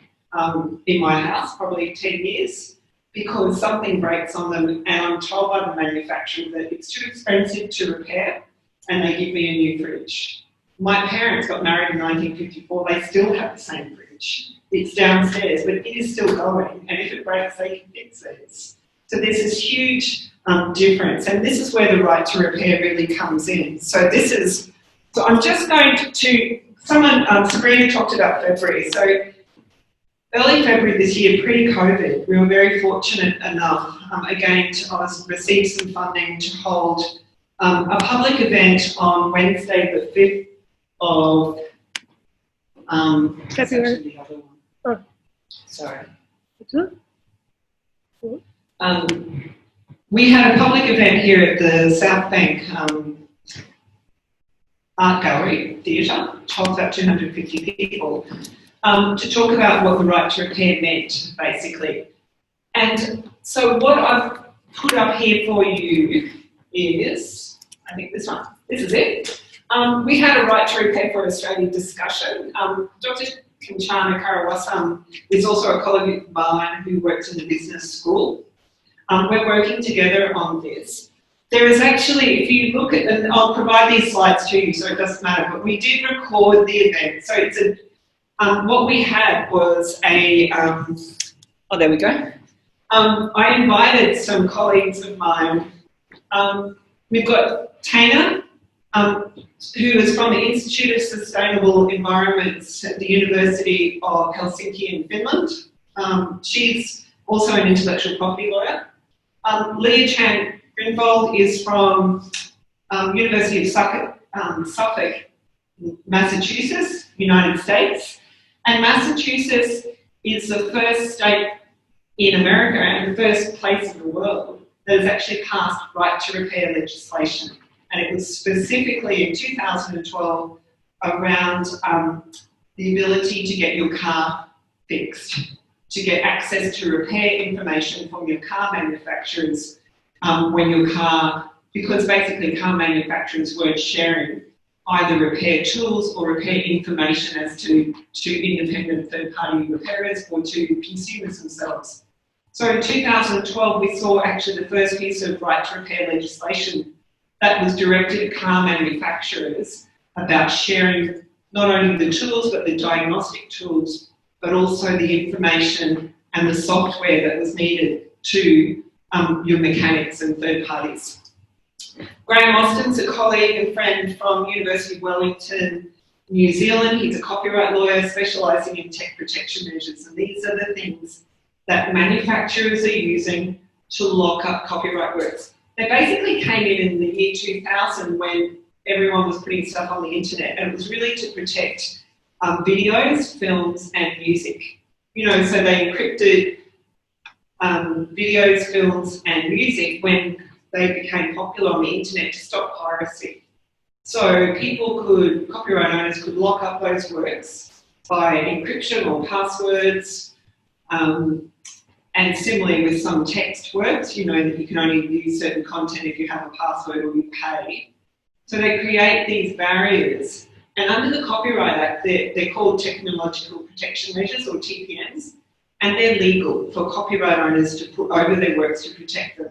in my house, probably 10 years. because something breaks on them and I'm told by the manufacturer that it's too expensive to repair and they give me a new fridge. My parents got married in 1954, they still have the same fridge. It's downstairs, but it is still going, and if it breaks, they can fix it. So there's this huge difference, and this is where the right to repair really comes in. So I'm just going to Sabrina talked about February. So early February this year, pre-COVID, we were very fortunate enough, again, to receive some funding to hold a public event on Wednesday, the 5th of February. Oh. Sorry. We had a public event here at the South Bank Art Gallery Theatre, holds about 250 people, to talk about what the right to repair meant, basically. And so what I've put up here for you is, I think this one, this is it. We had a right to repair for Australia discussion. Dr. Kanchana Karawasam is also a colleague of mine who works in the business school. We're working together on this. There is actually, if you look at, and I'll provide these slides to you so it doesn't matter, but we did record the event. So it's what we had was oh, there we go. I invited some colleagues of mine. We've got Tana, who is from the Institute of Sustainable Environments at the University of Helsinki in Finland. She's also an intellectual property lawyer. Leah Chan Grinvold is from University of Suffolk, Massachusetts, United States. And Massachusetts is the first state in America and the first place in the world that has actually passed right to repair legislation. And it was specifically in 2012 around the ability to get your car fixed, to get access to repair information from your car manufacturers when your car, because basically car manufacturers weren't sharing either repair tools or repair information as to independent third-party repairers or to consumers themselves. So in 2012, we saw actually the first piece of right to repair legislation that was directed at car manufacturers about sharing not only the tools, but the diagnostic tools, but also the information and the software that was needed to your mechanics and third parties. Graham Austin's a colleague and friend from University of Wellington, New Zealand. He's a copyright lawyer specialising in tech protection measures, and these are the things that manufacturers are using to lock up copyright works. They basically came in the year 2000 when everyone was putting stuff on the internet, and it was really to protect videos, films, and music. You know, so they encrypted videos, films, and music when they became popular on the internet to stop piracy. So copyright owners could lock up those works by encryption or passwords, and similarly with some text works, you know that you can only use certain content if you have a password or you pay. So they create these barriers, and under the Copyright Act, they're called technological protection measures, or TPMs, and they're legal for copyright owners to put over their works to protect them.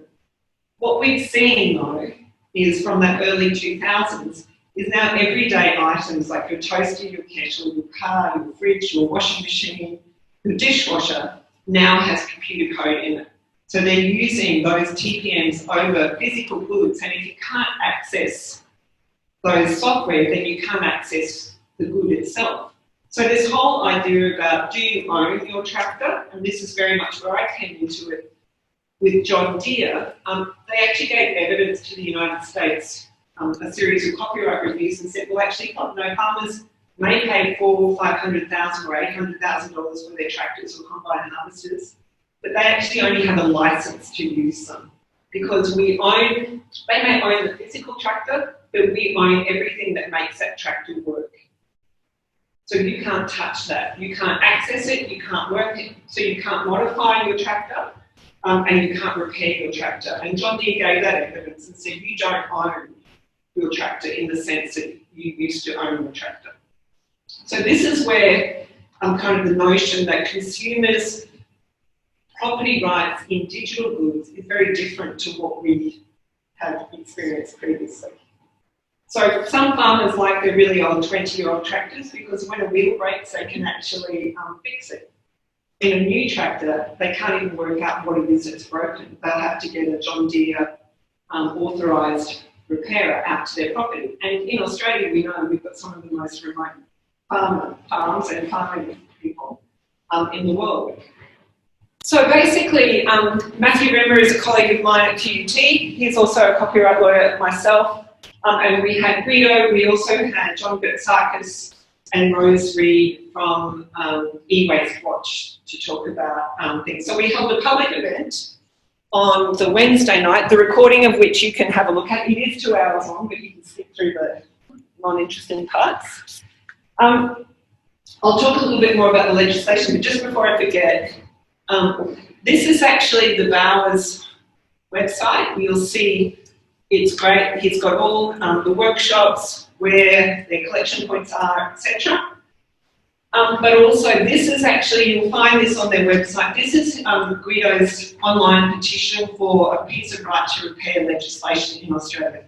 What we've seen, though, is from that early 2000s, is now everyday items like your toaster, your kettle, your car, your fridge, your washing machine, your dishwasher now has computer code in it. So they're using those TPMs over physical goods, and if you can't access those software, then you can't access the good itself. So this whole idea about, do you own your tractor? And this is very much where I came into it with John Deere. They actually gave evidence to the United States, a series of copyright reviews, and said, well, actually, no, farmers may pay $400,000 or $500,000 or $800,000 for their tractors or combine harvesters, but they actually only have a license to use them because they may own the physical tractor, but we own everything that makes that tractor work. So you can't touch that. You can't access it, you can't work it, so you can't modify your tractor, and you can't repair your tractor. And John Deere gave that evidence and said, you don't own your tractor in the sense that you used to own your tractor. So this is where kind of the notion that consumers property rights in digital goods is very different to what we have experienced previously. So some farmers like their really old 20-year-old tractors because when a wheel breaks, they can actually fix it. In a new tractor, they can't even work out what it is that's broken. They'll have to get a John Deere authorised repairer out to their property. And in Australia, we know we've got some of the most remote farms and farming people in the world. So basically, Matthew Rimmer is a colleague of mine at QUT. He's also a copyright lawyer myself. And we had Guido, we also had John Gertzakis and Rose Reed from E-Waste Watch to talk about things. So we held a public event on the Wednesday night, the recording of which you can have a look at. It is 2 hours long, but you can skip through the non-interesting parts. I'll talk a little bit more about the legislation, but just before I forget, this is actually the Bowers website. You'll see it's great. He's got all the workshops, where their collection points are, etc. But also this is actually, you'll find this on their website, this is Guido's online petition for a piece of right to repair legislation in Australia.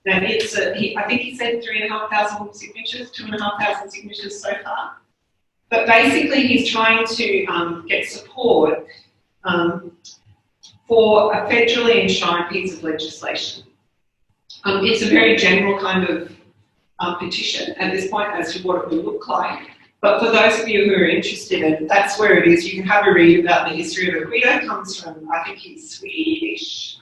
Now it's, I think he said 3,500 signatures, 2,500 signatures so far. But basically he's trying to get support for a federally enshrined piece of legislation. It's a very general kind of petition at this point as to what it would look like. But for those of you who are interested, and that's where it is, you can have a read about the history of it. Guido comes from, I think he's Swedish.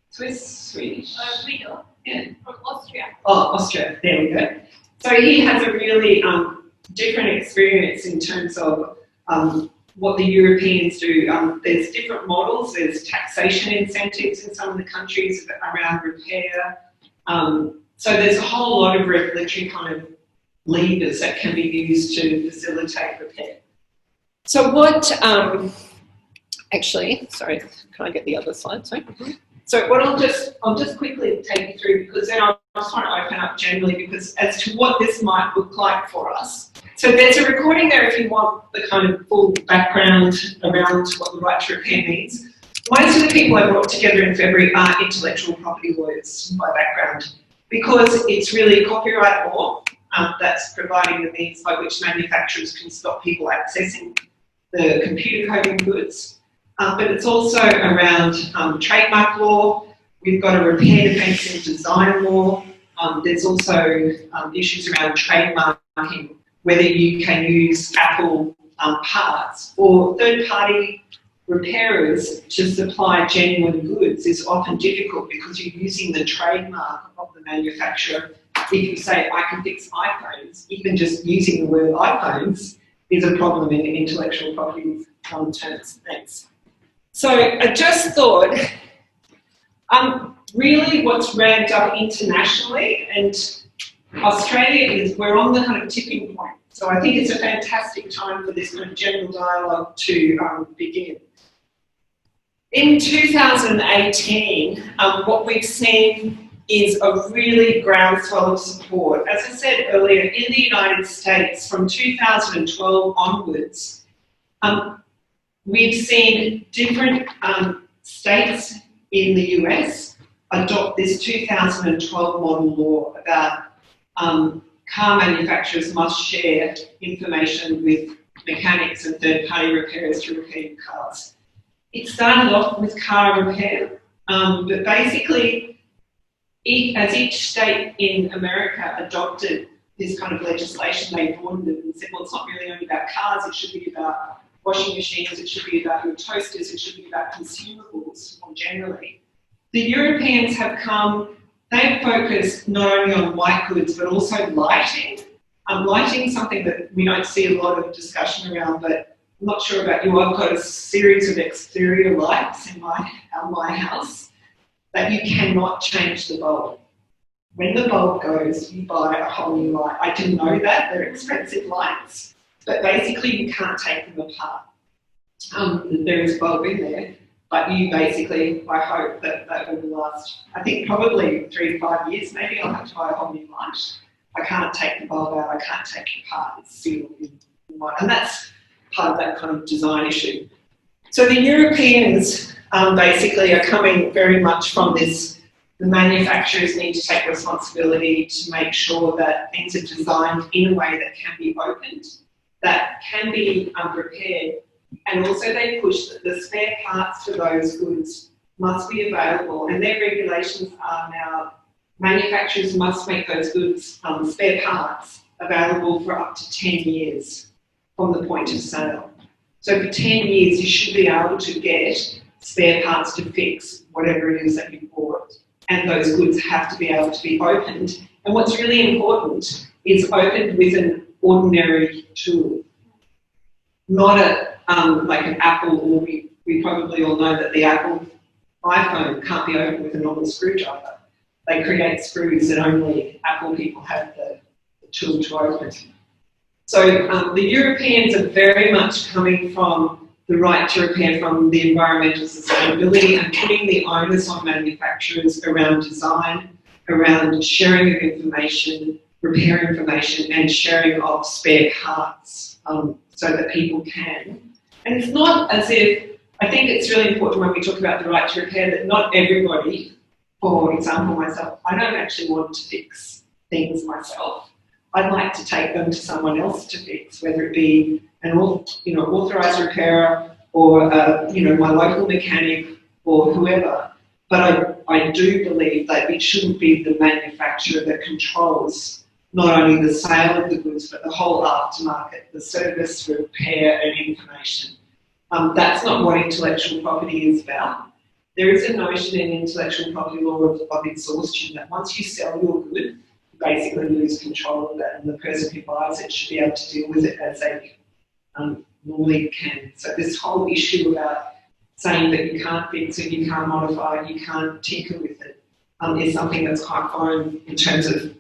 Swedish? Guido, yeah. from Austria. Oh, Austria, there we go. So he has a really different experience in terms of what the Europeans do. There's different models, there's taxation incentives in some of the countries around repair. So there's a whole lot of regulatory kind of levers that can be used to facilitate repair. So what, actually, sorry, can I get the other slide, sorry? So what I'll just quickly take you through, because then I just want to open up generally because as to what this might look like for us. So there's a recording there if you want the kind of full background around what the right to repair means. Most of the people I brought together in February are intellectual property lawyers by background because it's really copyright law that's providing the means by which manufacturers can stop people accessing the computer coding goods. But it's also around trademark law. We've got a repair, defence and design law. There's also issues around trademarking, whether you can use Apple parts or third-party repairers to supply genuine goods is often difficult because you're using the trademark of the manufacturer. If you say, I can fix iPhones, even just using the word iPhones is a problem in intellectual property terms. Thanks. So I just thought, really what's ramped up internationally, and Australia is, we're on the kind of tipping point. So I think it's a fantastic time for this kind of general dialogue to begin. In 2018, what we've seen is a really groundswell of support. As I said earlier, in the United States, from 2012 onwards, we've seen different states in the US adopt this 2012 model law about car manufacturers must share information with mechanics and third-party repairers to repair cars. It started off with car repair, but basically, as each state in America adopted this kind of legislation, they broadened it and said, well, it's not really only about cars, it should be about washing machines, it should be about your toasters, it should be about consumables more generally. The Europeans have come, they've focused not only on white goods, but also lighting. Lighting is something that we don't see a lot of discussion around, but I'm not sure about you, I've got a series of exterior lights in my house that you cannot change the bulb. When the bulb goes, you buy a whole new light. I didn't know that, they're expensive lights, but basically you can't take them apart. There is a bulb in there, but you basically, I hope that that will last, I think probably 3 to 5 years, maybe I'll have to buy a whole new light. I can't take the bulb out, I can't take it apart, it's sealed in one. And that's part of that kind of design issue. So the Europeans basically are coming very much from this, the manufacturers need to take responsibility to make sure that things are designed in a way that can be opened, that can be repaired, and also they push that the spare parts for those goods must be available, and their regulations are now manufacturers must make those goods, spare parts, available for up to 10 years from the point of sale. So for 10 years you should be able to get spare parts to fix whatever it is that you bought, and those goods have to be able to be opened. And what's really important is opened with an ordinary tool, not like an Apple, or we probably all know that the Apple iPhone can't be opened with a normal screwdriver. They create screws that only Apple people have the tool to open. So the Europeans are very much coming from the right to repair, from the environmental sustainability, and putting the onus on manufacturers around design, around sharing of information, repair information, and sharing of spare parts so that people can. And it's not as if, I think it's really important when we talk about the right to repair that not everybody, for example myself, I don't actually want to fix things myself. I'd like to take them to someone else to fix, whether it be an authorised repairer or my local mechanic or whoever. But I do believe that it shouldn't be the manufacturer that controls not only the sale of the goods, but the whole aftermarket, the service, repair and information. That's not what intellectual property is about. There is a notion in intellectual property law of exhaustion that once you sell your good, you basically lose control of that, and the person who buys it should be able to deal with it as they normally can. So this whole issue about saying that you can't fix it, you can't modify it, you can't tinker with it, is something that's quite foreign in terms of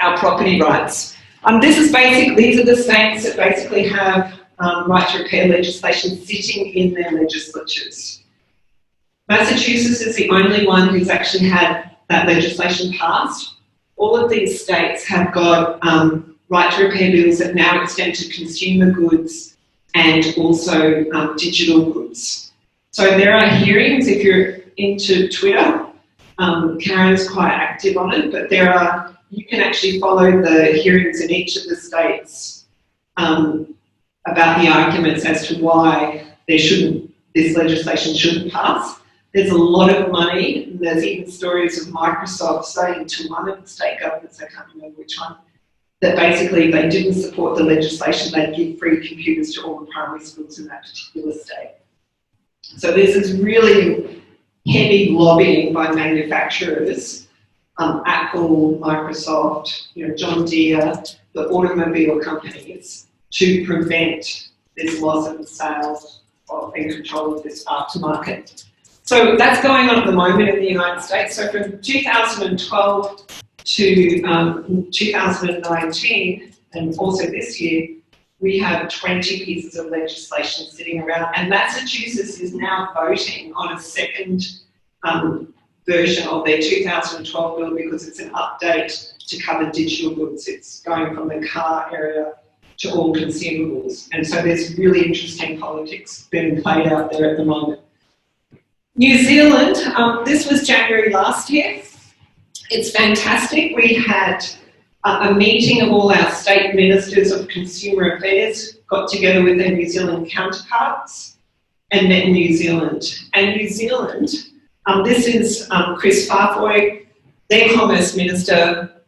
our property rights. These are the states that basically have right to repair legislation sitting in their legislatures. Massachusetts is the only one who's actually had that legislation passed. All of these states have got right to repair bills that now extend to consumer goods and also digital goods. So there are hearings, if you're into Twitter, Karen's quite active on it, but you can actually follow the hearings in each of the states about the arguments as to why this legislation shouldn't pass. There's a lot of money, and there's even stories of Microsoft saying to one of the state governments, I can't remember which one, that basically if they didn't support the legislation, they'd give free computers to all the primary schools in that particular state. So there's this really heavy lobbying by manufacturers, Apple, Microsoft, John Deere, the automobile companies, to prevent this loss of sales and control of this aftermarket. So that's going on at the moment in the United States. So from 2012 to 2019, and also this year, we have 20 pieces of legislation sitting around, and Massachusetts is now voting on a second version of their 2012 bill because it's an update to cover digital goods. It's going from the car area to all consumables. And so there's really interesting politics being played out there at the moment. New Zealand, this was January last year. It's fantastic. We had a meeting of all our state ministers of consumer affairs, got together with their New Zealand counterparts and met in New Zealand. And New Zealand, this is Chris Farfoy, their Commerce Minister,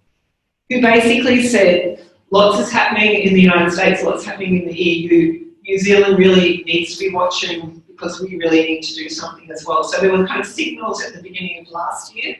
who basically said, lots is happening in the United States, lots happening in the EU. New Zealand really needs to be watching because we really need to do something as well. So there were kind of signals at the beginning of last year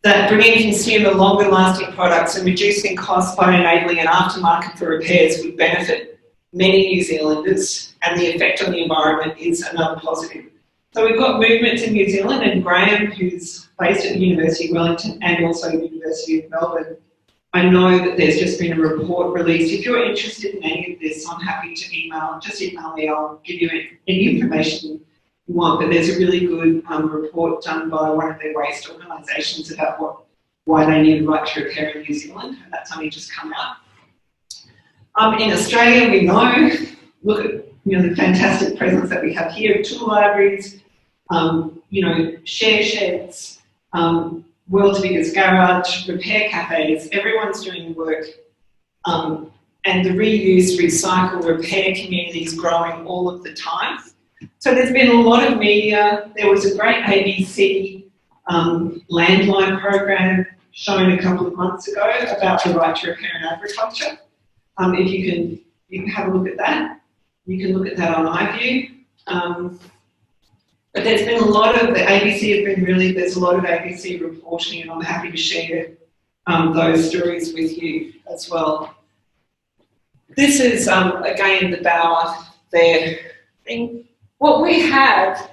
that bringing consumer longer lasting products and reducing costs by enabling an aftermarket for repairs would benefit many New Zealanders, and the effect on the environment is another positive. So we've got movements in New Zealand, and Graham, who's based at the University of Wellington and also the University of Melbourne, I know that there's just been a report released. If you're interested in any of this, I'm happy to just email me, I'll give you any information you want. But there's a really good report done by one of their waste organisations about why they need a right to repair in New Zealand, and that's only just come out. In Australia, we know look at, the fantastic presence that we have here, tool libraries, share sheds, world's biggest garage, repair cafes, everyone's doing work. And the reuse, recycle, repair community is growing all of the time. So there's been a lot of media. There was a great ABC landline program shown a couple of months ago about the right to repair in agriculture. If you can have a look at that. You can look at that on iView. But there's been a lot of, the ABC have been really, there's a lot of ABC reporting, and I'm happy to share those stories with you as well. This is, again, the Bauer there thing. What we have,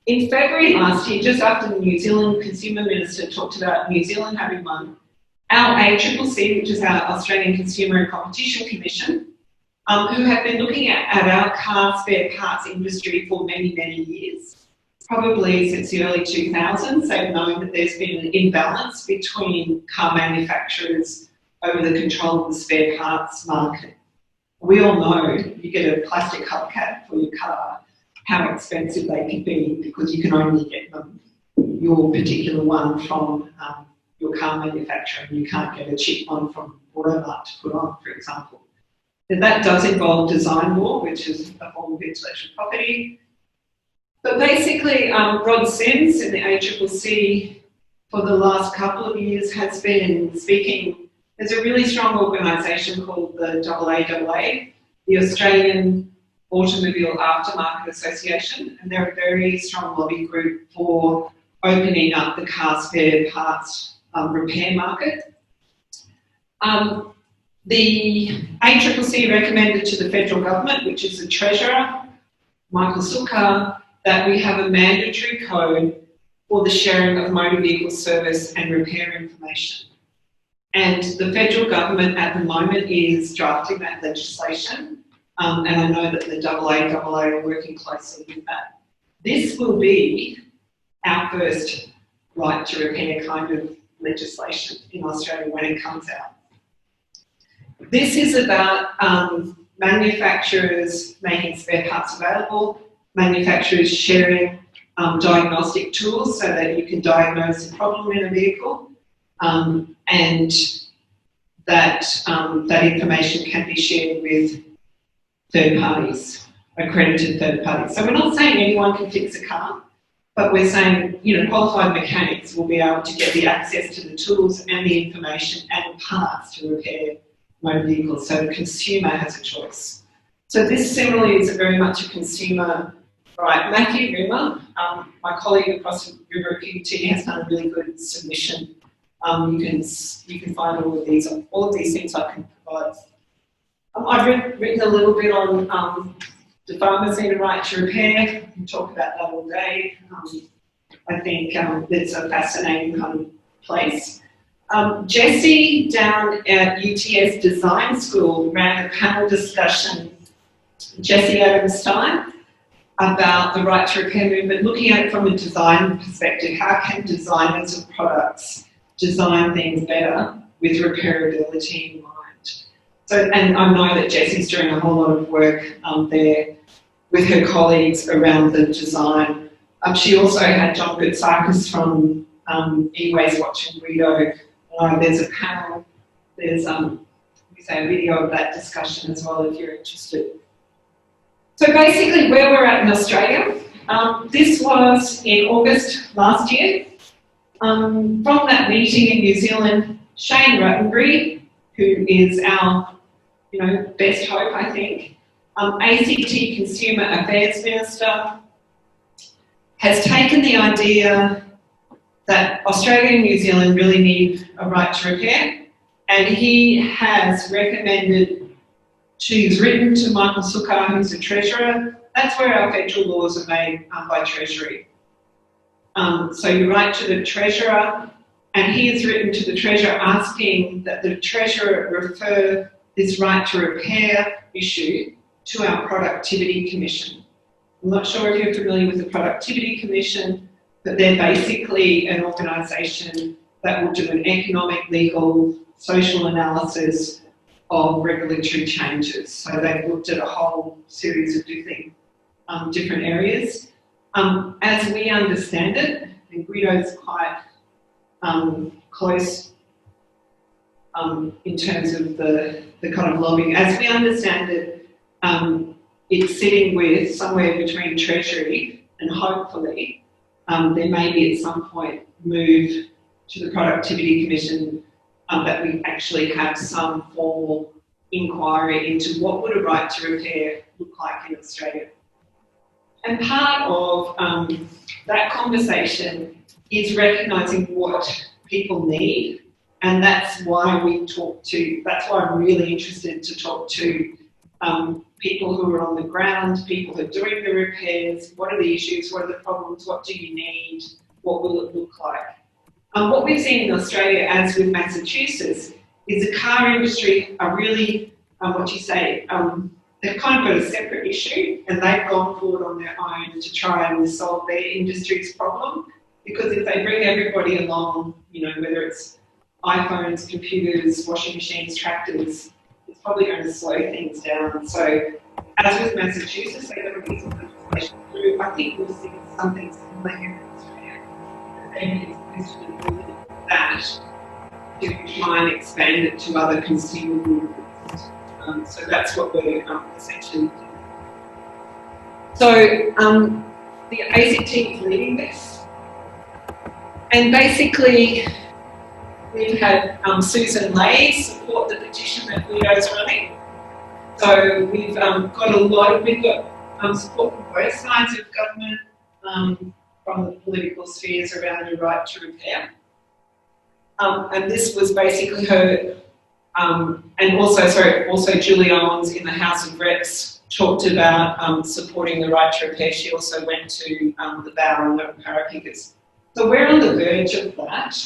in February last year, just after the New Zealand Consumer Minister talked about New Zealand having one, our ACCC, which is our Australian Consumer and Competition Commission, who have been looking at our car spare parts industry for many, many years, probably since the early 2000s. They've known that there's been an imbalance between car manufacturers over the control of the spare parts market. We all know you get a plastic hubcap for your car, how expensive they can be because you can only get them, your particular one from your car manufacturer, and you can't get a cheap one from Walmart to put on, for example. And that does involve design law, which is a form of intellectual property. But basically, Rod Sims in the ACCC for the last couple of years has been speaking. There's a really strong organisation called the AAAA, the Australian Automobile Aftermarket Association, and they're a very strong lobby group for opening up the car spare parts repair market. The ACCC recommended to the federal government, which is the Treasurer, Michael Sukkar, that we have a mandatory code for the sharing of motor vehicle service and repair information. And the federal government at the moment is drafting that legislation, and I know that the AAAA are working closely with that. This will be our first right to repair kind of legislation in Australia when it comes out. This is about manufacturers making spare parts available, manufacturers sharing diagnostic tools so that you can diagnose a problem in a vehicle, and that information can be shared with third parties, accredited third parties. So we're not saying anyone can fix a car, but we're saying, qualified mechanics will be able to get the access to the tools and the information and parts to repair motor vehicles, so the consumer has a choice. So this similarly is very much a consumer right. Matthew Rimmer, my colleague across the river at QT, has done a really good submission. You can find all of these things I can provide. I've written a little bit on the farmers need a right to repair. We can talk about that all day. I think it's a fascinating kind of place. Jessie down at UTS Design School ran a panel discussion, Jessie Adams-Stein, about the right to repair movement, looking at it from a design perspective. How can designers of products design things better with repairability in mind? So, and I know that Jessie's doing a whole lot of work there with her colleagues around the design. She also had John Gutsakis from eWaste Watch and Guido. There's a panel, there's a video of that discussion as well if you're interested. So basically where we're at in Australia, this was in August last year. From that meeting in New Zealand, Shane Rattenbury, who is our best hope, I think, ACT Consumer Affairs Minister, has taken the idea that Australia and New Zealand really need a right to repair, and he has recommended, he's written to Michael Sukkar, who's the Treasurer. That's where our federal laws are made by Treasury. So you write to the Treasurer, and he has written to the Treasurer asking that the Treasurer refer this right to repair issue to our Productivity Commission. I'm not sure if you're familiar with the Productivity Commission, but they're basically an organisation that will do an economic, legal, social analysis of regulatory changes. So they've looked at a whole series of different areas. As we understand it, and Guido's quite close in terms of the kind of lobbying. As we understand it, it's sitting with somewhere between Treasury and hopefully there may be at some point move to the Productivity Commission that we actually have some formal inquiry into what would a right to repair look like in Australia. And part of that conversation is recognising what people need, and that's why that's why I'm really interested to talk to people who are on the ground, people who are doing the repairs. What are the issues? What are the problems? What do you need? What will it look like? What we've seen in Australia, as with Massachusetts, is the car industry are really, they've kind of got a separate issue, and they've gone forward on their own to try and solve their industry's problem. Because if they bring everybody along, whether it's iPhones, computers, washing machines, tractors, it's probably going to slow things down. So, as with Massachusetts, they've got to get some legislation through. I think we'll see something similar here in Australia. That to try and expand it to other consumer goods. So that's what we're essentially doing. So the ACT is leading this, and basically we've had Susan Lay support the petition that Guido's running. So we've got support from both sides of government, from the political spheres around the right to repair. And this was basically her, and also Julie Owens in the House of Reps talked about supporting the right to repair. She also went to the Bower and the Parakickers. So we're on the verge of that,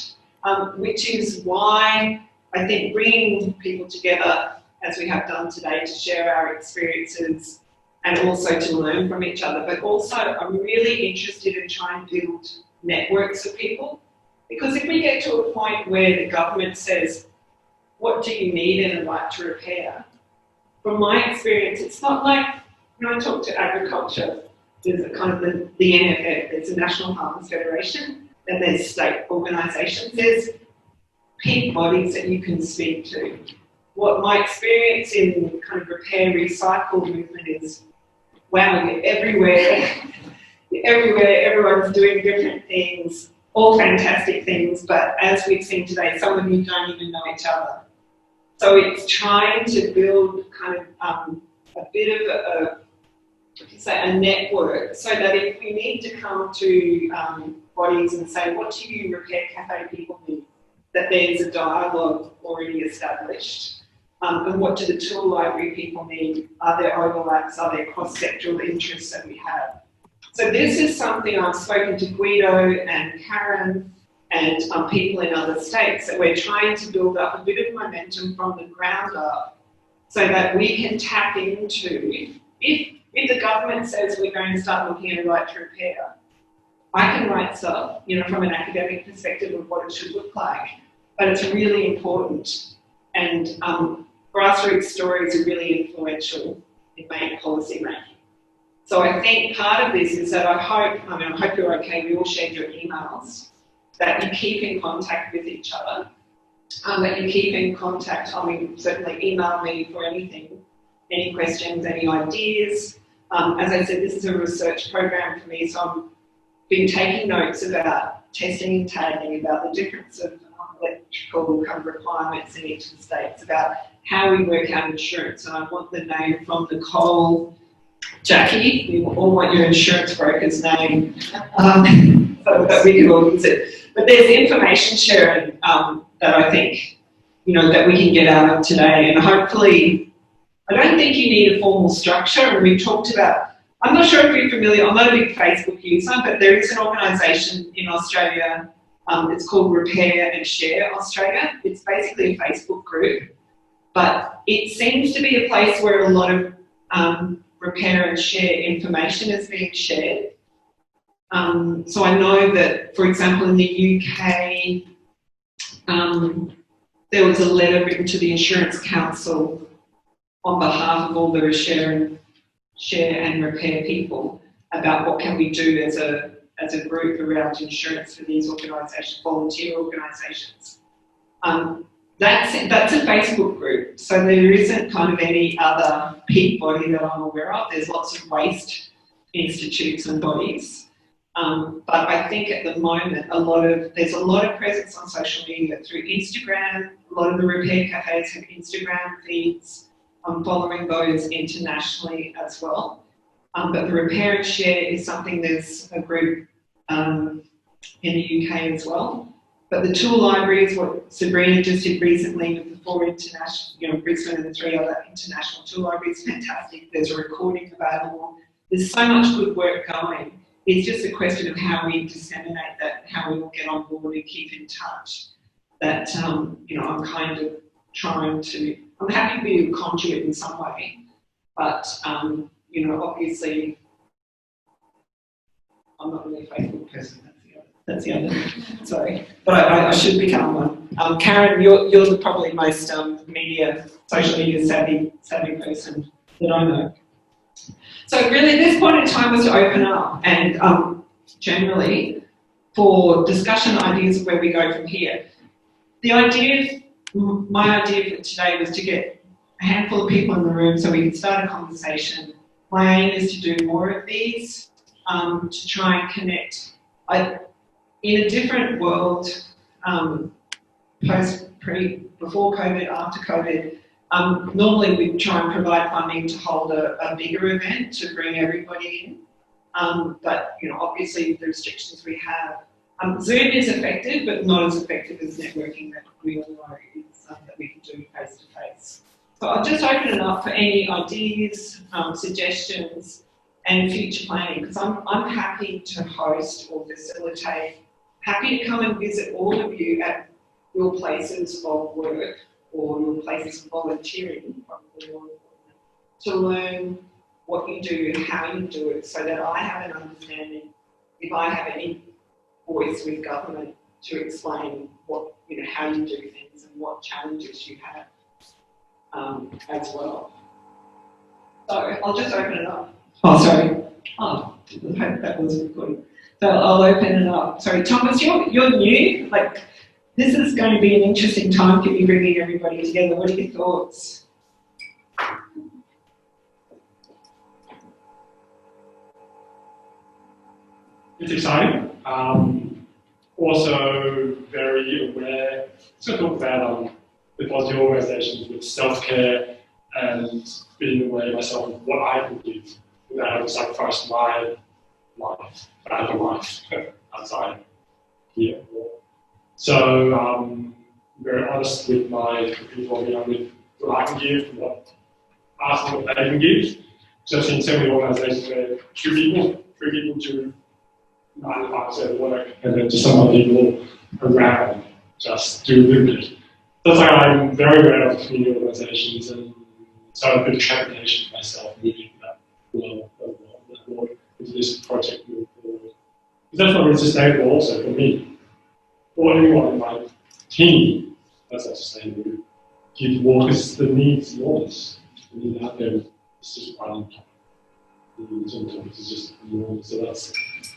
which is why I think bringing people together, as we have done today, to share our experiences and also to learn from each other. But also I'm really interested in trying to build networks of people, because if we get to a point where the government says, what do you need in a right to repair? From my experience, it's not like when I talk to agriculture, there's a kind of the NFF, there's the National Farmers Federation, and there's state organisations, there's peak bodies that you can speak to. What my experience in kind of repair recycle movement is, wow, you're everywhere, everyone's doing different things, all fantastic things, but as we've seen today, some of you don't even know each other. So it's trying to build kind of a bit of a network, so that if we need to come to bodies and say, what do you repair cafe people need, that there's a dialogue already established. And what do the tool library people need? Are there overlaps? Are there cross-sectoral interests that we have? So this is something I've spoken to Guido and Karen and people in other states, that we're trying to build up a bit of momentum from the ground up, so that we can tap into, if the government says we're going to start looking at a right to repair, I can write stuff, from an academic perspective of what it should look like, but it's really important. And grassroots stories are really influential in policy making. So I think part of this is that I hope you're okay, we all shared your emails, that you keep in contact with each other, that you keep in contact, certainly email me for anything, any questions, any ideas. As I said, this is a research program for me, so I've been taking notes about testing and tagging, about the difference of electrical kind of requirements in each of the states, about how we work out insurance. And I want the name from Nicole, Jackie, we all want your insurance broker's name, so that we can all use it. But there's information sharing that I think, that we can get out of today. And hopefully, I don't think you need a formal structure. And we've talked about, I'm not sure if you're familiar, I'm not a big Facebook user, but there is an organisation in Australia, it's called Repair and Share Australia. It's basically a Facebook group, but it seems to be a place where a lot of repair and share information is being shared. So I know that, for example, in the UK, there was a letter written to the Insurance Council on behalf of all the share and repair people about what can we do as a group around insurance for these organisations, volunteer organisations. That's a Facebook group, so there isn't kind of any other peak body that I'm aware of. There's lots of waste institutes and bodies. But I think at the moment, there's a lot of presence on social media through Instagram. A lot of the repair cafes have Instagram feeds. I'm following those internationally as well. But the Repair and Share is something, there's a group in the UK as well. But the tool library is what Sabrina just did recently with the 4 international, Brisbane and the 3 other international tool libraries. Fantastic. There's a recording available. There's so much good work going. It's just a question of how we disseminate that, how we all get on board and keep in touch. That, I'm kind of trying to, I'm happy to be a conduit in some way, but, obviously, I'm not really a Facebook person. That's the other thing. Sorry, but I should become one. Karen, you're the probably most social media savvy person that I know. So really, this point in time was to open up and generally for discussion ideas of where we go from here. My idea for today was to get a handful of people in the room so we can start a conversation. My aim is to do more of these, to try and connect. In a different world, before COVID, after COVID, normally we try and provide funding to hold a bigger event to bring everybody in. But obviously the restrictions we have. Zoom is effective, but not as effective as networking that we all know is that we can do face to face. So I'll just open it up for any ideas, suggestions, and future planning, because I'm happy to host or facilitate. Happy to come and visit all of you at your places of work or your places of volunteering, probably more important, to learn what you do, how you do it, so that I have an understanding, if I have any voice with government, to explain what, how you do things and what challenges you have as well. So I'll just open it up. Oh, sorry. Oh, I hope that was recording. So I'll open it up. Sorry, Thomas, you're new. This is going to be an interesting time for you bringing everybody together. What are your thoughts? It's exciting. Also very aware. So talk about the positive organisations with self-care and being aware myself of what I can give without having to sacrifice my life, but I have a life outside here. So very honest with my people, with what I can give, ask them what they can give. So I've seen so many organisations where 3 people do 95% of the work, and then just some other people around just do a little bit. So it's I'm very aware of community organisations, and so a bit of trepidation myself moving that forward into this project moving forward. Because that's not really sustainable also for me, or anyone in my team. That's not sustainable. Give workers the needs enormous. We need out there, it's just running. It's just enormous. So that's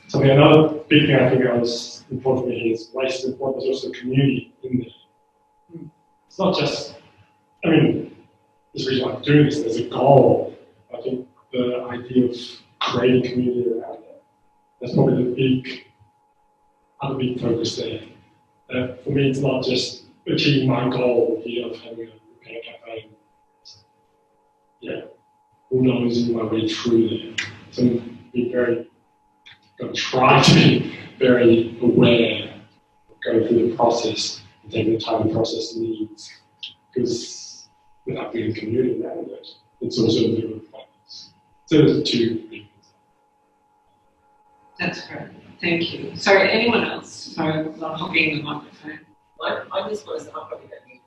something. Another big thing I think was important for me here is waste is important. There's also community in there. It's not just, there's a reason why I'm doing this, there's a goal. I think the idea of creating community around it, that's probably the other big focus there. For me, it's not just achieving my goal here of having a repair cafe. Yeah, who knows in my way through there. So I'm going to try to be very aware of going through the process and taking the time the process needs, because without being a community around it, it's also a bit of a focus. So there's 2 big things. That's great. Thank you. Sorry, anyone else? Sorry, I'm not hogging the microphone. I just want to say, I probably don't need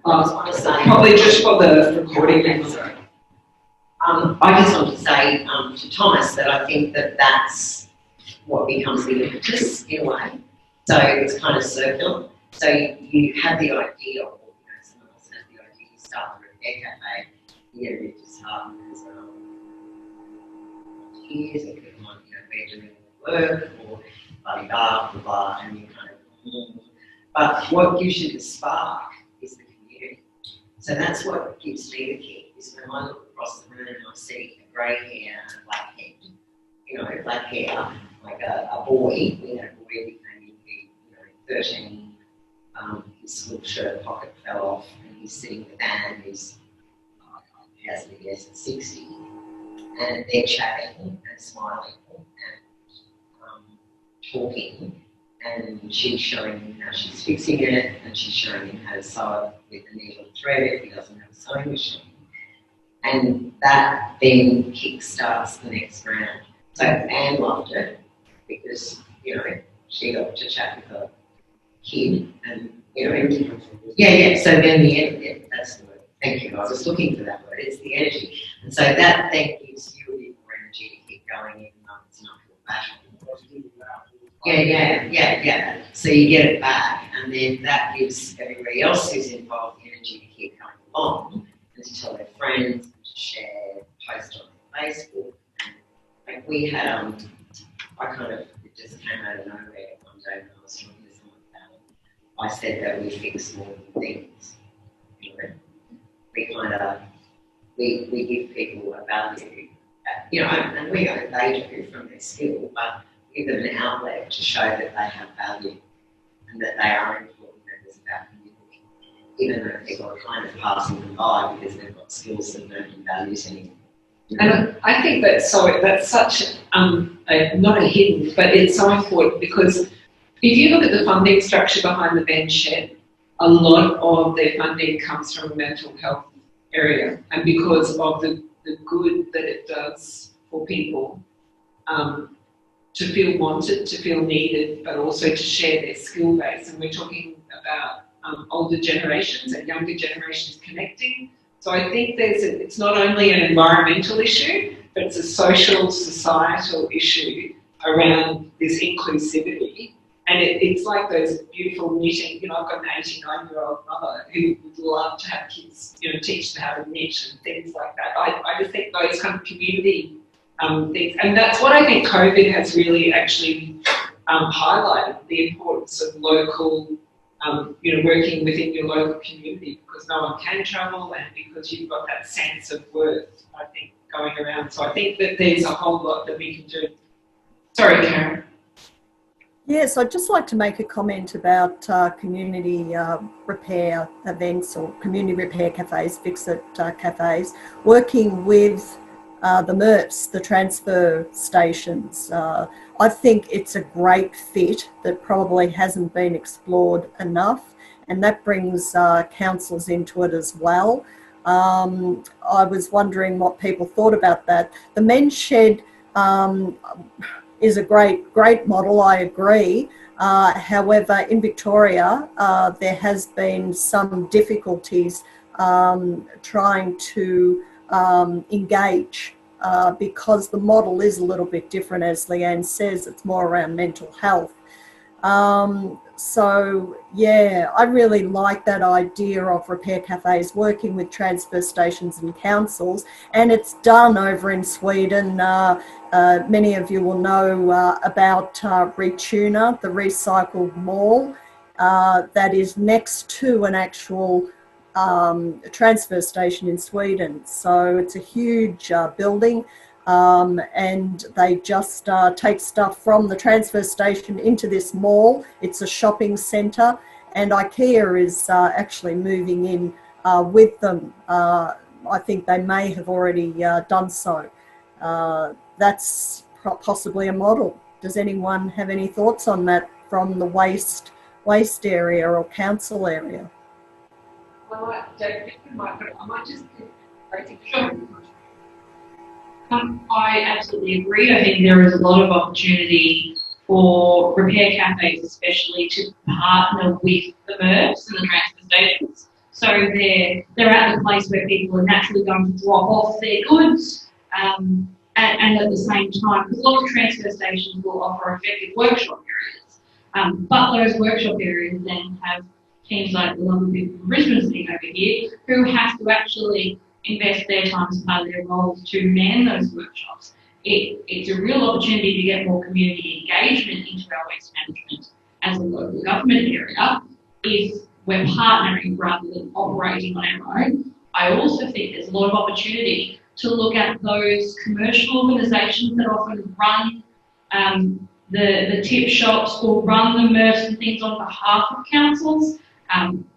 I just want to say, probably just for the recording. Sorry. I just want to say to Thomas that I think that that's what becomes the impetus in a way. So it's kind of circular. So you have the idea of what Repair Cafe, you get a bit disheartened because years and people might, we're doing work or blah, blah, blah, and you kind of, but what gives you the spark is the community. So that's what gives me the kick, is when I look across the room and I see a grey hair and a black head, black hair, like a boy, we had a boy who came in, 13, his little shirt pocket fell off and he's sitting with Anne, who's, he has to guess, at 60, and they're chatting and smiling and talking, and she's showing him how she's fixing it, and she's showing him how to sew it with a needle and thread if he doesn't have a sewing machine. And that then kick-starts the next round. So Anne loved it because, she got to chat with her kid and, so then the end, that's the word. Thank you, I was just looking for that word, it's the energy. And so that then gives you a bit more energy to keep going even though it's not your passion. Yeah. So you get it back, and then that gives everybody else who's involved the energy to keep going along and to tell their friends, to share, post on Facebook. And like we had, it just came out of nowhere one day when I was talking to someone about it. I said that we fix more than things. We give people a value, and we know they do from their skill, but give them an outlet to show that they have value and that they are important members of our community, even though people are kind of passing them by because they've got skills that don't have values anymore. And I think that's such not a hidden, but it's so important because if you look at the funding structure behind the Ben Shed, a lot of their funding comes from the mental health area, and because of the good that it does for people to feel wanted, to feel needed, but also to share their skill base. And we're talking about older generations and younger generations connecting. So I think it's not only an environmental issue, but it's a social, societal issue around this inclusivity. And it's like those beautiful knitting, I've got an 89-year-old mother who would love to have kids, teach them how to knit and things like that. I just think those kind of community things, and that's what I think COVID has really actually highlighted, the importance of local, working within your local community, because no one can travel and because you've got that sense of worth, I think, going around. So I think that there's a whole lot that we can do. Sorry, Karen. Yes, I'd just like to make a comment about community repair events or community repair cafes, fix-it cafes, working with the MRFs, the transfer stations. I think it's a great fit that probably hasn't been explored enough, and that brings councils into it as well. I was wondering what people thought about that. The Men's Shed is a great model, I agree. However, in Victoria, there has been some difficulties trying to engage because the model is a little bit different, as Leanne says, it's more around mental health. So yeah, I really like that idea of repair cafes working with transfer stations and councils, and it's done over in Sweden. Many of you will know about Retuna, the recycled mall that is next to an actual transfer station in Sweden. So it's a huge building. And they just take stuff from the transfer station into this mall. It's a shopping centre, and IKEA is actually moving in with them. I think they may have already done so. That's possibly a model. Does anyone have any thoughts on that from the waste area or council area? Well, I might just I absolutely agree. I think there is a lot of opportunity for repair cafes, especially to partner with the MRFs and the transfer stations. So they're at the place where people are naturally going to drop off their goods, and at the same time, because a lot of transfer stations will offer effective workshop areas, but those workshop areas then have teams like the London people from Brisbane sitting over here, who have to actually invest their time as part of their roles to man those workshops. It's a real opportunity to get more community engagement into our waste management as a local government area if we're partnering rather than operating on our own. I also think there's a lot of opportunity to look at those commercial organisations that often run the tip shops or run the MRFs and things on behalf of councils.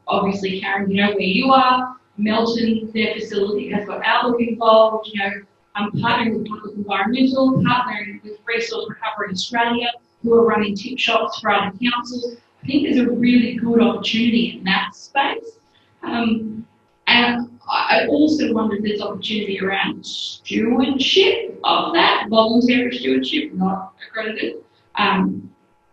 Obviously, Karen, you know where you are. Melton, their facility has got Outlook involved. You know, I'm partnering with Public Environmental, partnering with Resource Recovery Australia, who are running tip shops for other councils. I think there's a really good opportunity in that space. And I also wonder if there's opportunity around stewardship of that, voluntary stewardship, not accredited.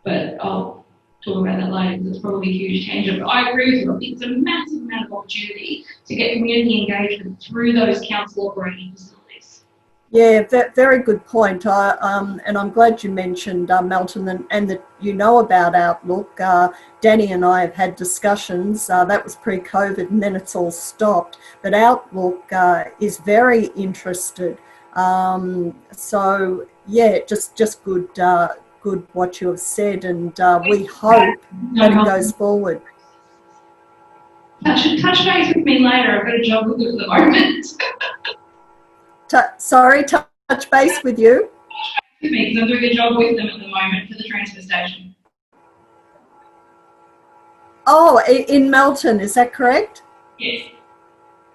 But I'll talk about that later because it's probably a huge tangent. But I agree with you. I think it's a massive amount of opportunity to get community engagement through those council operating facilities. Yeah, very good point. And I'm glad you mentioned Melton and that you know about Outlook. Danny and I have had discussions. That was pre-COVID, and then it's all stopped. But Outlook is very interested. So yeah, just good. Good what you have said, and we hope that it goes forward. Touch base with me later. I've got a job with you at the moment. Sorry, touch base with you? With me, because I'm doing a job with them at the moment for the transfer station. Oh, in Melton, is that correct? Yes.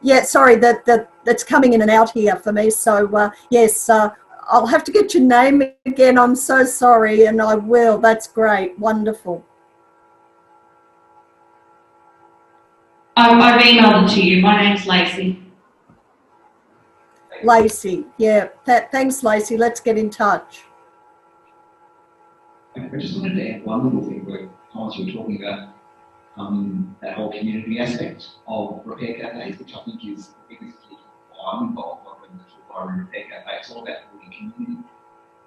Yeah, sorry, that's coming in and out here for me. So yes, I'll have to get your name again. I'm so sorry, and I will. That's great. Wonderful. I've emailed it to you. My name's Lacey. Lacey, yeah. Thanks, Lacey. Let's get in touch. I just wanted to add one little thing where Thomas, you were talking about that whole community aspect of repair cafes, which I think is the biggest key why I'm involved in the Environment Repair Cafe. It's all about building community.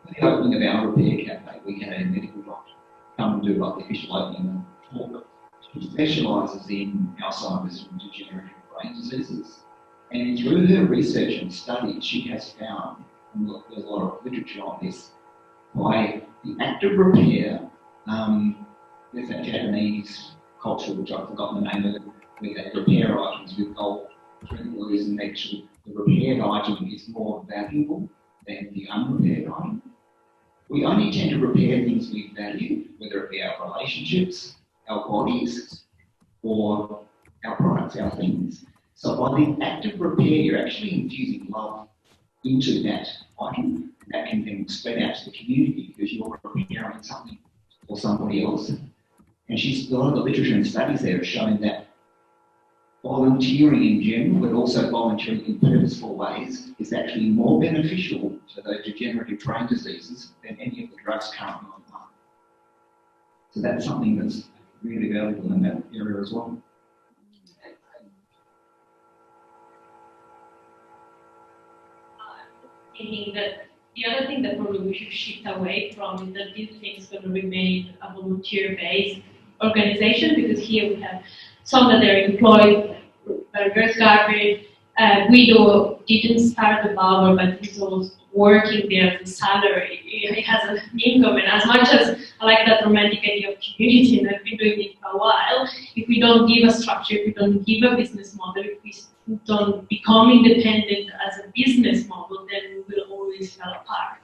At the opening of our repair cafe, we had a medical doctor come and do like the official opening and talk. She specialises in Alzheimer's and degenerative brain diseases. And through her research and studies, she has found, and there's a lot of literature on this, by the act of repair, there's that Japanese culture, which I've forgotten the name of it, where they repair items with gold sprinklers, and actually the repaired item is more valuable than the unrepaired item. We only tend to repair things we value, whether it be our relationships, our bodies, or our products, our things. So by the act of repair, you're actually infusing love into that item, and that can then spread out to the community because you're repairing something for somebody else. And a lot of the literature and studies there are showing that volunteering in general, but also volunteering in purposeful ways, is actually more beneficial for those degenerative brain diseases than any of the drugs currently on the market. So that's something that's really valuable in that area as well. Thinking that the other thing that probably we should shift away from is that this thing is going to remain a volunteer-based organization, because here we have some that are employed, Reverse Garbage. Guido didn't start the barber, but he's always working there as a salary. He has an income, and as much as I like that romantic idea of community, and I've been doing it for a while, if we don't give a structure, if we don't give a business model, if we don't become independent as a business model, then we will always fall apart.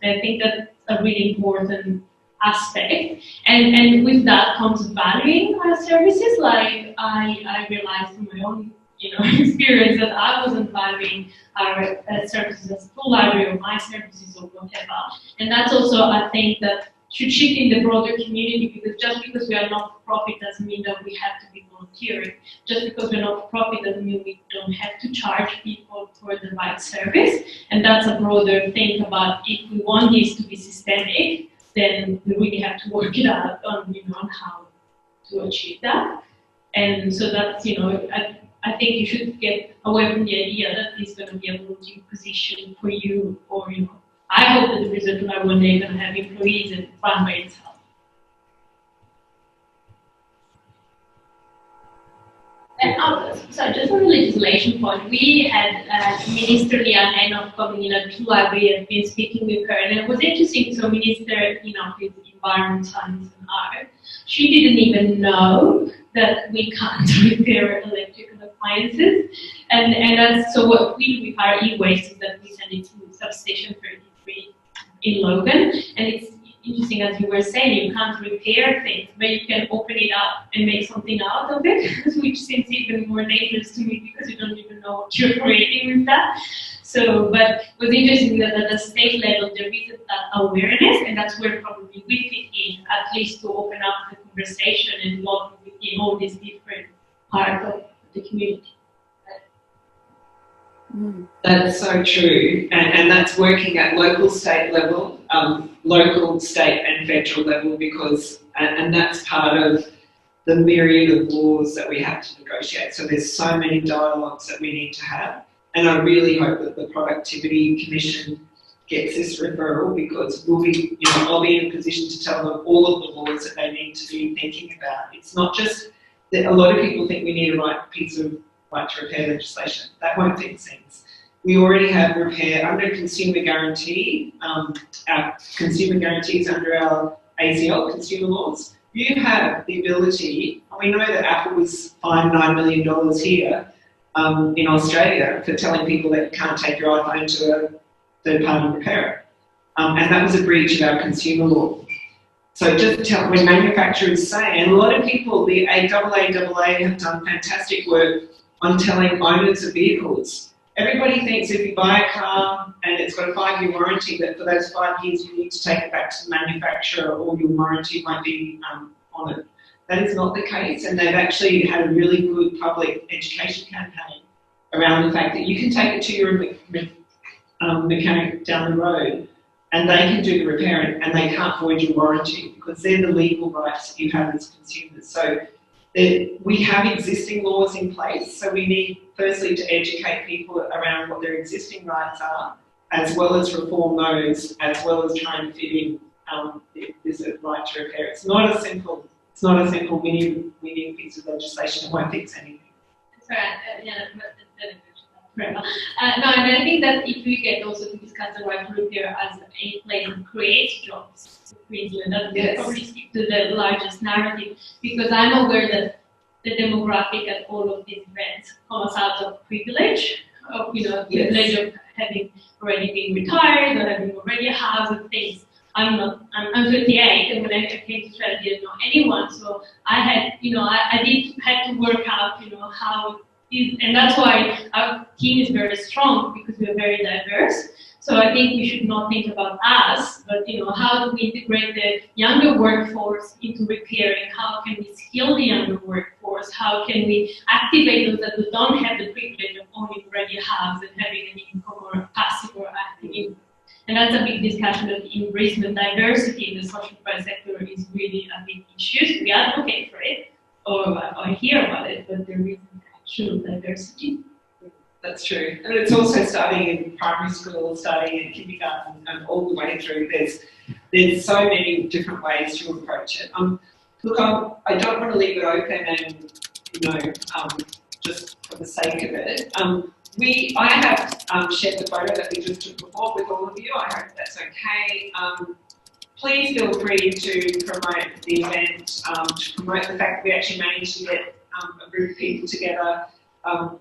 And I think that's a really important aspect. And with that comes valuing our services. Like I realized in my own experience that I wasn't valuing our services as full library or my services or whatever. And that's also, I think, that should shift in the broader community, because just because we are not-for-profit doesn't mean that we have to be volunteering. Just because we're not-for-profit doesn't mean we don't have to charge people for the right service. And that's a broader thing about, if we want this to be systemic, then we really have to work it out on how to achieve that. And so that's, I think you should get away from the idea that it's going to be a volunteer position for you, or, I hope that the Resort Lab one day going to have employees and run by itself. So just on the legislation point, we had Minister Lian Enoch coming in at July. We have been speaking with her, and it was interesting. So Minister, with Environment, Science and Art, she didn't even know that we can't repair electrical appliances. And that's, so what we do with our e-waste is that we send it to substation 33 in Logan, and it's interesting, as you were saying, you can't repair things, but you can open it up and make something out of it, which seems even more dangerous to me because you don't even know what you're creating with that. So, but it was interesting that at the state level there is that awareness, and that's where probably we fit in, at least to open up the conversation and lobby within all these different parts of the community. That's so true, and that's working at local, state level, local, state and federal level, because, and that's part of the myriad of laws that we have to negotiate. So there's so many dialogues that we need to have, and I really hope that the Productivity Commission gets this referral, because we'll be, I'll be in a position to tell them all of the laws that they need to be thinking about. It's not just that a lot of people think we need a piece of right to repair legislation. That won't fix things. We already have repair under consumer guarantee, our consumer guarantees under our ACL consumer laws. You have the ability, and we know that Apple was fined $9 million here in Australia for telling people that you can't take your iPhone to a third-party repairer. And that was a breach of our consumer law. So just when manufacturers say, and a lot of people, the AAA have done fantastic work on telling owners of vehicles. Everybody thinks if you buy a car and it's got a 5-year warranty, that for those 5 years you need to take it back to the manufacturer or your warranty won't be on it. That is not the case, and they've actually had a really good public education campaign around the fact that you can take it to your mechanic down the road and they can do the repairing and they can't void your warranty, because they're the legal rights that you have as consumers. So we have existing laws in place, so we need firstly to educate people around what their existing rights are, as well as reform those, as well as try and fit in this right to repair. It's not as simple. We need a piece of legislation that won't fix anything. That's right. No, and I think that if we get also to discuss the right to repair as a place that creates jobs for Queensland, that will probably stick to the largest narrative, because I'm aware that the demographic at all of these events comes out of privilege, of privilege of having already been retired or having already a house and things. I'm 28, and when I came to Australia, I didn't know anyone, so I had, I had to work out, how. And that's why our team is very strong, because we are very diverse. So I think we should not think about us, but how do we integrate the younger workforce into repairing? How can we skill the younger workforce? How can we activate those that don't have the privilege of owning already a house and having an income or passive or active income? And that's a big discussion that in Brisbane, diversity in the social enterprise sector is really a big issue. We advocate for it or hear about it, but there isn't actual diversity. That's true. And it's also starting in primary school, starting in kindergarten, and all the way through. There's so many different ways to approach it. Look, I don't want to leave it open and, just for the sake of it. I have shared the photo that we just took before with all of you. I hope that's okay. Please feel free to promote the event, to promote the fact that we actually managed to get a group of people together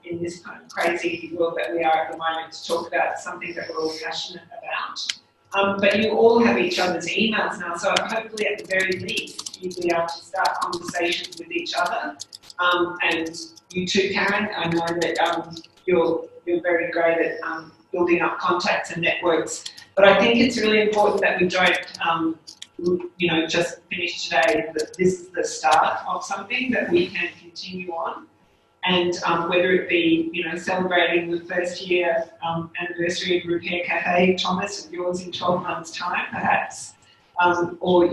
in this kind of crazy world that we are at the moment to talk about something that we're all passionate about. But you all have each other's emails now, so hopefully at the very least you'll be able to start conversations with each other. And you too, Karen, I know that you're very great at building up contacts and networks. But I think it's really important that we don't, just finish today, that this is the start of something that we can continue on. And whether it be, celebrating the first year anniversary of Repair Cafe, Thomas, of yours in 12 months' time, perhaps, or,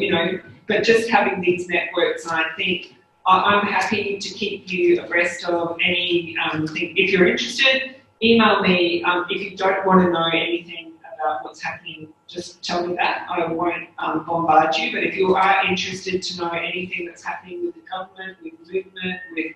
but just having these networks. And I think I'm happy to keep you abreast of any thing. If you're interested, email me. If you don't want to know anything about what's happening, just tell me that. I won't bombard you. But if you are interested to know anything that's happening with the government, with movement, with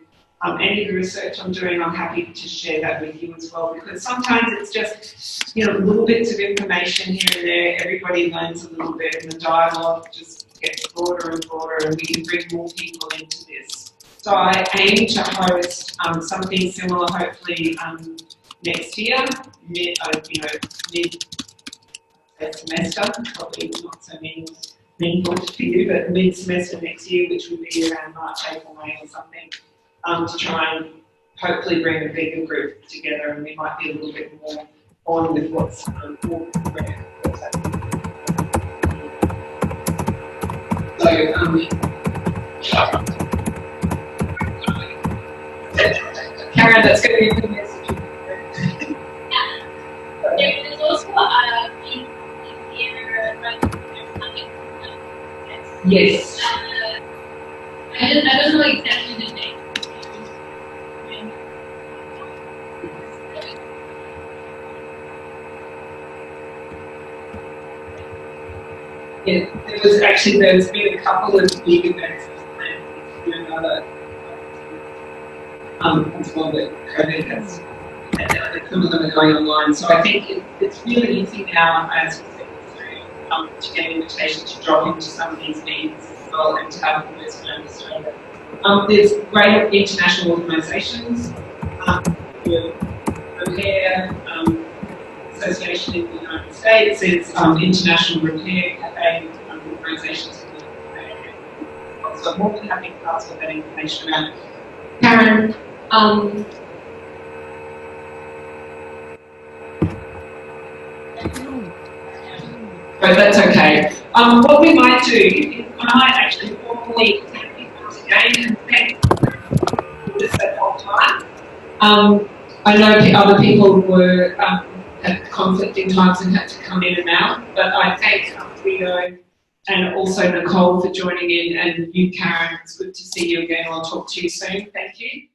any of the research I'm doing, I'm happy to share that with you as well, because sometimes it's just, you know, little bits of information here and there. Everybody learns a little bit, and the dialogue just gets broader and broader, and we can bring more people into this. So I aim to host something similar, hopefully next year, mid semester, probably not so meaningful for you, but mid-semester next year, which will be around March, April, May or something, to try and hopefully bring a bigger group together, and we might be a little bit more on with what's happening. So, Karen, that's going to be a good message. There's also a link here, yes. I don't know exactly the name. Yeah, there's been a couple of big events planned to do another as well that COVID has, and some of them are going online. So I think it's really easy now, as we said, to get an invitation to drop into some of these meetings as well, and to have them as around Australia. There's great international organisations, the Repair Association in the United States, there's International Repair Cafe organisations in the UK. So I'm more than happy to pass all that information around. Karen, but that's okay. What we might do is I might actually formally thank you once again and thank this that whole time. I know other people were at conflicting times and had to come in and out, but I thank Leo and also Nicole for joining in, and you, Karen. It's good to see you again. I'll talk to you soon. Thank you.